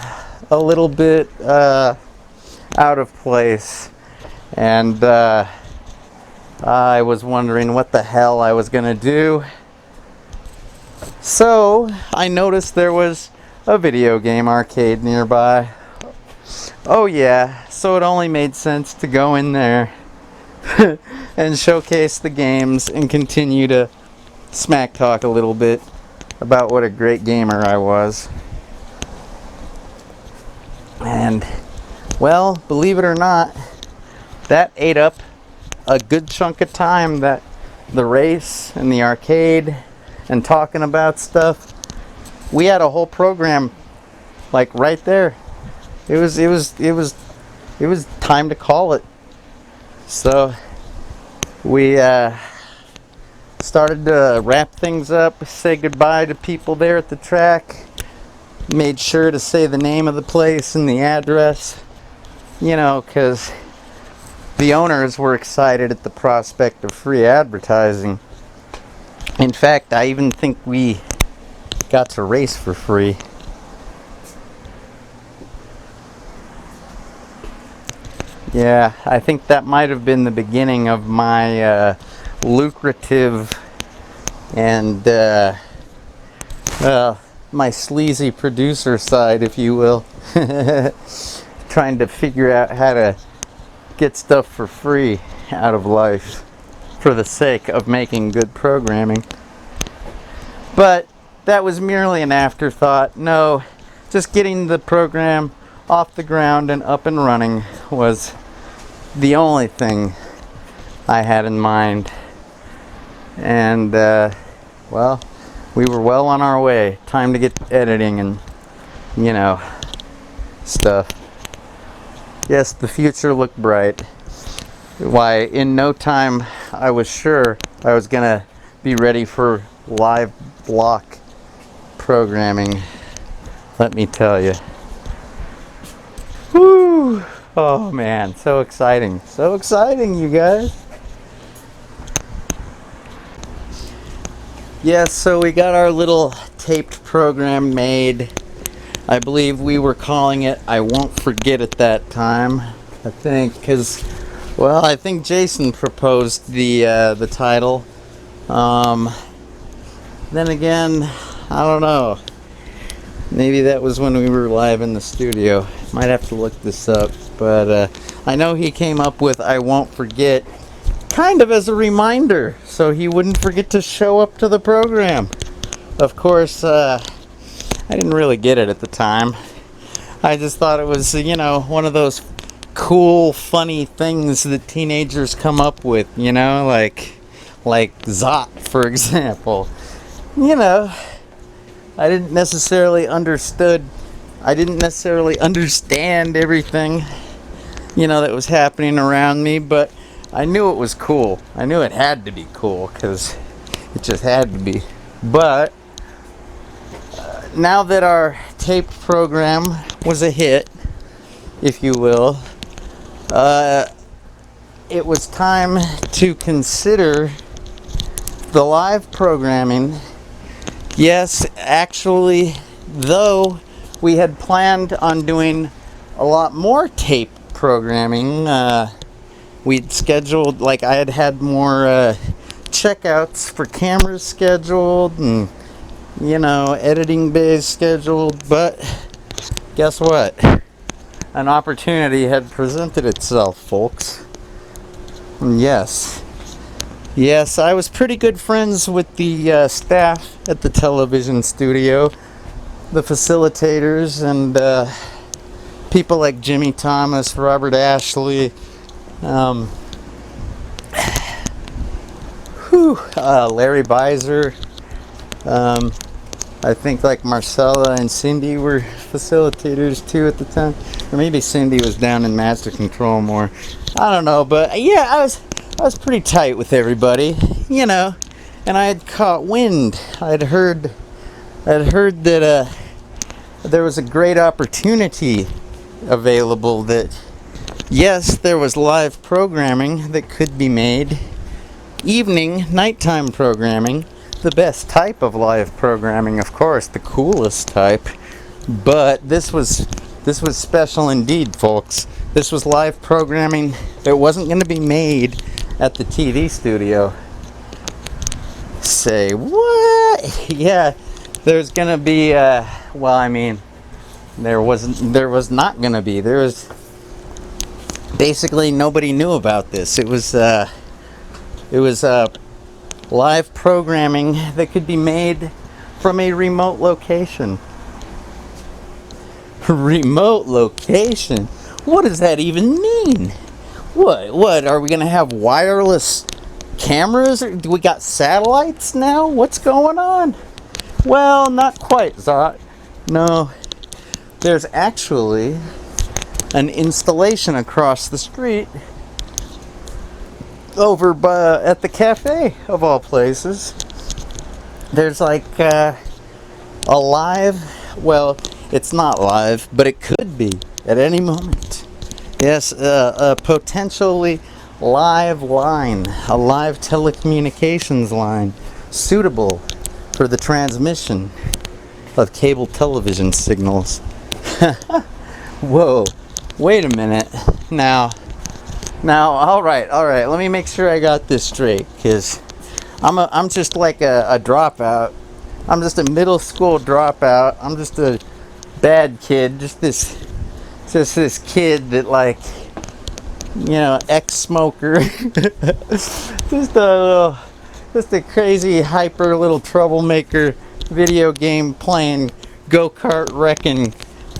[SPEAKER 1] a little bit out of place, and I was wondering what the hell I was gonna do. So I noticed there was a video game arcade nearby. Oh yeah, so it only made sense to go in there and showcase the games and continue to smack talk a little bit about what a great gamer I was. And, well, believe it or not, that ate up a good chunk of time. That the race and the arcade and talking about stuff we had a whole program like right there. It was time to call it. So we started to wrap things up, say goodbye to people there at the track, made sure to say the name of the place and the address, you know, because the owners were excited at the prospect of free advertising. In fact, I even think we got to race for free. Yeah, I think that might have been the beginning of my lucrative and my sleazy producer side, if you will. Trying to figure out how to get stuff for free out of life for the sake of making good programming. But that was merely an afterthought. No, just getting the program off the ground and up and running was the only thing I had in mind. And well, we were well on our way. Time to get editing and, you know, stuff. Yes, the future looked bright. Why, in no time I was sure I was gonna be ready for live block programming, let me tell you. Woo! Oh man, so exciting. So exciting, you guys. Yes, so we got our little taped program made. I believe we were calling it I Won't Forget at that time. I think, because, well, I think Jason proposed the title. Then again, I don't know. Maybe that was when we were live in the studio. Might have to look this up. But I know he came up with I Won't Forget kind of as a reminder, so he wouldn't forget to show up to the program. Of course, I didn't really get it at the time. I just thought it was, you know, one of those cool, funny things that teenagers come up with, you know, like Zot, for example. You know, I didn't necessarily understand everything, you know, that was happening around me, but I knew it was cool. I knew it had to be cool, because it just had to be. But now that our taped program was a hit, if you will, it was time to consider the live programming. Yes, actually, though we had planned on doing a lot more tape programming, we'd scheduled, like I had more checkouts for cameras scheduled and, you know, editing bays scheduled, but guess what? An opportunity had presented itself, folks. And yes, I was pretty good friends with the staff at the television studio, the facilitators, and people like Jimmy Thomas, Robert Ashley, Larry Beiser. I think like Marcella and Cindy were facilitators too at the time, or maybe Cindy was down in master control more. I don't know, but yeah, I was pretty tight with everybody, you know. And I had caught wind. I'd heard that there was a great opportunity available. That yes, there was live programming that could be made, nighttime programming. The best type of live programming, of course, the coolest type. But this was special indeed, folks. This was live programming that wasn't going to be made at the TV studio. Say what? Yeah, there's going to be. Well, I mean, there was not going to be. There was basically nobody knew about this. It was live programming that could be made from a remote location. Remote location? What does that even mean? What? Are we going to have wireless cameras? Do we got satellites now? What's going on? Well, not quite, Zot. No, there's actually an installation across the street over at the cafe, of all places. There's like a live, well, it's not live, but it could be at any moment. Yes, a potentially live line, a live telecommunications line suitable for the transmission of cable television signals. Whoa, wait a minute. Now, all right, let me make sure I got this straight, because I'm just like a dropout. I'm just a middle school dropout. I'm just a bad kid, just this kid that, like, you know, ex-smoker, just a crazy hyper little troublemaker, video game playing, go-kart wrecking,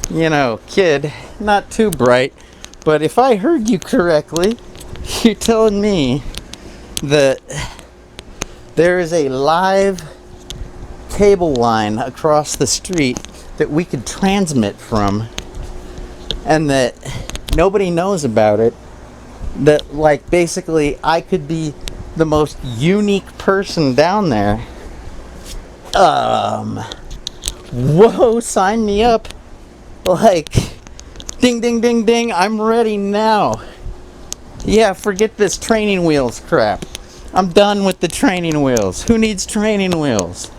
[SPEAKER 1] you know, kid. Not too bright, but if I heard you correctly, you're telling me that there is a live cable line across the street that we could transmit from, and that nobody knows about it. That, like, basically I could be the most unique person down there. Whoa, sign me up. Like, ding, ding, ding, ding, I'm ready now. Yeah, forget this training wheels crap. I'm done with the training wheels. Who needs training wheels?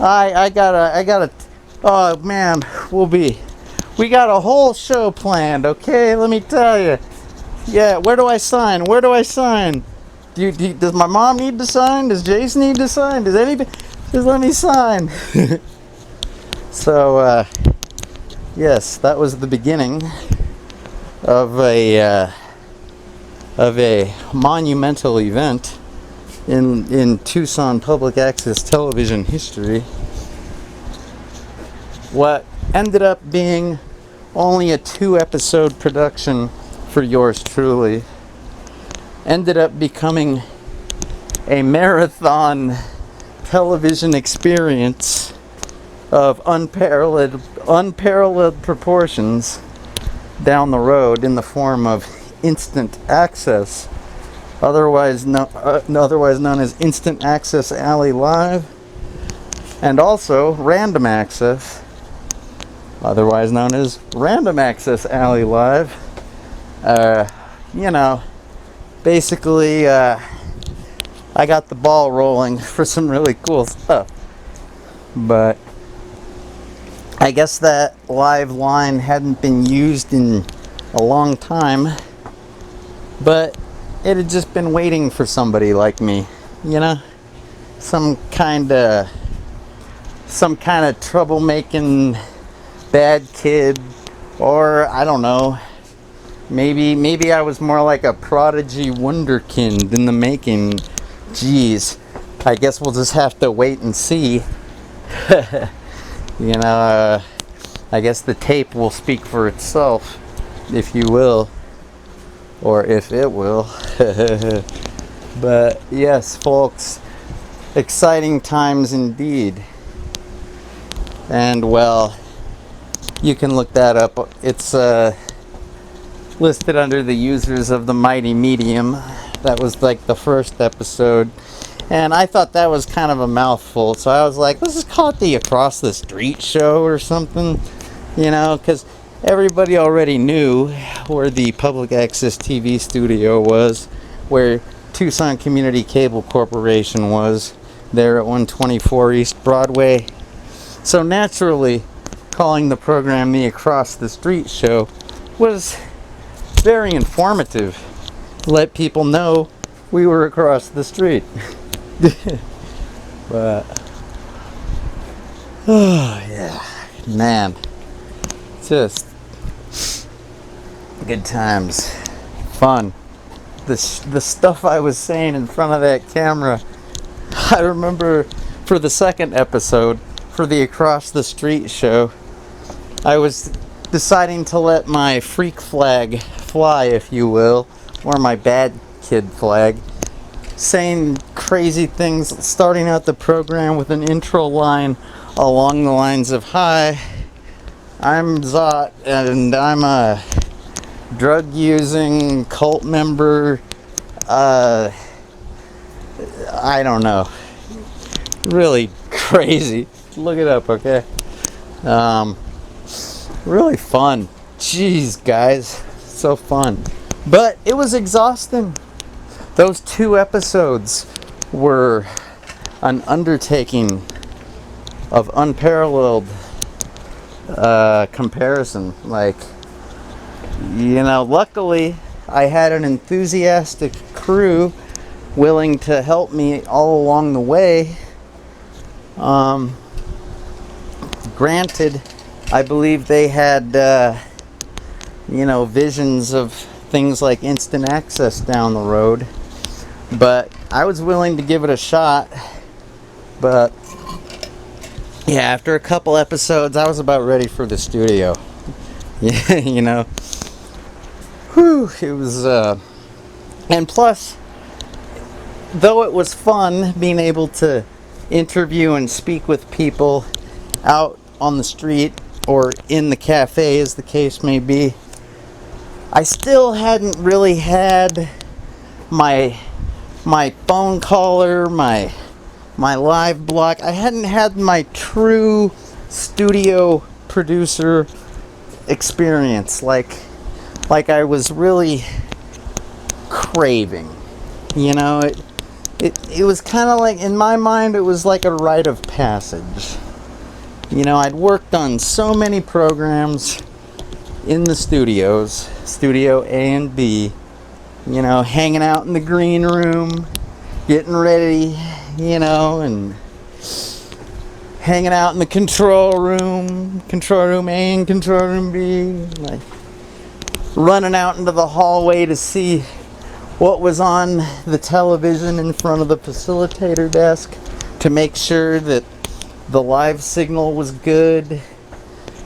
[SPEAKER 1] I gotta, oh man, we got a whole show planned, okay? Let me tell you. Yeah, where do I sign? Does my mom need to sign? Does Jason need to sign? Does anybody? Just let me sign. So, yes, that was the beginning of a monumental event in Tucson public access television history. What ended up being only a 2-episode production for yours truly ended up becoming a marathon television experience of unparalleled proportions down the road in the form of instant access, otherwise known as Instant Access Alley Live, and also Random Access, otherwise known as Random Access Alley Live. You know, basically, I got the ball rolling for some really cool stuff. But I guess that live line hadn't been used in a long time, but it had just been waiting for somebody like me, you know, some kind of troublemaking bad kid, or I don't know, maybe I was more like a prodigy wunderkind in the making. Geez, I guess we'll just have to wait and see. You know, I guess the tape will speak for itself, if you will, or if it will. But yes, folks, exciting times indeed. And well, you can look that up. It's listed under the users of the Mighty Medium. That was like the first episode. And I thought that was kind of a mouthful, so I was like, let's just call it the Across the Street Show or something, you know, because everybody already knew where the public access TV studio was, where Tucson Community Cable Corporation was, there at 124 East Broadway. So naturally, calling the program the Across the Street Show was very informative. Let people know we were across the street. But oh yeah, man, just good times, fun. The stuff I was saying in front of that camera, I remember for the second episode for the Across the Street Show, I was deciding to let my freak flag fly, if you will, or my bad kid flag, saying crazy things, starting out the program with an intro line along the lines of, "Hi, I'm Zot, and I'm a drug-using cult member." I don't know. Really crazy. Look it up, okay? Really fun. Jeez, guys. So fun. But it was exhausting. Those 2 episodes were an undertaking of unparalleled comparison. Like, luckily I had an enthusiastic crew willing to help me all along the way. Granted, I believe they had, visions of things like instant access down the road. But I was willing to give it a shot. But yeah, after a couple episodes, I was about ready for the studio. Yeah, Whew, it was, and plus, though it was fun being able to interview and speak with people out on the street or in the cafe, as the case may be, I still hadn't really had my phone caller, my live blog. I hadn't had my true studio producer experience like I was really craving. It was kind of like, in my mind, it was like a rite of passage. I'd worked on so many programs in the studios, Studio A and B, hanging out in the green room, getting ready, and hanging out in the control room A and control room B, like running out into the hallway to see what was on the television in front of the facilitator desk to make sure that the live signal was good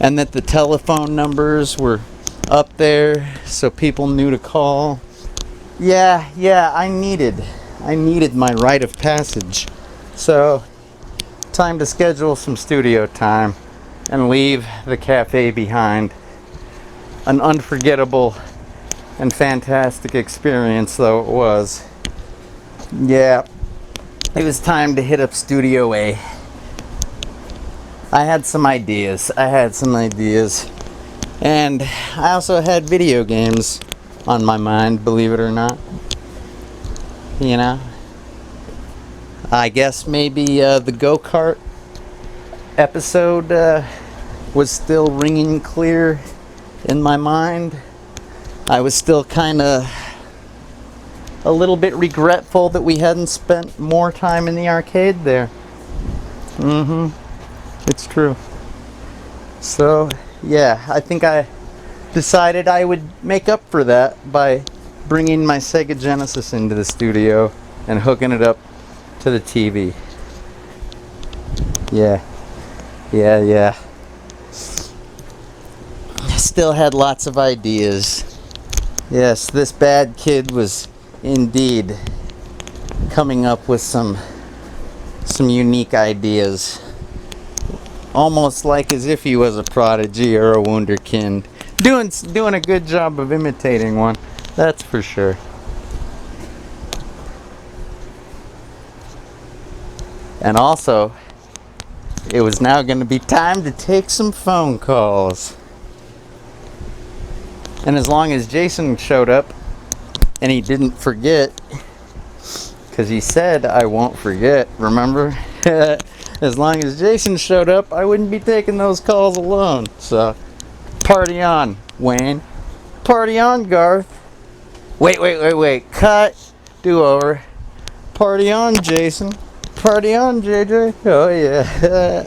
[SPEAKER 1] and that the telephone numbers were up there so people knew to call. Yeah, I needed my rite of passage. So, time to schedule some studio time and leave the cafe behind. An unforgettable and fantastic experience though it was. Yeah, it was time to hit up Studio A. I had some ideas. And I also had video games on my mind, believe it or not. I guess maybe the go-kart episode was still ringing clear in my mind. I was still kind of a little bit regretful that we hadn't spent more time in the arcade there. It's true. So, yeah, I think I decided I would make up for that by bringing my Sega Genesis into the studio and hooking it up to the TV. Yeah. I still had lots of ideas. Yes, this bad kid was indeed coming up with some unique ideas. Almost like as if he was a prodigy or a wunderkind. Doing a good job of imitating one, that's for sure. And also, it was now going to be time to take some phone calls. And as long as Jason showed up, and he didn't forget, because he said, "I won't forget," remember? As long as Jason showed up, I wouldn't be taking those calls alone. So, party on, Wayne. Party on, Garth. Wait. Cut. Do over. Party on, Jason. Party on, JJ. Oh, yeah.